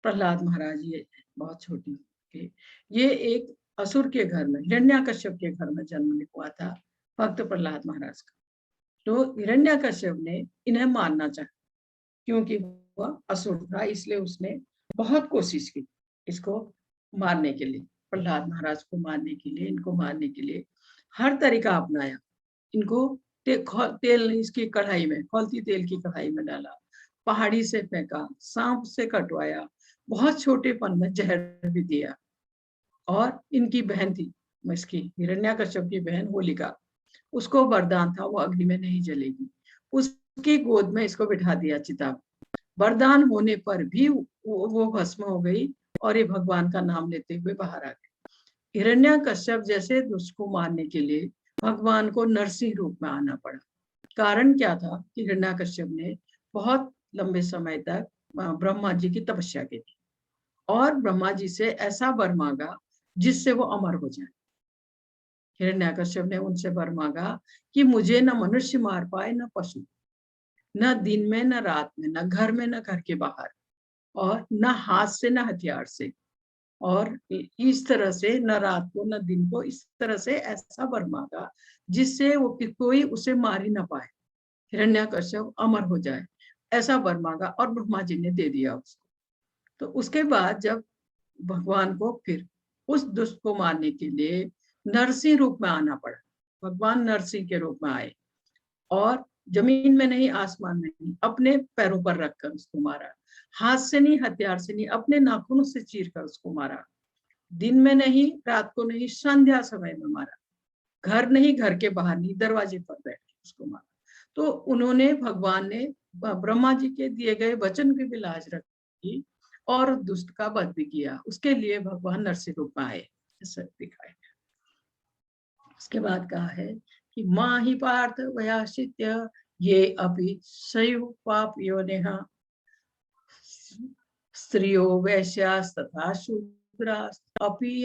प्रहलाद महाराज ये बहुत छोटी के, ये एक असुर के घर में, हिरण्याकश्यप के घर में जन्म हुआ था भक्त प्रहलाद महाराज का। तो हिरण्याकश्यप ने इन्हें मारना चाहा, क्योंकि वह असुर था, इसलिए उसने बहुत कोशिश की इसको मारने के लिए, प्रहलाद महाराज को मारने के लिए, इनको मारने के लिए हर तरीका अपनाया। इनको तेल इसकी कढ़ाई में, खौलती तेल की कढ़ाई में डाला, पहाड़ी से फेंका, सांप से कटवाया, बहुत छोटेपन में जहर भी दिया। और इनकी बहन थी, इसकी हिरण्याकश्यप की बहन होलिका, उसको वरदान था वो अग्नि में नहीं जलेगी, उसकी गोद में इसको बिठा दिया चिता। वरदान होने पर भी वो भस्म हो गई और ये भगवान का नाम लेते हुए बाहर आ गए। हिरण्याकश्यप जैसे दुष्ट को मारने के लिए भगवान को नरसिंह रूप में आना पड़ा। कारण क्या था कि हिरण्याकश्यप ने बहुत लंबे समय तक ब्रह्मा जी की तपस्या की थी और ब्रह्मा जी से ऐसा वर मांगा जिससे वो अमर हो जाए। हिरण्याकश्यप ने उनसे वर मांगा कि मुझे न मनुष्य मार पाए, न पशु, न दिन में न रात में, न घर में न घर के बाहर, और न हाथ से न हथियार से, और इस तरह से न रात को न दिन को इस तरह से ऐसा वर मांगा जिससे वो कोई उसे मार ही ना पाए, हिरण्यकश्यप अमर हो जाए, ऐसा वर मांगा और ब्रह्मा जी ने दे दिया उसको। तो उसके बाद जब भगवान को फिर उस दुष्ट को मारने के लिए नरसिंह रूप में आना पड़ा, भगवान नरसिंह के रूप में आए और जमीन में नहीं, आसमान में नहीं, अपने पैरों पर रखकर उसको मारा, हाथ से नहीं, हथियार से नहीं, अपने नाखूनों से चीर कर उसको मारा, दिन में नहीं, रात को नहीं, संध्या समय में मारा, घर नहीं, घर के बाहर नहीं, दरवाजे पर बैठ के उसको मारा। तो उन्होंने, भगवान ने ब्रह्मा जी के दिए गए वचन की भी लाज रखी और दुष्ट का वध भी किया। उसके लिए भगवान नरसिंह रूप में आए, ऐसा दिखाया। उसके बाद कहा है कि माँ ही पार्थ वयाशित्य ये अपि सयु पाप योनिः स्त्रियो वैश्यास तथा शूद्रास अपि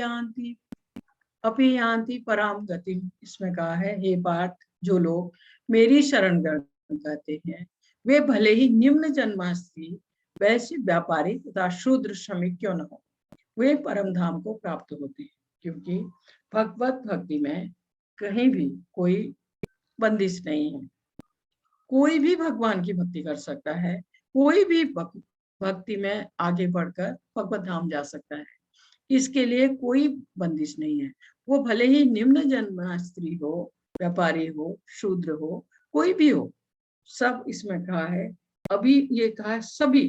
यान्ति पराम गति। इसमें कहा है, हे पार्थ, जो लोग मेरी शरण ग्रहण करते हैं वे भले ही निम्न जन्मा स्त्री, वैश्य, व्यापारी तथा शूद्र श्रमिक क्यों न हो, वे परम धाम को प्राप्त होते हैं। क्योंकि भगवत भक्ति में कहीं भी कोई बंदिश नहीं है, कोई भी भगवान की भक्ति कर सकता है, कोई भी भक्ति में आगे बढ़कर भगवत धाम जा सकता है, इसके लिए कोई बंदिश नहीं है। वो भले ही निम्न जन्म स्त्री हो, व्यापारी हो, शूद्र हो, कोई भी हो, सब इसमें कहा है। अभी ये कहा है सभी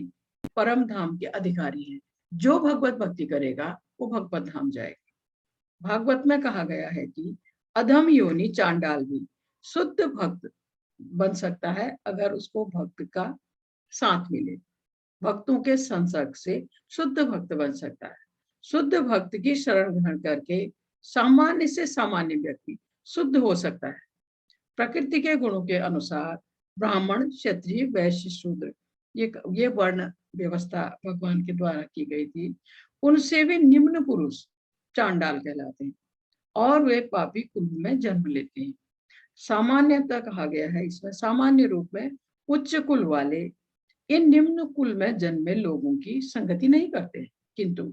परम धाम के अधिकारी हैं। जो भगवत भक्ति करेगा वो भगवत धाम जाएगा। भागवत में कहा गया है कि अधम योनि चांडाल भी शुद्ध भक्त बन सकता है अगर उसको भक्त का साथ मिले, भक्तों के संसर्ग से शुद्ध भक्त बन सकता है। शुद्ध भक्त की शरण ग्रहण करके सामान्य से सामान्य व्यक्ति शुद्ध हो सकता है। प्रकृति के गुणों के अनुसार ब्राह्मण, क्षत्रिय, वैश्य, शूद्र, ये वर्ण व्यवस्था भगवान के द्वारा की गई थी। उनसे भी निम्न पुरुष चांडाल कहलाते हैं और वे पापी कुल में जन्म लेते हैं। सामान्यतः कहा गया है इसमें, सामान्य रूप में उच्च कुल वाले इन निम्न कुल में जन्मे लोगों की संगति नहीं करते, किंतु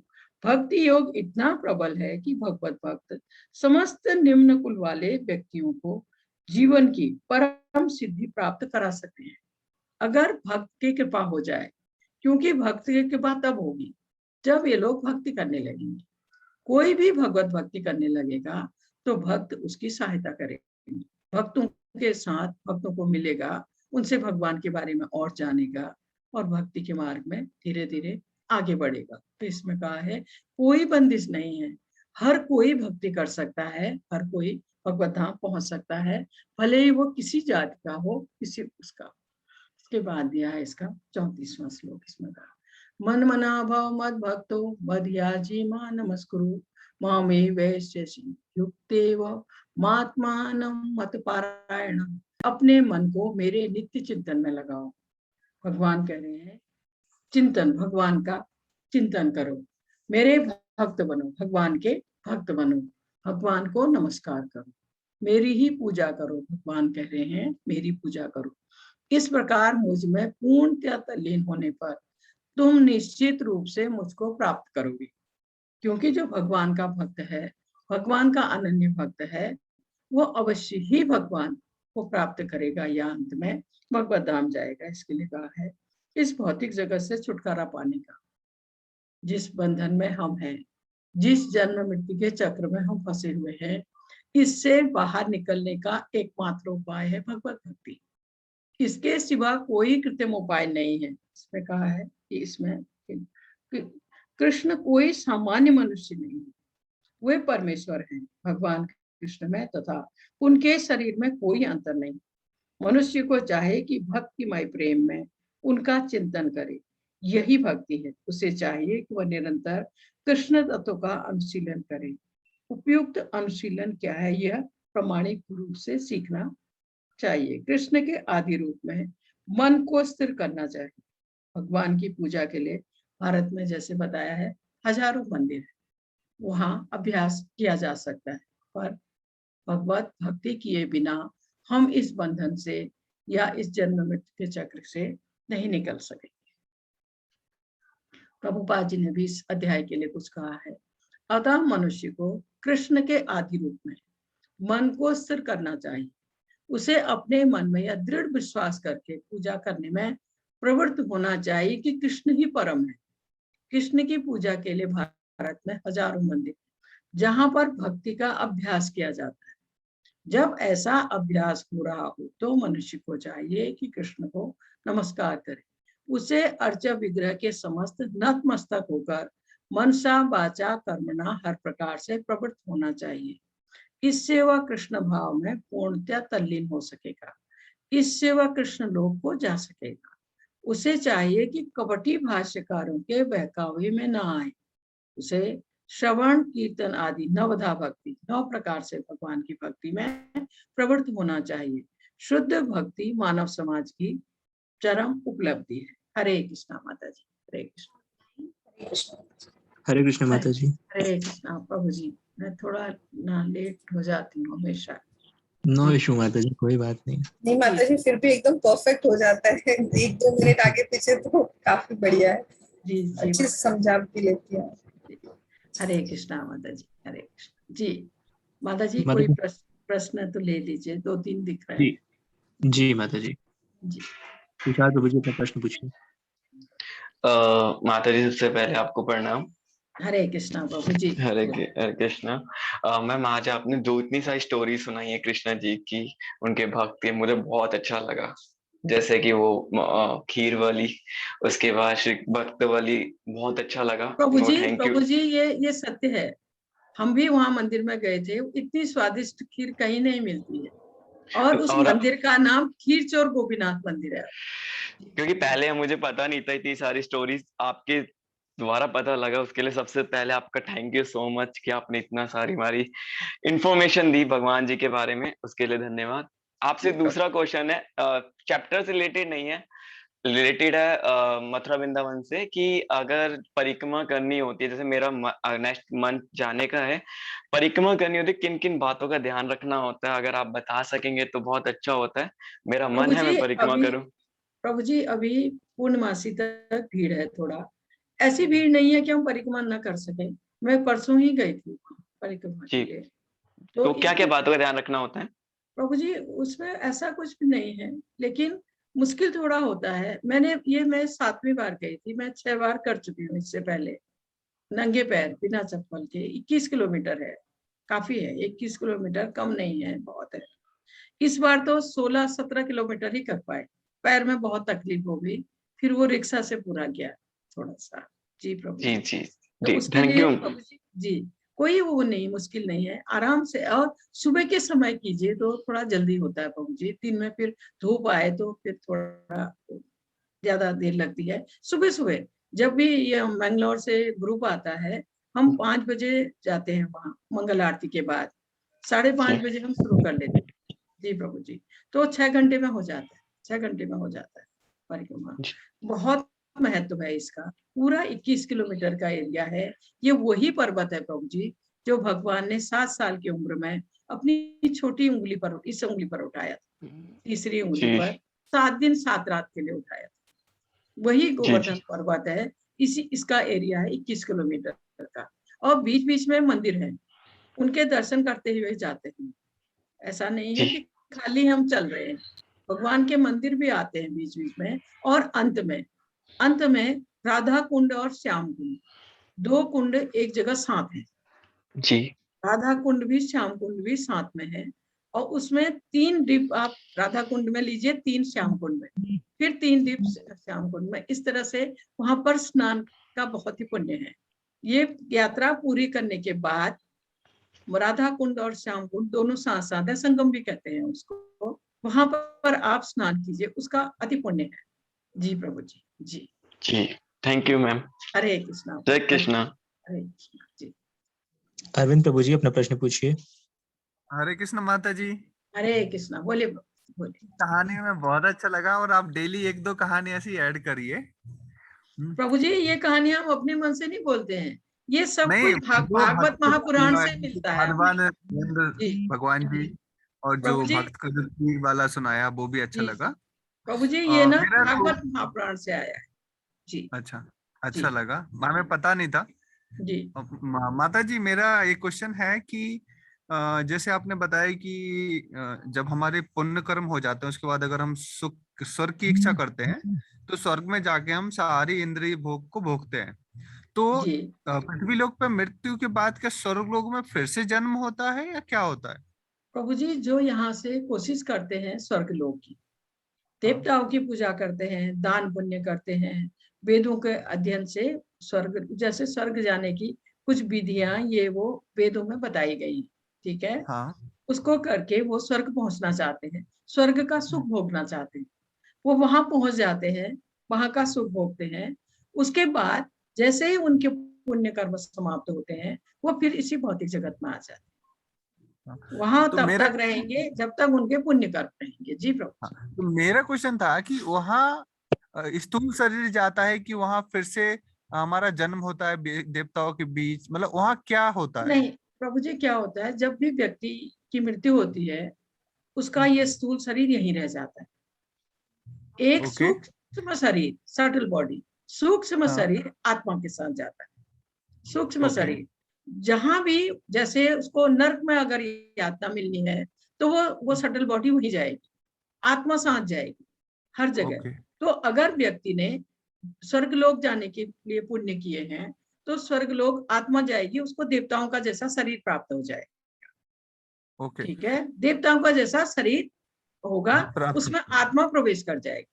भक्ति योग इतना प्रबल है कि भगवत भक्त समस्त निम्न कुल वाले व्यक्तियों को जीवन की परम सिद्धि प्राप्त करा सकते हैं अगर भक्त की कृपा हो जाए। क्योंकि भक्त की कृपा तब होगी जब ये लोग भक्ति करने लगेंगे। कोई भी भगवत भक्ति करने लगेगा तो भक्त उसकी सहायता करेंगे, भक्तों के साथ भक्तों को मिलेगा, उनसे भगवान के बारे में और जानेगा और भक्ति के मार्ग में धीरे धीरे आगे बढ़ेगा। तो इसमें कहा है कोई बंदिश नहीं है, हर कोई भक्ति कर सकता है, हर कोई भगवत धाम पहुंच सकता है, भले ही वो किसी जाति का हो, किसी उसका। इसके बाद दिया है इसका 34वां श्लोक। इसमें कहा मन मना भव मद भक्तो मध्याजी मा नमस्कुरु मामे वैश्यसि युक्तेव मात्मानं मत पारायण। अपने मन को मेरे नित्य चिंतन में लगाओ। भगवान कह रहे हैं चिंतन, भगवान का चिंतन करो, मेरे भक्त बनो, भगवान के भक्त बनो, भगवान को नमस्कार करो, मेरी ही पूजा करो। भगवान कह रहे हैं मेरी पूजा करो। इस प्रकार मुझ में पूर्णतः तल्लीन होने पर तुम निश्चित रूप से मुझको प्राप्त करोगे। क्योंकि जो भगवान का भक्त है, भगवान का अनन्य भक्त है, वो अवश्य ही भगवान को प्राप्त करेगा या अंत में भगवत धाम जाएगा। इसके लिए कहा है इस भौतिक जगत से छुटकारा पाने का, जिस बंधन में हम हैं, जिस जन्म मृत्यु के चक्र में हम फंसे हुए हैं, इससे बाहर निकलने का एकमात्र उपाय है भगवत भक्ति। इसके सिवा कोई कृत्रिम उपाय नहीं है। इसमें कहा है कि इसमें कृष्ण कोई सामान्य मनुष्य नहीं है, वे परमेश्वर हैं। भगवान कृष्ण में तथा उनके शरीर में कोई अंतर नहीं। मनुष्य को चाहे कि भक्तिमय प्रेम में उनका चिंतन करे, यही भक्ति है। उसे चाहिए कि वह निरंतर कृष्ण तत्व का अनुशीलन करे। उपयुक्त अनुशीलन क्या है, यह प्रामाणिक रूप से सीखना चाहिए। कृष्ण के आदि रूप में मन को स्थिर करना चाहिए। भगवान की पूजा के लिए भारत में जैसे बताया है हजारों मंदिर है, वहाँ अभ्यास किया जा सकता है, पर भगवत भक्ति किए बिना हम इस बंधन से या इस जन्म मृत्यु के चक्र से नहीं निकल सकेंगे। प्रभुपाद जी ने भी इस अध्याय के लिए कुछ कहा है। अतः मनुष्य को कृष्ण के आदि रूप में मन को स्थिर करना चाहिए। उसे अपने मन में यह दृढ़ विश्वास करके पूजा करने में प्रवृत्त होना चाहिए कि कृष्ण ही परम है। कृष्ण की पूजा के लिए भारत में हजारों मंदिर जहां पर भक्ति का अभ्यास किया जाता है। जब ऐसा अभ्यास हो रहा हो तो मनुष्य को चाहिए कि कृष्ण को नमस्कार करे। उसे अर्चा विग्रह के समस्त नतमस्तक होकर मनसा वाचा कर्मणा हर प्रकार से प्रवृत्त होना चाहिए। इससे वह कृष्ण भाव में पूर्णतः तल्लीन हो सकेगा। इससे वह कृष्ण लोक को जा सकेगा। उसे चाहिए कि कपटी भाष्यकारों के बहकावे में न आए। उसे श्रवण कीर्तन आदि नवधा भक्ति 9 प्रकार से भगवान की भक्ति में प्रवृत्त होना चाहिए। शुद्ध भक्ति मानव समाज की चरम उपलब्धि है। हरे कृष्णा माता जी। हरे कृष्ण। हरे कृष्ण माता जी। हरे कृष्णा प्रभु जी। मैं थोड़ा ना लेट हो जाती हूँ हमेशा। नो इशू माता जी, कोई बात नहीं। नहीं माता जी, फिर भी एकदम परफेक्ट हो जाता है। 1-2 मिनट आगे पीछे तो काफी बढ़िया है। जी जी अच्छी समझा भी लेती है। हरे कृष्णा माता जी। हरे कृष्ण जी। माता जी माता कोई जी। प्रश्न तो ले लीजिए, 2-3 दिख रहे हैं। जी माता जी। जी तुषार प्रभु जी अपना प्रश्न पूछिए। माता जी सबसे पहले आपको प्रणाम। हरे कृष्णा प्रभु जी। हरे कृष्णा। मैम आज आपने जो इतनी सारी स्टोरी सुनाई है कृष्णा जी की, उनके भक्त की, मुझे बहुत अच्छा लगा। जैसे कि वो खीर वाली, उसके बाद श्री भक्त वाली, बहुत अच्छा लगा। प्रभु थैंक जी ये सत्य है। हम भी वहां मंदिर में गए थे। इतनी स्वादिष्ट खीर कहीं नहीं मिलती है। और उस मंदिर का नाम खीर चोर गोपीनाथ मंदिर है। क्योंकि पहले मुझे पता नहीं था, इतनी सारी स्टोरीज आपके द्वारा पता लगा। उसके लिए सबसे पहले आपका थैंक यू सो मच कि आपने इतना सारी हमारी इंफॉर्मेशन दी भगवान जी के बारे में, उसके लिए धन्यवाद। आपसे दूसरा क्वेश्चन है, चैप्टर से रिलेटेड नहीं है, रिलेटेड है मथुरा वृंदावन से, कि अगर परिक्रमा करनी होती है, जैसे मेरा नेक्स्ट मंथ जाने का है, परिक्रमा करनी होती है, किन किन बातों का ध्यान रखना होता है? अगर आप बता सकेंगे तो बहुत अच्छा होता है। मेरा मन है मैं परिक्रमा करूं। प्रभु जी अभी पूर्णमासी तक भीड़ है। थोड़ा ऐसी भीड़ नहीं है कि हम परिक्रमा न कर सके। मैं परसों ही गई थी परिक्रमा के लिए। तो क्या क्या बातों का ध्यान रखना होता है? प्रभु जी उसमें ऐसा कुछ भी नहीं है, लेकिन मुश्किल थोड़ा होता है। मैं 7वीं बार गई थी। मैं 6 बार कर चुकी हूँ इससे पहले, नंगे पैर बिना चप्पल के। 21 किलोमीटर है, काफी है। 21 किलोमीटर कम नहीं है, बहुत है। इस बार तो 16-17 किलोमीटर ही कर पाए। पैर में बहुत तकलीफ हो गई, फिर वो रिक्शा से पूरा गया थोड़ा सा। जी प्रभु जी जी। जी तो उसके लिए प्रभु जी कोई वो नहीं, मुश्किल नहीं है, आराम से। और सुबह के समय कीजिए तो थोड़ा जल्दी होता है प्रभु जी। दिन में फिर धूप आए तो फिर थोड़ा ज्यादा देर लगती है। सुबह सुबह जब भी ये मैंगलोर से ग्रुप आता है, हम 5 बजे जाते हैं वहाँ मंगल आरती के बाद। 5:30 बजे हम शुरू कर लेते हैं। जी प्रभु जी। तो 6 घंटे में हो जाता है। 6 घंटे में हो जाता है परिक्रमा। बहुत महत्व है इसका। पूरा 21 किलोमीटर का एरिया है। ये वही पर्वत है प्रभु जी जो भगवान ने 7 साल की उम्र में अपनी छोटी उंगली पर, इस उंगली पर उठाया था, तीसरी उंगली पर 7 दिन 7 रात के लिए उठाया था। वही गोवर्धन पर्वत है। इसका एरिया है 21 किलोमीटर का। और बीच बीच में मंदिर है, उनके दर्शन करते हुए जाते हैं। ऐसा नहीं है कि खाली हम चल रहे हैं। भगवान के मंदिर भी आते हैं बीच बीच में। और अंत में राधा कुंड और श्याम कुंड, 2 कुंड एक जगह साथ है जी। राधा कुंड भी श्याम कुंड भी साथ में है। और उसमें 3 डिप आप राधा कुंड में लीजिए, 3 श्याम कुंड में, फिर 3 डिप श्याम कुंड में। इस तरह से वहां पर स्नान का बहुत ही पुण्य है। ये यात्रा पूरी करने के बाद राधा कुंड और श्याम कुंड दोनों साथ साथ है, संगम भी कहते हैं उसको। वहां पर आप स्नान कीजिए, उसका अति पुण्य है। जी प्रभु जी। जी जी थैंक यू मैम। हरे कृष्णा। जय कृष्णा। हरे कृष्णा। जी अरविंद प्रभु जी अपना प्रश्न पूछिए। हरे कृष्ण माता जी। हरे कृष्णा। बोले बोले। कहानी में बहुत अच्छा लगा, और आप डेली 1-2 कहानी ऐसी ऐड करिए। प्रभु जी ये कहानी हम अपने मन से नहीं बोलते हैं। ये सब नहीं, कुछ भागवत महापुराण से मिलता है। भगवान जी, और जो भक्त का जो तीर वाला सुनाया वो भी अच्छा लगा। प्रभु जी ये ना भागवत महापुराण से आया है। जी अच्छा, अच्छा लगा, हमें पता नहीं था जी। माता जी मेरा एक क्वेश्चन है कि जैसे आपने बताया कि जब हमारे पुण्य कर्म हो जाते हैं उसके बाद अगर हम सुख स्वर्ग की इच्छा करते हैं तो स्वर्ग में जाके हम सारी इंद्रिय भोग को भोगते हैं। तो जी पृथ्वी लोक पे मृत्यु के बाद क्या स्वर्ग लोक में फिर से जन्म होता है या क्या होता है? प्रभु जी, जो यहाँ से कोशिश करते हैं स्वर्ग लोक की, देवताओं की पूजा करते हैं, दान पुण्य करते हैं, वेदों के अध्ययन से स्वर्ग, जैसे स्वर्ग जाने की कुछ विधियां ये वो वेदों में बताई गई, ठीक है। हाँ। उसको करके वो स्वर्ग पहुंचना चाहते हैं, स्वर्ग का सुख भोगना चाहते हैं। वो वहां पहुंच जाते हैं, वहां का सुख भोगते हैं। उसके बाद जैसे ही उनके पुण्य कर्म समाप्त होते हैं, वो फिर इसी भौतिक जगत में आ जाते हैं। वहां तो तब मेरा तक रहेंगे जब तक उनके पुण्य कर्म रहेंगे। जी प्रभु। तो मेरा क्वेश्चन था कि वहाँ स्थूल शरीर जाता है कि वहां फिर से हमारा जन्म होता है देवताओं के बीच, मतलब वहाँ क्या होता है? नहीं प्रभु जी, क्या होता है, जब भी व्यक्ति की मृत्यु होती है उसका ये स्थूल शरीर यहीं रह जाता है। एक ओके। सूक्ष्म शरीर, सटल बॉडी, सूक्ष्म हाँ। शरीर आत्मा के साथ जाता है। सूक्ष्म ओके। शरीर जहां भी, जैसे उसको नर्क में अगर यातना मिलनी है तो वो सटल बॉडी वहीं जाएगी, आत्मा साथ जाएगी हर जगह। ओके। तो अगर व्यक्ति ने स्वर्ग लोक जाने के लिए पुण्य किए हैं तो स्वर्ग लोक आत्मा जाएगी, उसको देवताओं का जैसा शरीर प्राप्त हो जाएगा। ओके। ठीक है, देवताओं का जैसा शरीर होगा, प्राप्त। उसमें आत्मा प्रवेश कर जाएगी।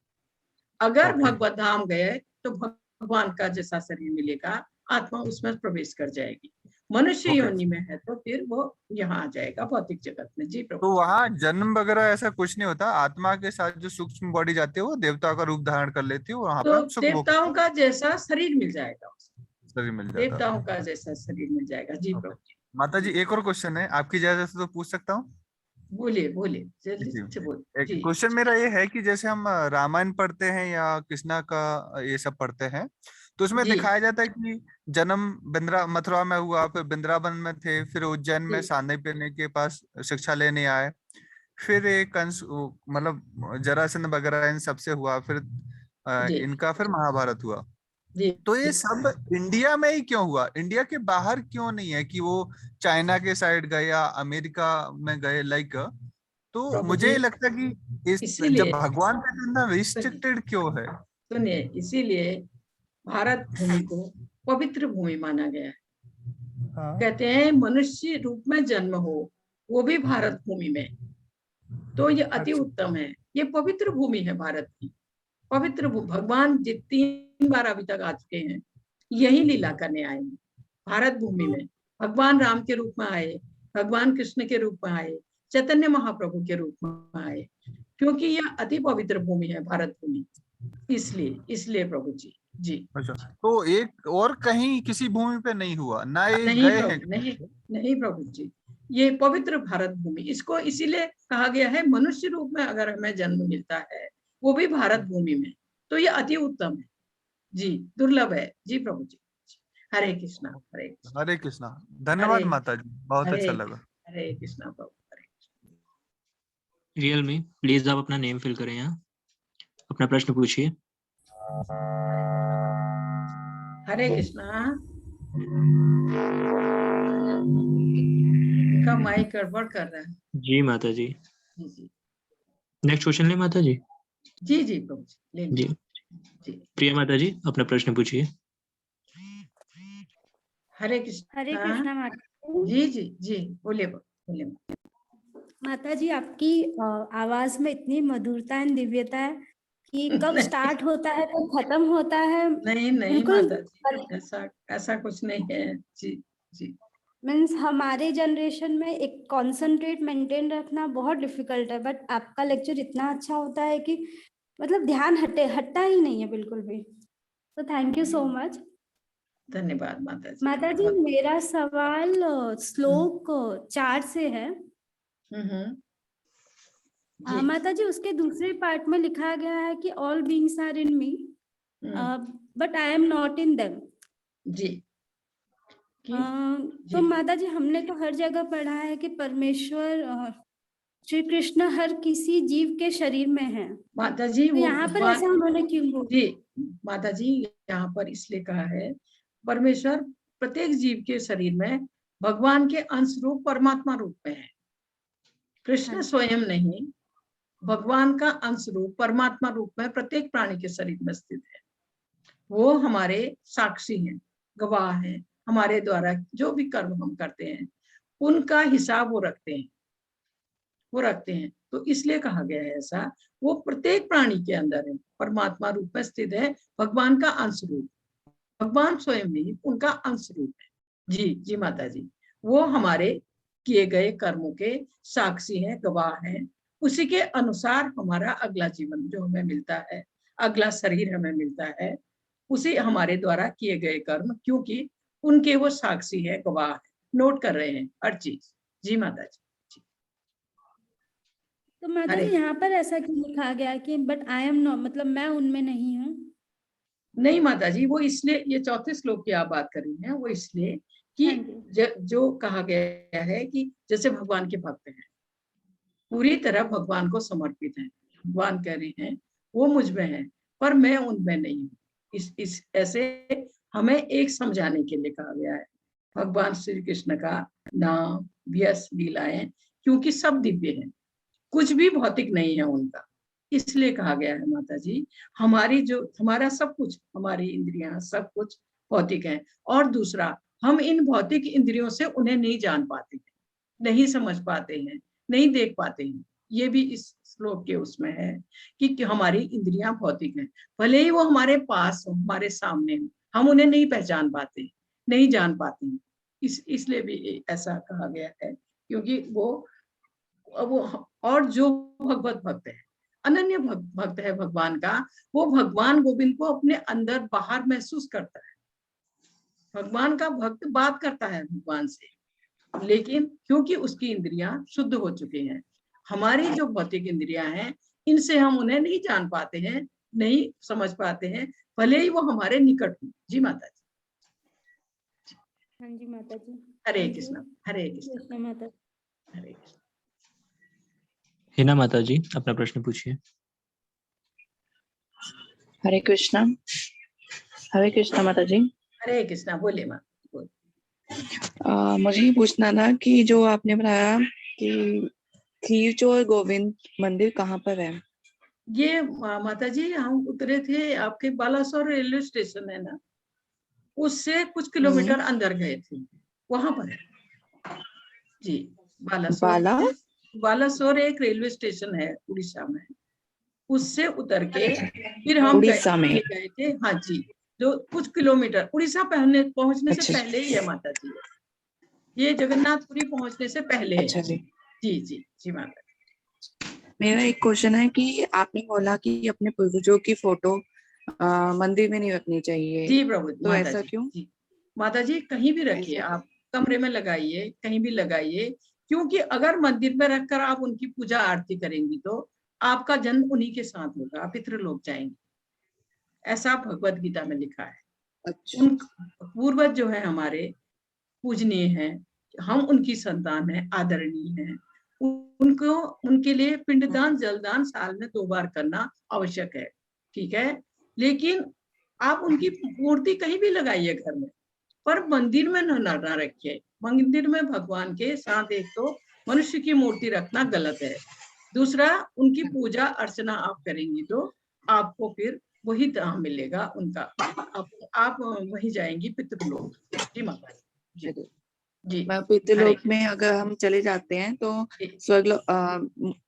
अगर ओके। भगवत धाम गए तो भगवान का जैसा शरीर मिलेगा, आत्मा उसमें प्रवेश कर जाएगी। मनुष्य ओके। योनि में है तो फिर वो यहाँ आ जाएगा भौतिक जगत में। जी प्रभु। तो वहाँ जन्म वगैरह ऐसा कुछ नहीं होता, आत्मा के साथ जो सूक्ष्म बॉडी जाती है वो देवता का रूप धारण कर लेती है, वहां पे तो हम सुख भोग देवताओं का जैसा शरीर मिल जाएगा उसको, शरीर मिल जाता देवताओं है। का जैसा शरीर मिल जाएगा। जी ओके। प्रभु। माता जी एक और क्वेश्चन है, आपकी इजाजत से तो पूछ सकता हूँ? बोलिए बोलिए, जल्दी जी। से बोलिए। एक जी क्वेश्चन मेरा ये है कि जैसे हम रामायण पढ़ते हैं या कृष्णा का ये सब पढ़ते हैं तो उसमें जी दिखाया जाता है कि जन्म मथुरा में हुआ, फिर वृंदावन में थे, फिर उज्जैन में जी सांदीपनि के पास शिक्षा लेने आए, फिर एक कंस मतलब जरासंध वगैरह इन सबसे हुआ, फिर जी इनका फिर महाभारत हुआ। जी तो ये जी सब इंडिया में ही क्यों हुआ? इंडिया के बाहर क्यों नहीं है कि वो चाइना के साइड गए या अमेरिका में गए लाइक? तो प्रभु मुझे जी, ये लगता है कि इस जब इसीलिए भगवान का इतना रिस्ट्रिक्टेड क्यों है? सुनिए, इसीलिए भारत भूमि को पवित्र भूमि माना गया है। हाँ। कहते हैं मनुष्य रूप में जन्म हो, वो भी भारत भूमि में, तो ये अति अच्छा। उत्तम है। ये पवित्र भूमि है भारत की, पवित्र भगवान जितनी बार अभी तक आ चुके हैं यही लीला करने आए हैं भारत भूमि में। भगवान राम के रूप में आए, भगवान कृष्ण के रूप में आए, चैतन्य महाप्रभु के रूप में आए, क्योंकि यह अति पवित्र भूमि है भारत भूमि। इसलिए इसलिए प्रभु जी। जी अच्छा, तो एक और कहीं किसी भूमि पे नहीं हुआ ना, ये नहीं गए हैं? प्रभु, नहीं नहीं प्रभु जी, ये पवित्र भारत भूमि, इसको इसीलिए कहा गया है मनुष्य रूप में अगर हमें जन्म मिलता है वो भी भारत भूमि में, तो ये अति उत्तम है। जी, दुर्लभ है। जी प्रभु जी। हरे कृष्णा, हरे कृष्णा, हरे कृष्णा। हरे धन्यवाद माता जी, बहुत हरे अच्छा लगा। हरे कृष्णा प्रभु। हरे रियल में प्लीज आप अपना नेम फिल करें, यहाँ अपना प्रश्न पूछिए। हरे कृष्णा। का माइक गड़बड़ कर रहा है। जी माता जी। जी जी नेक्स्ट क्वेश्चन ले माता जी। जी जी प्रभु जी, ले जी लीजिए। जी प्रिया माता जी अपना प्रश्न पूछिए। हरे कृष्णा। हरे कृष्णा माता जी जी जी, बोलिए बोलिए। माता जी, आपकी आवाज में इतनी मधुरता एंड दिव्यता है कि कब स्टार्ट होता है कब खत्म होता है। नहीं नहीं बिल्कुल माता जी, ऐसा कुछ नहीं है। जी जी। मीन्स हमारे जनरेशन में एक कॉन्सेंट्रेट मेंटेन रखना बहुत डिफिकल्ट है, बट आपका लेक्चर इतना अच्छा होता है कि मतलब ध्यान हटता ही नहीं है बिल्कुल भी। तो थैंक यू सो मच। धन्यवाद माता जी। माता जी, मेरा सवाल श्लोक 4 से है। जी माता जी, उसके दूसरे पार्ट में लिखा गया है कि all beings are in me but I am not in them. जी तो माता जी, हमने तो हर जगह पढ़ा है कि परमेश्वर श्री कृष्ण हर किसी जीव के शरीर में है। माता जी तो वो यहाँ पर ऐसा उन्होंने क्यों बोला? जी माता जी यहाँ पर इसलिए कहा है, परमेश्वर प्रत्येक जीव के शरीर में भगवान के अंश रूप परमात्मा रूप में है। कृष्ण स्वयं नहीं, भगवान का अंश रूप परमात्मा रूप में प्रत्येक प्राणी के शरीर में स्थित है। वो हमारे साक्षी हैं, गवाह हैं, हमारे द्वारा जो भी कर्म हम करते हैं उनका हिसाब वो रखते हैं। तो इसलिए कहा गया है ऐसा, वो प्रत्येक प्राणी के अंदर है, परमात्मा रूप में स्थित है, भगवान का अंश रूप। भगवान स्वयं नहीं, उनका अंश रूप है। जी जी माता जी, वो हमारे किए गए कर्मों के साक्षी हैं, गवाह हैं। उसी के अनुसार हमारा अगला जीवन जो हमें मिलता है, अगला शरीर हमें मिलता है, उसी हमारे द्वारा किए गए कर्म, क्योंकि उनके वो साक्षी है, गवाह है, नोट कर रहे हैं हर चीज। जी माता जी। तो माता जी यहाँ पर ऐसा क्यों लिखा गया कि बट आई एम नॉट, मतलब मैं उनमें नहीं हूँ? नहीं माता जी, वो इसलिए, ये चौथे श्लोक की आप बात कर रही हैं, वो इसलिए कि जो कहा गया है कि जैसे भगवान के भक्त हैं, पूरी तरह भगवान को समर्पित हैं, भगवान कह रहे हैं वो मुझ में है पर मैं उनमें नहीं हूँ। इस ऐसे हमें एक समझाने के लिए कहा गया है भगवान श्री कृष्ण का नाम, यश, लीलाएं, क्योंकि सब दिव्य हैं, कुछ भी भौतिक नहीं है उनका। इसलिए कहा गया है माता जी, हमारा सब कुछ, हमारी इंद्रियां सब कुछ भौतिक है। और दूसरा, हम इन भौतिक इंद्रियों से उन्हें नहीं जान पाते हैं, नहीं समझ पाते हैं, नहीं देख पाते हैं। ये भी इस श्लोक के उसमें है कि हमारी इंद्रियां भौतिक हैं, भले ही वो हमारे पास हो, हमारे सामने हो, हम उन्हें नहीं पहचान पाते, नहीं जान पाते हैं। इसलिए भी ऐसा कहा गया है, क्योंकि वो और जो भगवत भक्त है, अनन्य भक्त है भगवान का, वो भगवान गोविंद को अपने अंदर बाहर महसूस करता है। भगवान का भक्त बात करता है भगवान से, लेकिन क्योंकि उसकी इंद्रियां शुद्ध हो चुकी हैं, हमारी जो भौतिक इंद्रियां हैं, इनसे हम उन्हें नहीं जान पाते हैं, नहीं समझ पाते हैं, भले ही वो हमारे निकट हो। जी माता जी। हाँ जी माता जी। हरे कृष्ण, हरे कृष्ण, माता। हरे कृष्ण। हिना माता जी, अपना प्रश्न पूछिए। हरे कृष्णा। हरे कृष्णा माता जी। हरे कृष्णा, बोले माँ। मुझे ये पूछना था कि जो आपने बताया कि खीरचोर गोविंद मंदिर कहाँ पर है? ये माता जी, हम उतरे थे आपके बालासोर रेलवे स्टेशन है ना, उससे कुछ किलोमीटर अंदर गए थे, वहां पर है जी। बालासोर एक रेलवे स्टेशन है उड़ीसा में, उससे उतर के फिर हम उड़ीसा में गए थे। हाँ जी, जो कुछ किलोमीटर उड़ीसा पहुंचने से पहले ही है माता जी, ये जगन्नाथपुरी पहुंचने से पहले है। अच्छा जी। जी जी जी माता जी। मेरा एक क्वेश्चन है कि आपने बोला कि अपने पूर्वजों की फोटो मंदिर में नहीं रखनी चाहिए। जी प्रभु, तो ऐसा क्यों? जी माता जी, कहीं भी रखिए, आप कमरे में लगाइए, कहीं भी लगाइए, क्योंकि अगर मंदिर में रखकर आप उनकी पूजा आरती करेंगी तो आपका जन्म उन्हीं के साथ होगा, पितृलोक जाएंगे, ऐसा भगवत गीता में लिखा है। अच्छा। उन पूर्वज जो है हमारे पूजनीय हैं, हम उनकी संतान है, आदरणीय है, उनको उनके लिए पिंडदान, जलदान साल में 2 बार करना आवश्यक है, ठीक है। लेकिन आप उनकी मूर्ति कहीं भी लगाइए घर में, पर मंदिर में न रखिए। मंदिर में भगवान के साथ एक तो मनुष्य की मूर्ति रखना गलत है, दूसरा उनकी पूजा अर्चना आप करेंगी तो आपको फिर वही दाम मिलेगा उनका, आप वही जाएंगी पितृलोक। जी माता जी। जी पितृलोक में अगर हम चले जाते हैं तो स्वर्गलोक,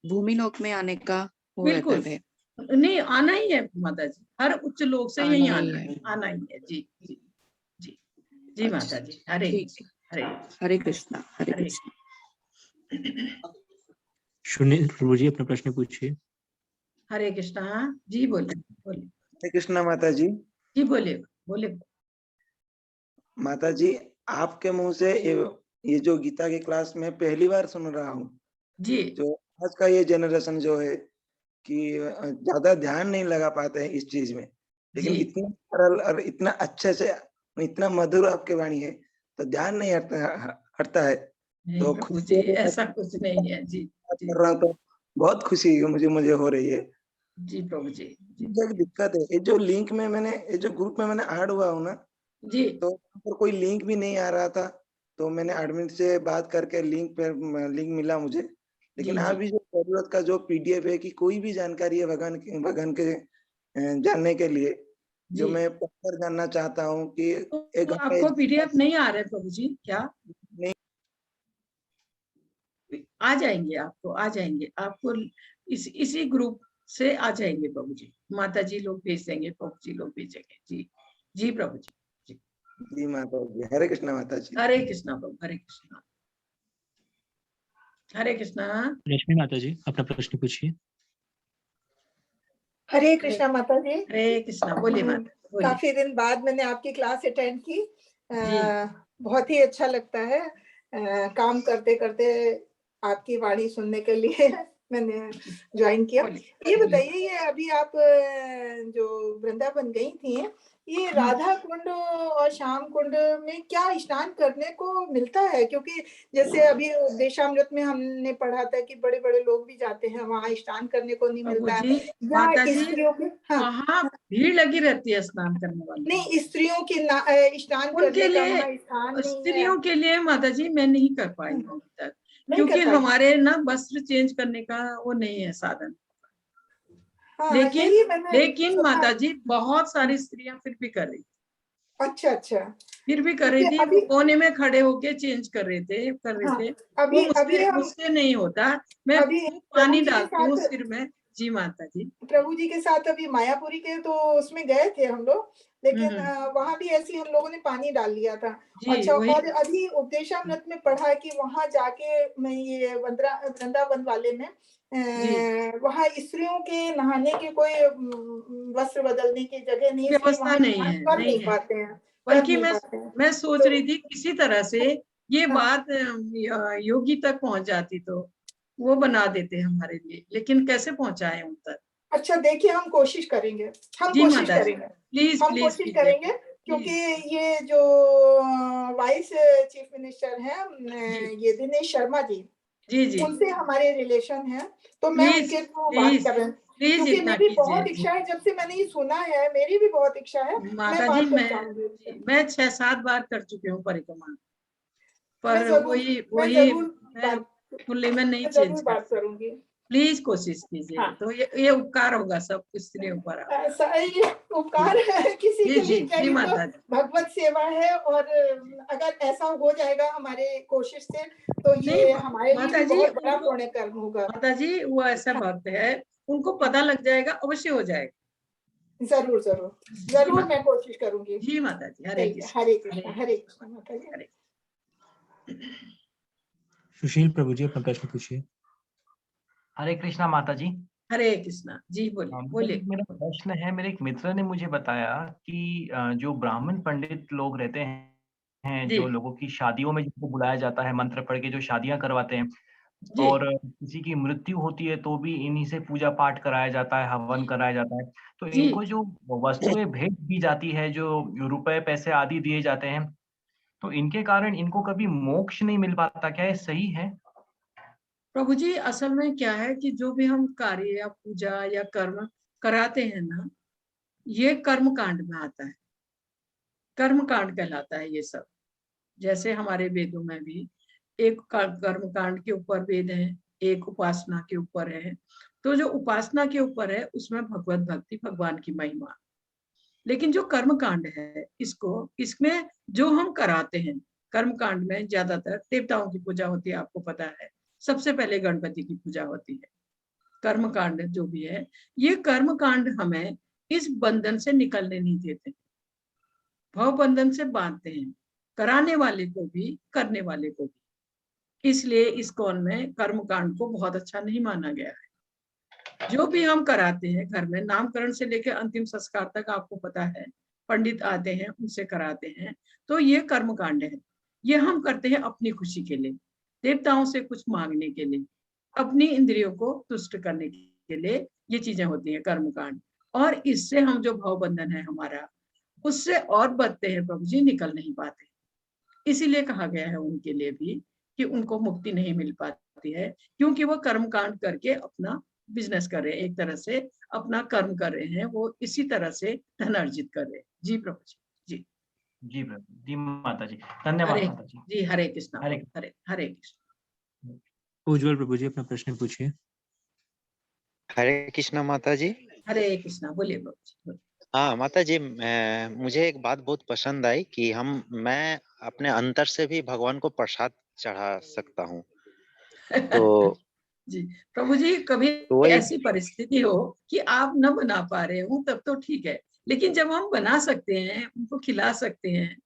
भूमि लोक में आने का वो रहता है? नहीं, आना ही है माता जी, हर उच्च लोक से यही आना ही है। जी जी जी जी माता जी। हरे हरे कृष्णा, हरे कृष्णा। सुनील प्रभु जी, अपना प्रश्न पूछिए। हरे कृष्णा जी, बोलिए बोलिए। हरे कृष्णा माता जी। जी बोलिए बोलिए। माता जी, आपके मुंह से ये जो गीता की क्लास में पहली बार सुन रहा हूँ जी। जो आज का ये जनरेशन जो है कि ज्यादा ध्यान नहीं लगा पाते हैं इस चीज में, लेकिन इतना सरल और इतना अच्छे से, इतना मधुर आपके वाणी है, तो ध्यान नहीं हटता है। नहीं तो प्रभु खुशी जी, ऐसा कुछ नहीं है जी। जी कर रहा हूँ, तो बहुत खुशी मुझे हो रही है। जी प्रभु जी। मुझे एक दिक्कत है, ये जो लिंक में मैंने, ये जो ग्रुप में मैंने ऐड हुआ हूँ ना, जी तो वहाँ पर कोई लिंक भी नहीं आ रहा था, तो मैंने एडमिन से बात करके लिंक मिला मुझे। लेकिन जी जी अभी जो जरूरत का जो पीडीएफ है कि कोई भी जानकारी है भगवान के जानने के लिए, जो जी। मैं पढ़कर जानना चाहता हूँ कि एक तो घंटे आपको पीडीएफ नहीं आ रहे प्रभु जी क्या? नहीं, आ जाएंगे, आपको आ जाएंगे, आपको इसी ग्रुप से आ जाएंगे प्रभु जी। माता जी लोग भेज देंगे, प्रभु जी लोग भेजेंगे। जी जी प्रभु जी। जी जी माता जी, हरे कृष्णा माता जी। हरे कृष्णा प्रभु, हरे कृष्णा, हरे कृष्णा। रश्मि माता जी अपना प्रश्न पूछिए। हरे कृष्णा माता जी। हरे कृष्णा, बोलिए माता, बोलिए। काफी दिन बाद मैंने आपकी क्लास अटेंड की, जी बहुत ही अच्छा लगता है। काम करते करते आपकी वाणी सुनने के लिए मैंने ज्वाइन किया। ये बताइए, ये अभी आप जो वृंदावन गई थी, ये राधा कुंड और श्याम कुंड में क्या स्नान करने को मिलता है? क्योंकि जैसे अभी देशामृत में हमने पढ़ा था कि बड़े बड़े लोग भी जाते हैं वहाँ, स्नान करने को नहीं मिलता है। माता जी, स्त्रियों के, हाँ, वहाँ भीड़ लगी रहती है स्नान करने वाली। नहीं, स्त्रियों के स्नान उनके करने का लिए, वहाँ स्थान नहीं है। स्त्रियों के लिए माता जी मैं नहीं कर पाई हूँ अभी तक, नहीं क्योंकि कर पाई। हमारे ना वस्त्र चेंज करने का वो नहीं है साधन। हाँ, लेकिन यही मैंने लेकिन सुना। माता जी बहुत सारी स्त्रियां फिर भी कर रही, अच्छा अच्छा, फिर भी कर रही थी। वो कोने में खड़े होके चेंज कर रहे थे वो अभी हम मुझसे नहीं होता। मैं अभी खूब प्रभु पानी जी के डालती हूँ साथ, सिर में। जी माता जी। प्रभु जी के साथ अभी मायापुरी के तो उसमें गए थे हम लोग, लेकिन वहां भी ऐसे हम लोगों ने पानी डाल लिया था। अच्छा, और अभी उपदेशामृत में पढ़ा है कि वहां जाके मैं ये वृंदावन वाले में वहां स्त्रियों के नहाने के कोई वस्त्र बदलने की जगह नहीं, इसलिए व्यवस्था वहां नहीं है, कर नहीं पाते हैं, बल्कि मैं सोच रही थी किसी तरह से ये हाँ। बात योगी तक पहुंच जाती तो वो बना देते हमारे लिए, लेकिन कैसे पहुंचाए उन तक? अच्छा देखिए, हम कोशिश करेंगे, हम जी कोशिश माता जी, करेंगे, प्लीज हम प्लीज कोशिश करेंगे, क्योंकि ये जो वाइस चीफ मिनिस्टर हैं, ये दिनेश शर्मा जी, जी जी, उनसे हमारे रिलेशन है, तो मैं उनके थ्रू बात कर रही हूँ, क्योंकि मेरी बहुत इच्छा है, जब से मैंने ये सुना है, मेरी भी बहुत इच्छा है। माता जी, मैं 6-7 बार कर चुकी हूँ परिक्रमा, पर वही फुल्ली में नहीं चेंज कर बात करूंगी। प्लीज कोशिश कीजिए। हाँ। तो ये उपकार होगा सब कुछ ऊपर। ये उपकार है किसी के लिए क्या, ये तो भगवत सेवा है, और अगर ऐसा हो जाएगा हमारे कोशिश से तो ये हमारे लिए बहुत बड़ा पुण्य कर्म होगा। माता जी वो ऐसा भक्त है, उनको पता लग जाएगा, अवश्य हो जाएगा। जरूर जरूर जरूर, मैं कोशिश करूंगी। जी माता जी, हरे कृष्ण, हरे कृष्ण, हरे कृष्ण माता जी। सुशील प्रभु जी अपना प्रश्न पूछिए। हरे कृष्णा माता जी। हरे कृष्णा जी, बोलिए। मेरा प्रश्न है, मेरे एक मित्र ने मुझे बताया कि जो ब्राह्मण पंडित लोग रहते हैं, जो लोगों की शादियों में जिनको बुलाया जाता है, मंत्र पढ़ के जो शादियां करवाते हैं, और किसी की मृत्यु होती है तो भी इन्हीं से पूजा पाठ कराया जाता है, हवन कराया जाता है। तो इनको जो वस्तुएं भेंट दी जाती है, जो रुपए पैसे आदि दिए जाते हैं, तो इनके कारण इनको कभी मोक्ष नहीं मिल पाता, क्या ये सही है? प्रभु जी, असल में क्या है कि जो भी हम कार्य या पूजा या कर्म कराते हैं ना, ये कर्म कांड में आता है, कर्म कांड कहलाता है ये सब। जैसे हमारे वेदों में भी एक कर्म कांड के ऊपर वेद है, एक उपासना के ऊपर है। तो जो उपासना के ऊपर है उसमें भगवत भक्ति, भगवान की महिमा। लेकिन जो कर्म कांड है इसमें जो हम कराते हैं, कर्म कांड में ज्यादातर देवताओं की पूजा होती है, आपको पता है। सबसे पहले गणपति की पूजा होती है। कर्म कांड जो भी है, ये कर्म कांड हमें इस बंधन से निकलने नहीं देते, भव बंधन से बांधते हैं, कराने वाले को भी, करने वाले को भी। इसलिए इस कौन में कर्म कांड को बहुत अच्छा नहीं माना गया है। जो भी हम कराते हैं घर में, नामकरण से लेकर अंतिम संस्कार तक, आपको पता है, पंडित आते हैं, उनसे कराते हैं, तो ये कर्म कांड है। ये हम करते हैं अपनी खुशी के लिए, देवताओं से कुछ मांगने के लिए, अपनी इंद्रियों को तुष्ट करने के लिए ये चीजें होती हैं कर्म कांड। और इससे हम जो भाव बंधन है हमारा, उससे और बचते हैं प्रभु जी, निकल नहीं पाते। इसीलिए कहा गया है उनके लिए भी कि उनको मुक्ति नहीं मिल पाती है, क्योंकि वो कर्म कांड करके अपना बिजनेस कर रहे हैं, एक तरह से अपना कर्म कर रहे हैं, वो इसी तरह से धन अर्जित कर रहे हैं। जी प्रभु जी। जी जी प्रभु जी, माता जी धन्यवाद हरे माता जी। जी, हरे कृष्णा हरे हरे हरे कृष्ण। उज्जवल प्रभु जी अपना प्रश्न पूछिए। हरे कृष्णा माता जी। हरे कृष्णा, बोलिए प्रभु जी, बोलिए। हाँ माता जी, मुझे एक बात बहुत पसंद आई कि मैं अपने अंतर से भी भगवान को प्रसाद चढ़ा सकता हूँ। तो जी प्रभु जी, कभी तो वही ऐसी परिस्थिति हो कि आप न बना पा रहे हो तब तो ठीक है, लेकिन जब हम बना सकते हैं, उनको खिला सकते हैं,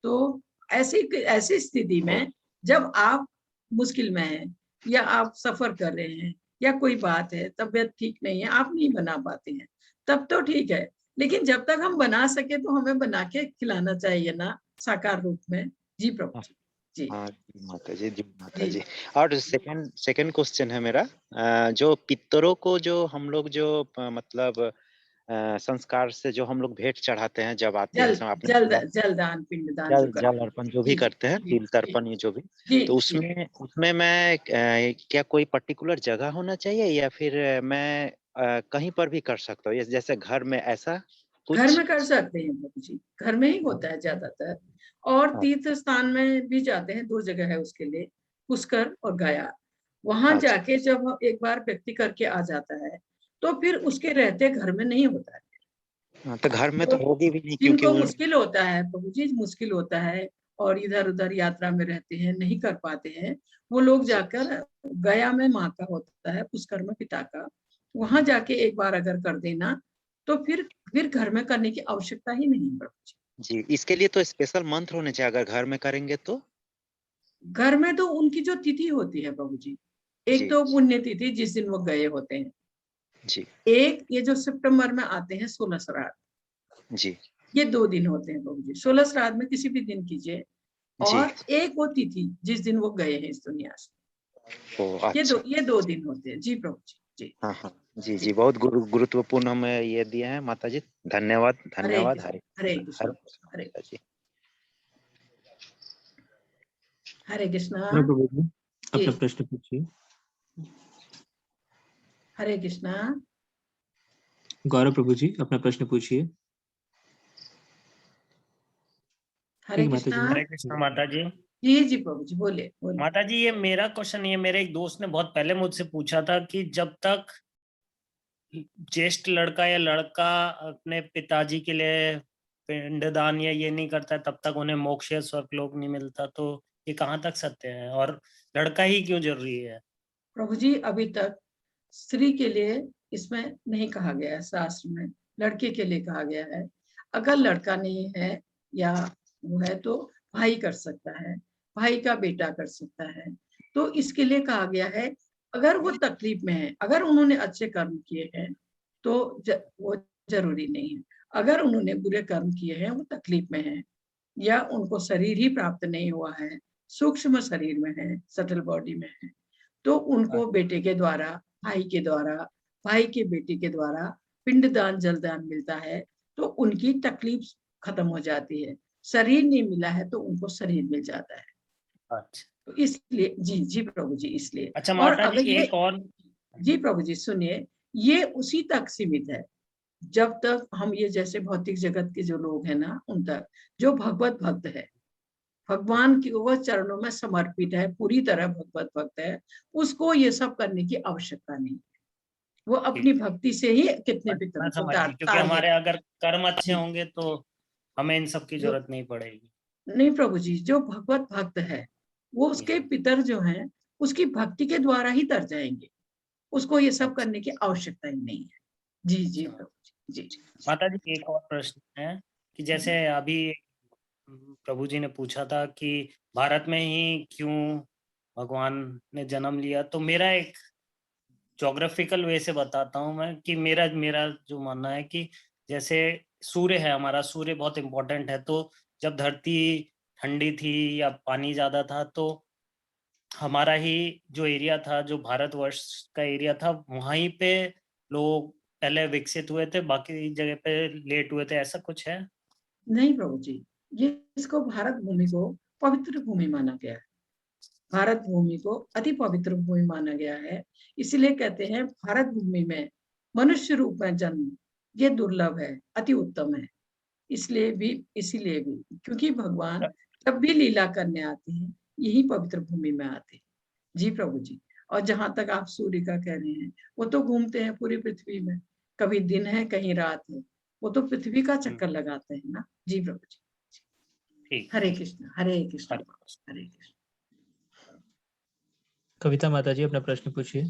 तो ऐसी ऐसी स्थिति में जब आप मुश्किल में हैं या आप सफर कर रहे हैं या कोई बात है, तबीयत ठीक नहीं है, आप नहीं बना पाते हैं, तब तो ठीक है, लेकिन जब तक हम बना सके तो हमें बना के खिलाना चाहिए ना, साकार रूप में। जी प्रभु जी। जी हाँ जी माता जी, जी माता जी जी। और सेकंड क्वेश्चन है मेरा, जो पितरों को जो हम लोग जो मतलब संस्कार से जो हम लोग भेंट चढ़ाते हैं जब आते हैं, आपने बोला जलदान पिंडदान जो करते जल हैं। अर्पण जो भी जी करते हैं, जी तिल जी तर्पण, ये जो भी, जी तो जी। उसमें मैं क्या कोई पर्टिकुलर जगह होना चाहिए या फिर मैं कहीं पर भी कर सकता हूँ, जैसे घर में ऐसा घर कुछ? में कर सकते हैं प्रभु जी, घर में ही होता है ज्यादातर, और तीर्थ स्थान में भी जाते हैं, दो जगह है उसके लिए, पुष्कर और गया। वहां अच्छा जाके जब एक बार व्यक्ति करके आ जाता है, तो फिर उसके रहते घर में नहीं होता है। हाँ, तो घर में तो तो होगी भी नहीं, क्योंकि जिनको मुश्किल होता है प्रभु जी, मुश्किल होता है और इधर उधर यात्रा में रहते हैं, नहीं कर पाते हैं, वो लोग जाकर, गया में माँ का होता है, पुष्कर में पिता का, वहां जाके एक बार अगर कर देना तो फिर घर में करने की आवश्यकता ही नहीं है प्रभु जी। जी, इसके लिए तो स्पेशल मंत्र होने चाहिए, अगर घर में करेंगे तो? घर में तो उनकी जो तिथि होती है प्रभु जी, एक जी तो पुण्य तिथि जिस दिन वो गए होते हैं, जी एक ये जो सितंबर में आते हैं 16 श्राद्ध, जी ये 2 दिन होते हैं प्रभु जी। 16 श्राद्ध में किसी भी दिन कीजिए, जी। और एक वो तिथि जिस दिन वो गए हैं इस दुनिया से, ओ अच्छा। ये दो दिन होते हैं। जी प्रभु जी। जी हाँ हाँ जी जी, बहुत गुरुत्वपूर्ण हमें ये दिए हैं माता जी, धन्यवाद हरे धन्यवाद। कृष्ण, हरे हरे हरे कृष्ण, हरे माता जी। हरे कृष्णा। हाँ प्रभु जी जी अपना प्रश्न पूछिए। हरे कृष्णा। गौरव प्रभु जी अपना प्रश्न पूछिए। हरे ठीक माता कृष्णा। जी। हरे कृष्णा माता जी। जी जी प्रभु जी, बोले बोले। माता जी, ये मेरा क्वेश्चन, ये मेरे एक दोस्त ने बहुत पहले मुझसे पूछा था कि जब तक ज्येष्ठ लड़का या लड़का अपने पिताजी के लिए पिंडदान या ये नहीं करता है, तब तक उन्हें मोक्ष या स्वर्गलोक नहीं मिलता, तो ये कहाँ तक सत्य है, और लड़का ही क्यों जरूरी है? प्रभु जी, अभी तक स्त्री के लिए इसमें नहीं कहा गया है, शास्त्र में लड़के के लिए कहा गया है। अगर लड़का नहीं है या वो है तो भाई कर सकता है, भाई का बेटा कर सकता है। तो इसके लिए कहा गया है, अगर वो तकलीफ में है, अगर उन्होंने अच्छे कर्म किए हैं तो वो जरूरी नहीं है। अगर उन्होंने बुरे कर्म किए हैं, वो तकलीफ में है, या उनको शरीर ही प्राप्त नहीं हुआ है, सूक्ष्म शरीर में है, सटल बॉडी में है, तो उनको बेटे के द्वारा, भाई के द्वारा, भाई के बेटे के द्वारा पिंडदान जलदान मिलता है, तो उनकी तकलीफ खत्म हो जाती है। शरीर नहीं मिला है तो उनको शरीर मिल जाता है। अच्छा तो इसलिए जी जी प्रभु जी, इसलिए। अच्छा और माता जी, अगर ये, एक और। जी प्रभु जी सुनिए, ये उसी तक सीमित है जब तक हम ये जैसे भौतिक जगत के जो लोग हैं ना, उन तक जो भगवत भक्त है, भगवान की वह चरणों में समर्पित है, पूरी तरह भगवत भक्त है, उसको ये सब करने की आवश्यकता नहीं है। वो अपनी भक्ति से ही कितने मैं पितरों को समझ तार गई, क्योंकि तार हमारे देता अगर कर्म अच्छे है। होंगे तो हमें इन सब की जो जरूरत नहीं पड़ेगी। नहीं प्रभु जी, जो भगवत भक्त है वो उसके पितर जो हैं, उसकी भक्ति के द्वारा ही तर जाएंगे, उसको ये सब करने की आवश्यकता ही नहीं है। जी जी प्रभु जी। जी माता जी, एक और प्रश्न है कि जैसे अभी प्रभु जी ने पूछा था कि भारत में ही क्यों भगवान ने जन्म लिया, तो मेरा एक ज्योग्राफिकल वे से बताता हूँ मैं कि मेरा मेरा जो मानना है कि जैसे सूर्य है, हमारा सूर्य बहुत इम्पोर्टेंट है, तो जब धरती ठंडी थी या पानी ज्यादा था, तो हमारा ही जो एरिया था, जो भारतवर्ष का एरिया था, वहीं पे लोग पहले विकसित हुए थे, बाकी जगह पे लेट हुए थे, ऐसा कुछ है? नहीं प्रभु जी, ये इसको भारत भूमि को पवित्र भूमि माना गया है। भारत भूमि को अति पवित्र भूमि माना गया है। इसलिए कहते हैं भारत भूमि में मनुष्य रूप में जन्म ये दुर्लभ है, अति उत्तम है। इसीलिए भी क्योंकि भगवान जब भी लीला करने आते हैं यही पवित्र भूमि में आते हैं। जी प्रभु जी। और जहां तक आप सूर्य का कह रहे हैं, वो तो घूमते हैं पूरी पृथ्वी में, कभी दिन है कहीं रात है, वो तो पृथ्वी का चक्कर लगाते हैं ना। जी प्रभु जी। हरे कृष्ण हरे कृष्ण हरे कृष्ण। कविता माता जी अपना प्रश्न पूछिए।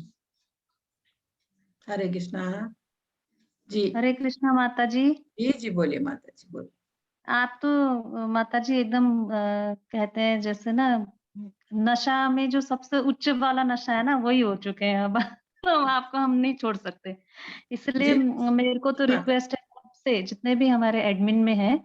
हरे कृष्णा जी। हरे कृष्णा माता जी। जी बोलिए माता जी बोलिए। आप तो माता जी एकदम कहते हैं जैसे ना नशा में जो सबसे उच्च वाला नशा है ना वही हो चुके हैं अब। तो आपको हम नहीं छोड़ सकते, इसलिए मेरे को तो रिक्वेस्ट है आपसे, जितने भी हमारे एडमिन में हैं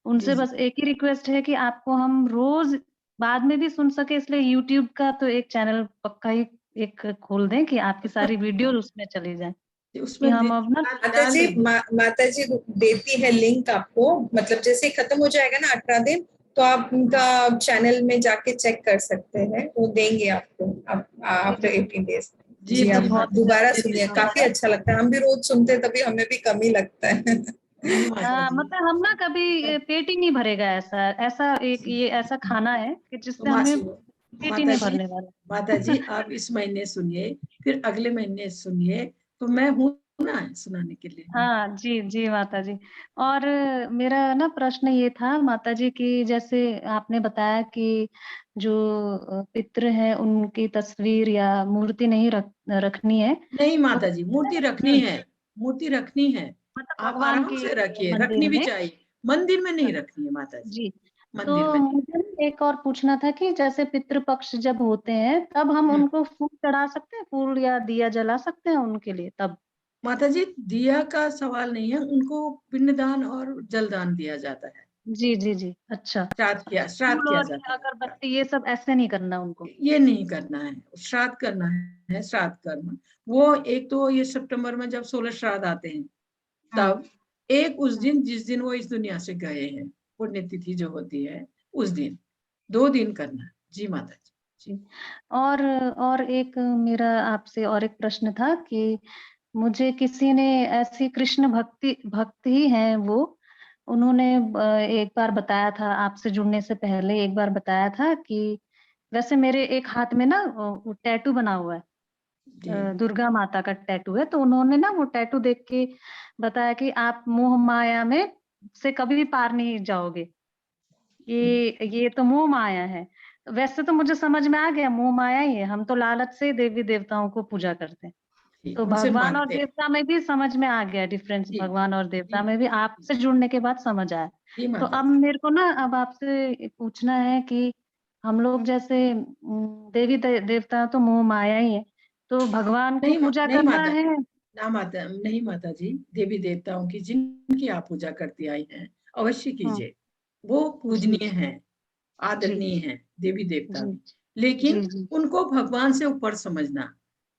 उनसे बस एक ही रिक्वेस्ट है कि आपको हम रोज बाद में भी सुन सके, इसलिए यूट्यूब का तो एक चैनल पक्का ही एक खोल दें कि आपकी सारी वीडियो उसमें चली जाए। उसमें हम अब ना माता जी देती है लिंक आपको, मतलब जैसे खत्म हो जाएगा ना 18 दिन तो आप उनका चैनल में जाके चेक कर सकते हैं, वो देंगे आपको आफ्टर 18 डेज। जी आप दोबारा सुनिए, काफी अच्छा लगता है। हम भी रोज सुनते हैं तभी हमें भी कमी लगता है। मतलब हम ना कभी पेट ही नहीं भरेगा, ऐसा एक ये ऐसा खाना है कि जिससे हमें पेट ही नहीं भरने वाला। माता जी आप इस महीने सुनिए, फिर अगले महीने सुनिए, तो मैं हूँ ना सुनाने के लिए। हाँ जी जी माता जी। और मेरा ना प्रश्न ये था माता जी की, जैसे आपने बताया कि जो पितृ हैं उनकी तस्वीर या मूर्ति नहीं रखनी है। नहीं माता जी मूर्ति रखनी है, मूर्ति रखनी है। आप भगवान आराम की से रखिए, मंदिर रखनी भी में। चाहिए, मंदिर में नहीं रखनी है माता जी। जी मंदिर तो में मुझे एक और पूछना था कि जैसे पितृपक्ष जब होते हैं तब हम उनको फूल चढ़ा सकते हैं, फूल या दिया जला सकते हैं उनके लिए तब? माता जी दिया का सवाल नहीं है, उनको पिंडदान और जलदान दिया जाता है। जी जी जी अच्छा। श्राद्ध किया जाता है। अगरबत्ती ये सब ऐसे नहीं करना उनको? ये नहीं करना है, श्राद्ध करना है, श्राद्ध करना। वो एक तो ये सितंबर में जब 16 श्राद्ध आते हैं तब एक उस दिन जिस दिन वो इस दुनिया से गए हैं, पुण्यतिथि जो होती है उस दिन 2 दिन करना। जी माता जी। और एक मेरा आपसे और एक प्रश्न था कि मुझे किसी ने ऐसी कृष्ण भक्त ही हैं वो, उन्होंने एक बार बताया था आपसे जुड़ने से पहले, एक बार बताया था कि वैसे मेरे एक हाथ में ना टैटू बना हुआ है, दुर्गा माता का टैटू है, तो उन्होंने ना वो टैटू देख के बताया कि आप मोह माया में से कभी पार नहीं जाओगे, ये तो मोह माया है। वैसे तो मुझे समझ में आ गया मोह माया ही है, हम तो लालच से देवी देवताओं को पूजा करते हैं। तो भगवान और देवता में भी समझ में आ गया डिफरेंस, भगवान और देवता में भी आपसे जुड़ने के बाद समझ आया। तो अब मेरे को ना अब आपसे पूछना है कि हम लोग जैसे देवी देवता तो मोह माया ही है, तो भगवान को पूजा करना है नहीं माता जी, देवी देवताओं की जिनकी आप पूजा करती आई हैं अवश्य कीजिए, वो पूजनीय हैं, आदरणीय हैं देवी देवता, लेकिन उनको भगवान से ऊपर समझना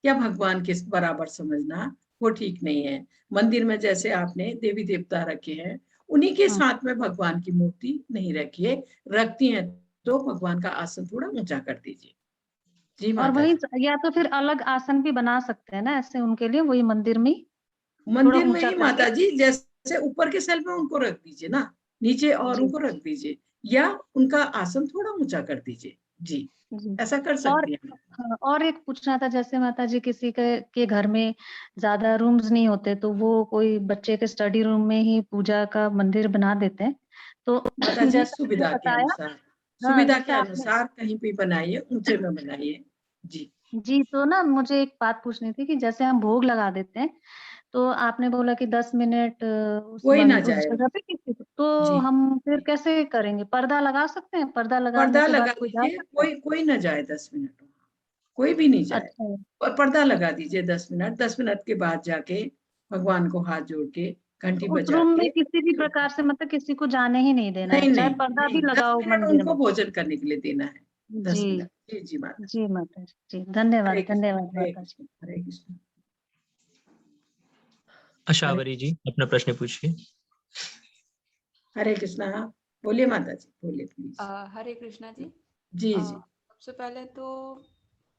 या भगवान के बराबर समझना वो ठीक नहीं है। मंदिर में जैसे आपने देवी देवता रखे हैं, उन्हीं के साथ में भगवान की मूर्ति नहीं रखिए, रखती हैं तो भगवान का आसन थोड़ा ऊंचा कर दीजिए। जी और माता वही या तो फिर अलग आसन भी बना सकते हैं ना ऐसे उनके लिए, वही मंदिर में मंदिर में ही माता जी, जैसे ऊपर के सेल में उनको रख दीजिए ना, नीचे और उनको रख दीजिए, या उनका आसन थोड़ा ऊंचा कर दीजिए। जी ऐसा कर सकती हैं। और एक पूछना था, जैसे माता जी किसी के घर में ज्यादा रूम्स नहीं होते तो वो कोई बच्चे के स्टडी रूम में ही पूजा का मंदिर बना देते हैं, तो माता जी सुविधा के अनुसार, सुविधा के अनुसार कहीं भी बनाइए, ऊंचे में बनाइए। जी जी तो ना मुझे एक बात पूछनी थी कि जैसे हम भोग लगा देते हैं तो आपने बोला कि 10 मिनट उस जगह पे किसी को, तो हम फिर कैसे करेंगे? पर्दा लगा सकते हैं? पर्दा लगाने के बाद कोई जा सकता है? कोई ना जाए 10 मिनट, कोई भी नहीं जाए। और पर्दा लगा दीजिए 10 मिनट, 10 मिनट के बाद जाके भगवान को हाथ जोड़ के घंटी उस बजा रूम के, में किसी भी प्रकार से मतलब किसी को जाने ही नहीं देना है, नहीं चाहे नहीं पर्दा भी 10 लगाओ मिनट मंदिर उनको में? भोजन करने के लिए देना है, 10 जी मिनट। जी माता जी माता जी, धन्यवाद धन्यवाद माता जी। हरे कृष्ण। अशावरी जी अपना प्रश्न पूछिए। हरे कृष्णा, बोलिए माता जी, बोलिए प्लीज। हरे कृष्णा जी। जी जी। सबसे पहले तो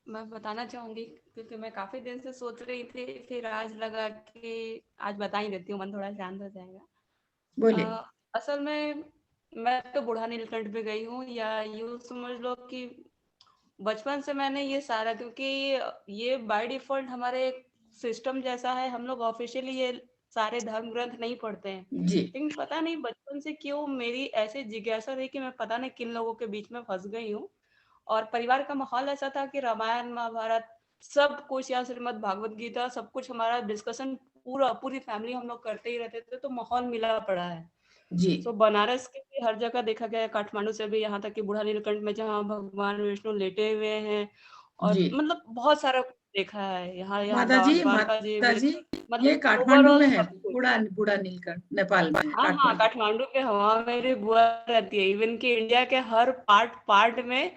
मैं बताना चाहूंगी, क्योंकि मैं काफी दिन से सोच रही थी, फिर आज लगा कि आज बता ही देती हूँ, मन थोड़ा शांत हो जाएगा। बोलिए। असल में मैं तो बूढ़ा नीलकंठ पे गई हूँ, या यूँ समझ लो कि बचपन से मैंने ये सारा, क्योंकि ये बाय डिफॉल्ट हमारे एक सिस्टम जैसा है, हम लोग ऑफिशियली ये सारे धर्म ग्रंथ नहीं पढ़ते हैं, जी लेकिन पता नहीं बचपन से क्यों मेरी ऐसे जिज्ञासा रही कि मैं पता नहीं किन लोगों के बीच में फंस गई हूँ। और परिवार का माहौल ऐसा था कि रामायण महाभारत सब कुछ या श्रीमद् भागवत गीता सब कुछ हमारा डिस्कशन पूरी फैमिली हम लोग करते ही रहते थे, तो माहौल मिला पड़ा है। जी तो बनारस के भी हर जगह देखा गया है, काठमांडू से भी यहाँ तक कि बूढ़ा नीलकंठ में जहाँ भगवान विष्णु लेटे हुए हैं, और जी मतलब बहुत सारा कुछ देखा है यहाँ यहाँ द्वारका जी माता जी ये मतलब काठमांडू ओवरऑल में है, सब कुछ। बूढ़ा बूढ़ा नीलकंठ नेपाल में है, हाँ हाँ, काठमांडू। काठमांडू के वहाँ मेरी बुआ रहती है। इवन कि इंडिया के हर पार्ट में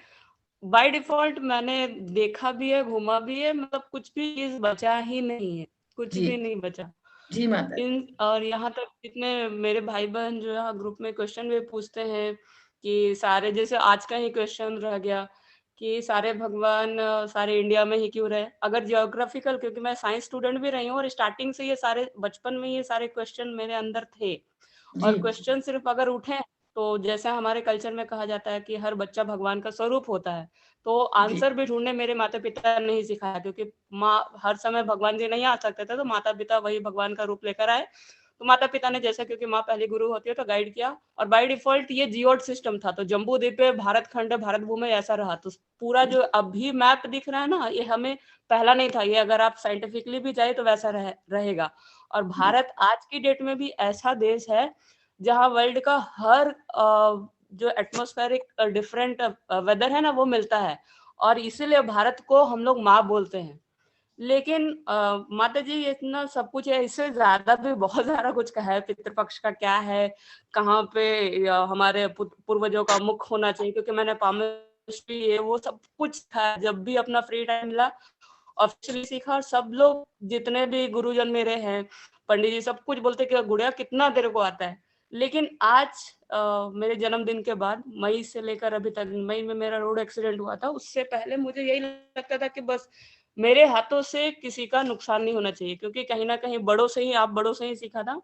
बाय डिफॉल्ट मैंने देखा भी है, घूमा भी है, मतलब कुछ भी चीज बचा ही नहीं है, कुछ जी भी नहीं बचा। जी माता जी। इन और यहाँ तक जितने मेरे भाई बहन जो यहाँ ग्रुप में क्वेश्चन भी पूछते हैं कि सारे, जैसे आज का ही क्वेश्चन रह गया कि सारे भगवान सारे इंडिया में ही क्यों रहे। अगर जियोग्राफिकल, क्योंकि मैं साइंस स्टूडेंट भी रही हूँ और स्टार्टिंग से ये सारे बचपन में ये सारे क्वेश्चन मेरे अंदर थे, और जी क्वेश्चन सिर्फ अगर उठे तो जैसा हमारे कल्चर में कहा जाता है कि हर बच्चा भगवान का स्वरूप होता है, तो जी आंसर भी ढूंढने मेरे माता पिता ने ही सिखाया, क्योंकि माँ हर समय भगवान जी नहीं आ सकते थे, तो माता पिता वही भगवान का रूप लेकर आए। तो माता पिता ने जैसा, क्योंकि माँ पहली गुरु होती है, तो गाइड किया। और बाय डिफॉल्ट ये जियोट सिस्टम था, तो जम्बू द्वीप पे भारत खंड भारत भूमि ऐसा रहा। तो पूरा जो अभी मैप दिख रहा है ना, ये हमें पहला नहीं था, ये अगर आप साइंटिफिकली भी जाए तो वैसा रहेगा। और भारत आज की डेट में भी ऐसा देश है जहाँ वर्ल्ड का हर जो एटमॉस्फेरिक डिफरेंट वेदर है ना, वो मिलता है, और इसीलिए भारत को हम लोग माँ बोलते हैं। लेकिन माता जी ये इतना सब कुछ है, इससे ज्यादा भी बहुत सारा कुछ कहा है। पितृपक्ष का क्या है, कहाँ पे हमारे पूर्वजों का मुख होना चाहिए, क्योंकि मैंने पामिस्ट्री ये वो सब कुछ था, जब भी अपना फ्री टाइम मिला ऑफिशियली सीखा। और सब लोग जितने भी गुरुजन मेरे हैं, पंडित जी, सब कुछ बोलते कि गुड़िया कितना तेरे को आता है। लेकिन आज मेरे जन्मदिन के बाद मई से लेकर अभी तक, मई में मेरा रोड एक्सीडेंट हुआ था, उससे पहले मुझे यही लगता था कि बस मेरे हाथों से किसी का नुकसान नहीं होना चाहिए, क्योंकि कहीं ना कहीं बड़ों से ही, आप बड़ों से ही सीखा था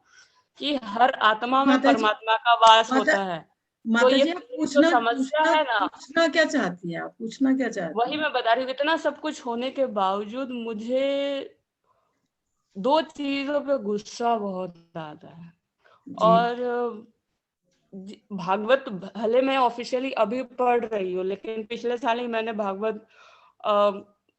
कि हर आत्मा में माता जी परमात्मा का वास माता होता है। तो माता ये जी आप जो पूछना समस्या पूछना है ना, पूछना क्या चाहती हैं, आप पूछना क्या चाहती वही हैं? मैं बता रही हूँ, इतना सब कुछ होने के बावजूद मुझे दो चीजों पे गुस्सा बहुत आता है। जी और भागवत भले मैं ऑफिशियली अभी पढ़ रही हूँ, लेकिन पिछले साल ही मैंने भागवत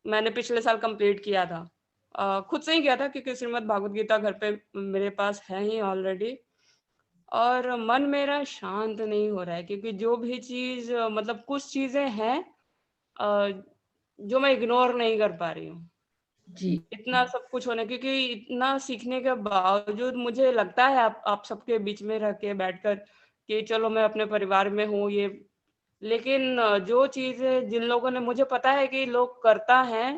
मैंने पिछले साल कंप्लीट किया था। खुद से ही किया था, क्योंकि श्रीमद् भागवत गीता घर पे मेरे पास है ही ऑलरेडी। और मन मेरा शांत नहीं हो रहा है, क्योंकि जो भी चीज मतलब कुछ चीजें हैं जो मैं इग्नोर नहीं कर पा रही हूँ। जी इतना सब कुछ होने, क्योंकि इतना सीखने के बावजूद मुझे लगता है आप सबके बीच में रह के बैठकर कि चलो मैं अपने परिवार में हूँ ये, लेकिन जो चीजें जिन लोगों ने, मुझे पता है कि लोग करता है,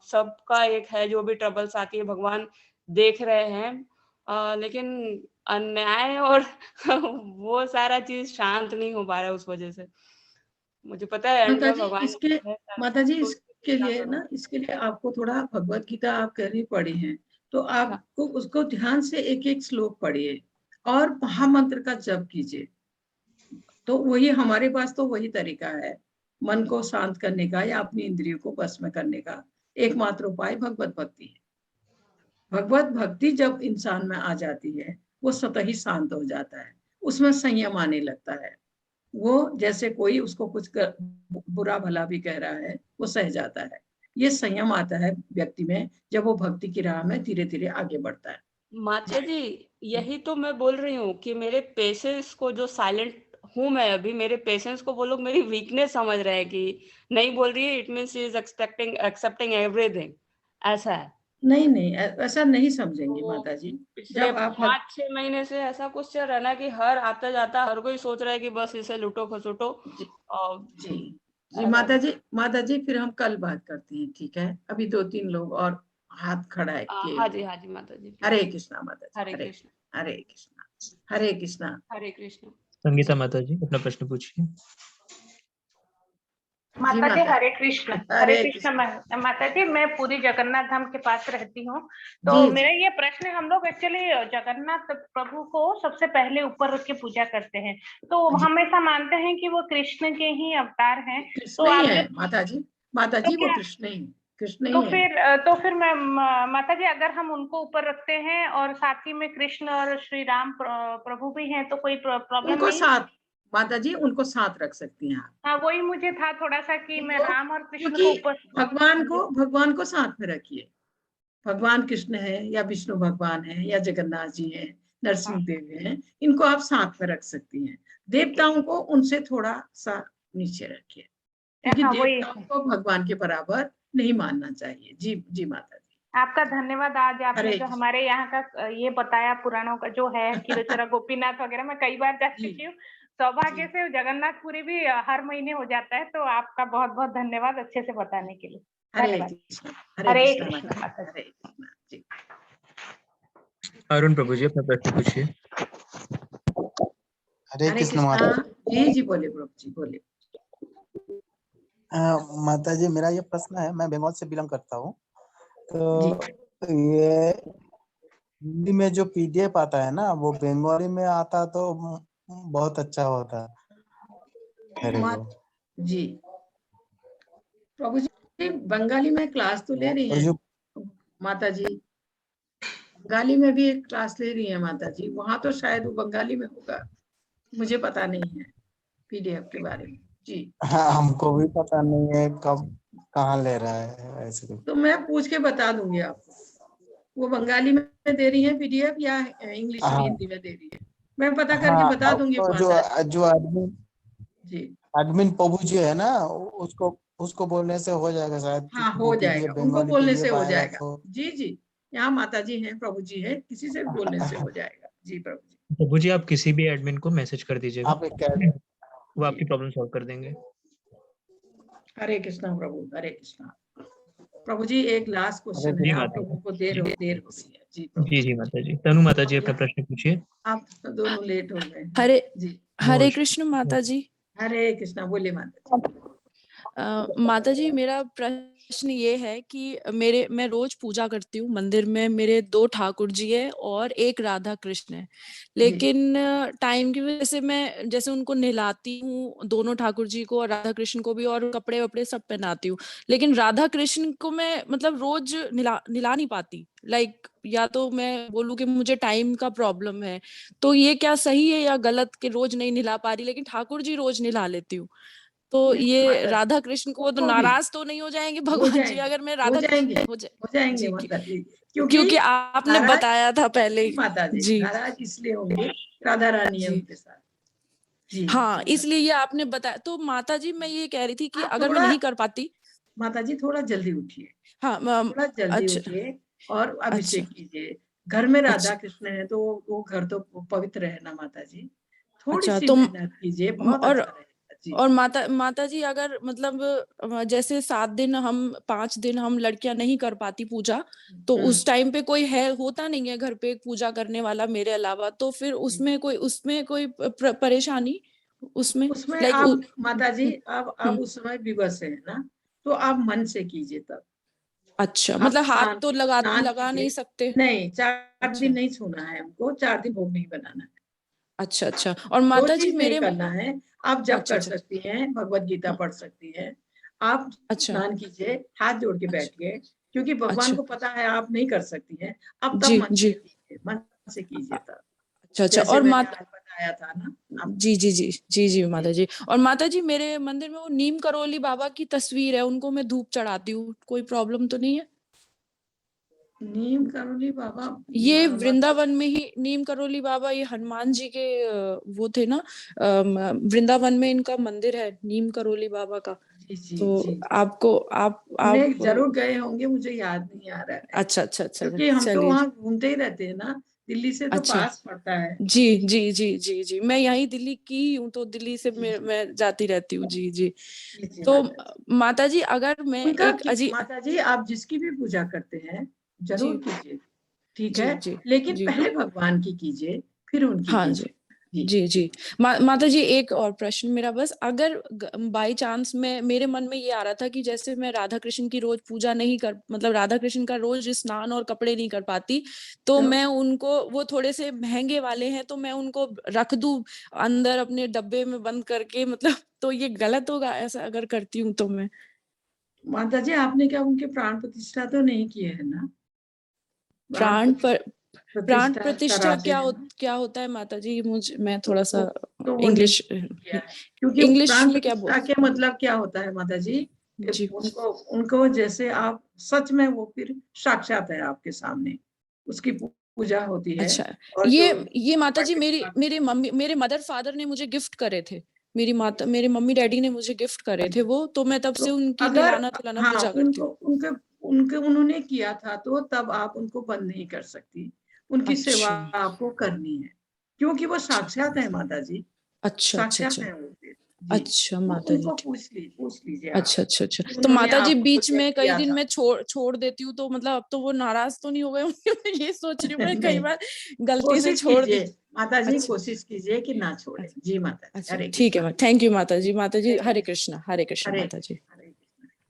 सबका एक है, जो भी ट्रबल्स आती है भगवान देख रहे हैं, लेकिन अन्याय और वो सारा चीज शांत नहीं हो पा रहा है उस वजह से। मुझे पता है एंड माता में जी भगवान इसके है सारा, माता जी तो इसके क्या लिए करूं? ना, इसके लिए आपको थोड़ा भगवत गीता आप कहीं पढ़ी हैं तो हाँ, आपको उसको ध्यान से एक एक श्लोक पढ़िए और महामंत्र का जप कीजिए। तो वही हमारे पास तो वही तरीका है मन को शांत करने का या अपनी इंद्रियों को बस में करने का। एकमात्र उपाय भगवत भक्ति है। भगवत भक्ति जब इंसान में आ जाती है वो स्वतः ही शांत हो जाता है, उसमें संयम आने लगता है। वो जैसे कोई उसको कुछ बुरा भला भी कह रहा है वो सह जाता है। ये संयम आता है व्यक्ति में जब वो भक्ति की राह में धीरे धीरे आगे बढ़ता है। माता जी यही तो मैं बोल रही हूँ कि मेरे पेशेंस को, जो साइलेंट हूँ मैं अभी, मेरे पेशेंस को वो लोग मेरी वीकनेस समझ रहे हैं कि नहीं बोल रही है, it means she is accepting everything, ऐसा है। नहीं नहीं ऐसा नहीं समझेंगे तो माता जी। पिछले जब आप 5-6 महीने से ऐसा कुछ चल रहा है ना कि हर आता जाता हर कोई सोच रहा है कि बस इसे लूटो खसोटो। जी और जी जी ऐसा माता जी फिर हम कल बात करते हैं, ठीक है? अभी 2-3 लोग और हाथ खड़ा है किए हाँ हुए। जी, हाँ जी माता जी, हरे प्लीज। कृष्णा माता जी, हरे कृष्ण। हरे कृष्णा, हरे कृष्णा। हरे कृष्ण। संगीता माता जी अपना प्रश्न पूछिए। माता जी हरे कृष्ण। हरे हरे कृष्ण माता जी, मैं पूरी जगन्नाथ धाम के पास रहती हूँ। तो जी, मेरा ये प्रश्न है, हम लोग एक्चुअली जगन्नाथ प्रभु को सबसे पहले ऊपर रख के पूजा करते हैं, तो हमेशा मानते हैं कि वो कृष्ण के ही अवतार हैं। कृष्ण तो ही आप है जो माता तो जी वो क्या कृष्ण तो ही है। फिर मैं माता जी, अगर हम उनको ऊपर रखते हैं और साथ ही में कृष्ण और श्री राम प्रभु भी हैं, तो कोई प्रॉब्लम उनको नहीं? साथ माता जी उनको साथ रख सकती हैं आप। हाँ, वही मुझे था थोड़ा सा कि मैं राम और कृष्ण को क्योंकि ऊपर। भगवान को साथ में रखिए। भगवान कृष्ण है या विष्णु भगवान है या जगन्नाथ जी हैं, नरसिंह देव हैं, इनको आप साथ में रख सकती हैं। देवताओं को उनसे थोड़ा सा नीचे रखिए, क्योंकि हाँ, देवताओं को भगवान के बराबर नहीं मानना चाहिए। जी माता जी। आपका धन्यवाद। आज आपने हरे जो हमारे यहाँ का ये बताया, पुराणों का जो है खीरोचरा गोपीनाथ वगैरह, मैं कई बार जा चुकी हूँ। सौभाग्य से जगन्नाथपुरी भी हर महीने हो जाता है, तो आपका बहुत बहुत धन्यवाद अच्छे से बताने के लिए। धन्यवाद। हरे कृष्ण माता जी। हरे कृष्ण जी। अरुण प्रभु जी अपना प्रश्न पूछिए। हरे कृष्ण माता जी बोले प्रभु जी बोले। माता जी, मेरा ये प्रश्न है, मैं बंगाल से बिलोंग करता हूँ, तो ये हिंदी में जो पीडीएफ आता है ना, वो बंगाली में आता तो बहुत अच्छा होता। जी प्रभु जी, बंगाली में क्लास तो ले रही हैं माता जी, बंगाली में भी एक क्लास ले रही है माता जी, वहां तो शायद वो बंगाली में होगा, मुझे पता नहीं है पीडीएफ के बारे में। जी हाँ, हमको भी पता नहीं है कब कहाँ ले रहा है ऐसे। तो मैं पूछ के बता दूंगी आपको, वो बंगाली में दे रही है पीडीएफ या इंग्लिश में हिंदी में दे रही है, मैं पता करके बता दूंगी तो माता जो एडमिन प्रभु जी है ना, उसको बोलने से हो जाएगा शायद। हाँ वो हो जाएगा, उनको बंगाली बोलने से पीडीएफ हो आएगा जाएगा। तो। जी यहाँ माता जी हैं, प्रभु जी हैं, किसी से भी बोलने से हो जाएगा। जी प्रभु जी। प्रभु जी, आप किसी भी एडमिन को मैसेज कर दीजिएगा, वो आपकी जी। प्रॉब्लम सॉल्व कर देंगे। हरे कृष्णा प्रभु, हरे कृष्णा। प्रभु जी एक लास्ट क्वेश्चन है, आप लोगों को देर हो गई है। जी प्रभु जी माता जी। तनु माता जी अपना प्रश्न पूछिए। आप दोनों लेट हो गए। हरे जी हरे कृष्ण माता जी। हरे कृष्णा, बोलिए माता जी। माता जी, मेरा प्रश्न ये है कि मैं रोज पूजा करती हूँ मंदिर में, मेरे 2 ठाकुर जी है और 1 राधा कृष्ण है, लेकिन टाइम की वजह से मैं जैसे उनको नहलाती हूँ, दोनों ठाकुर जी को और राधा कृष्ण को भी, और कपड़े वपड़े सब पहनाती हूँ, लेकिन राधा कृष्ण को मैं मतलब रोज नहला नहीं पाती। लाइक या तो मैं बोलूँ कि मुझे टाइम का प्रॉब्लम है, तो ये क्या सही है या गलत कि रोज नहीं नहला पा रही, लेकिन ठाकुर जी रोज नहला लेती हूँ। तो ये राधा कृष्ण को तो नाराज तो नहीं हो जाएंगे भगवान जी अगर मैं राधा जाएंगे जी, माता जी, क्योंकि आपने बताया था पहले ही। माता जी नाराज इसलिए होंगे, राधा रानी है उनके साथ। जी हाँ, इसलिए ये आपने बताया। तो माता जी मैं ये कह रही थी कि अगर मैं नहीं कर पाती, माता जी थोड़ा जल्दी उठिए। हाँ थोड़ा जल्दी उठिए और अभिषेक कीजिए। घर में राधा कृष्ण है तो वो घर तो पवित्र है ना माता जी, थोड़ी सी मेहनत कीजिए, बहुत अच्छा रहेगा। और माता जी अगर मतलब जैसे 7 दिन हम 5 दिन हम लड़कियां नहीं कर पाती पूजा, तो उस टाइम पे कोई होता नहीं है घर पे पूजा करने वाला मेरे अलावा, तो फिर उसमें कोई परेशानी उसमें आप माता जी आप उस समय विवश है ना, तो आप मन से कीजिए तब। अच्छा, मतलब हाथ तो लगा नहीं सकते? नहीं, 4 दिन नहीं छूना है हमको, 4 दिन भोग नहीं बनाना है। अच्छा। और माता जी मेरे करना है, आप जप कर सकती हैं, भगवत गीता पढ़ सकती हैं, आप स्नान कीजिए, हाथ जोड़ के बैठिए, क्योंकि भगवान को पता है आप नहीं कर सकती हैं, आप तब मन से कीजिए तब। अच्छा। और बताया था ना। जी माता जी। और माता जी मेरे मंदिर में वो नीम करोली बाबा की तस्वीर है, उनको मैं धूप चढ़ाती हूँ, कोई प्रॉब्लम तो नहीं है? नीम करोली बाबा ये वृंदावन में ही नीम करोली बाबा, ये हनुमान जी के वो थे ना, वृंदावन में इनका मंदिर है नीम करोली बाबा का। तो आपको आप जरूर गए होंगे, मुझे याद नहीं आ रहा है। अच्छा क्योंकि हम तो वहाँ घूमते ही रहते हैं ना, दिल्ली से तो पास पड़ता है। जी मैं यहीं दिल्ली की हूँ, तो दिल्ली से मैं जाती रहती हूँ। जी तो माता जी अगर मैं माता जी आप जिसकी भी पूजा करते हैं जरूर कीजिए, ठीक है, लेकिन पहले भगवान की कीजिए फिर उनकी कीजिए। जी माता जी, एक और प्रश्न मेरा बस, अगर बाय चांस मेरे मन में ये आ रहा था कि जैसे मैं राधा कृष्ण की रोज पूजा नहीं कर, मतलब राधा कृष्ण का रोज स्नान और कपड़े नहीं कर पाती, तो मैं उनको, वो थोड़े से महंगे वाले हैं, तो मैं उनको रख दूं अंदर अपने डब्बे में बंद करके, मतलब तो ये गलत होगा ऐसा अगर करती हूँ तो मैं? माता जी, आपने क्या उनके प्राण प्रतिष्ठा तो नहीं किए है ना? प्राण प्रतिष्ठा क्या क्या होता है माता जी? मैं थोड़ा सा तो वो इंग्लिश क्योंकि इंग्लिश प्राण में क्या प्रतिष्ठा के मतलब क्या होता है माता जी? उनको जैसे आप सच में, वो फिर साक्षात है आपके सामने, उसकी पूजा होती है। अच्छा, और ये माता जी मेरे मदर फादर ने मुझे गिफ्ट करे थे, मेरे मम्मी डैडी ने मुझे गिफ्ट करे थे वो, तो मैं तब से उनकी अगर नहलाना पूजा करती हूँ। उन्होंने किया था, तो तब आप उनको बंद नहीं कर सकती, उनकी सेवा आपको करनी है, क्योंकि वो साक्षात है माता जी। अच्छा माता जी, पूछ लीजिए। अच्छा तो माता जी बीच में कई दिन मैं छोड़ देती हूँ, तो मतलब अब तो वो नाराज तो नहीं हो गए होंगे? मैं ये सोच रही हूँ, मैं कई बार गलती से छोड़ दी। माता जी कोशिश कीजिए कि ना छोड़े। जी माता जी, हरे ठीक है, थैंक यू माता जी। हरे कृष्णा माता जी।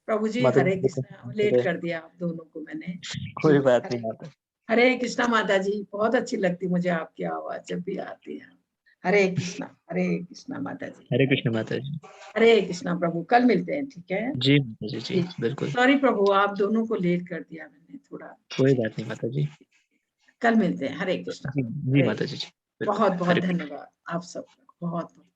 प्रभु जी, हरे कृष्णा। लेट कर दिया आप दोनों को मैंने। कोई बात नहीं माता। हरे कृष्णा माता जी, बहुत अच्छी लगती मुझे आपकी आवाज जब भी आती है। हरे कृष्णा माता जी। हरे कृष्ण माता जी। हरे कृष्णा प्रभु, कल मिलते हैं, ठीक है? जी माता जी, बिल्कुल। सॉरी प्रभु, आप दोनों को लेट कर दिया मैंने थोड़ा। कोई बात नहीं माता जी, कल मिलते हैं। हरे कृष्णा। जी माता जी। बहुत बहुत धन्यवाद आप सबका, बहुत बहुत।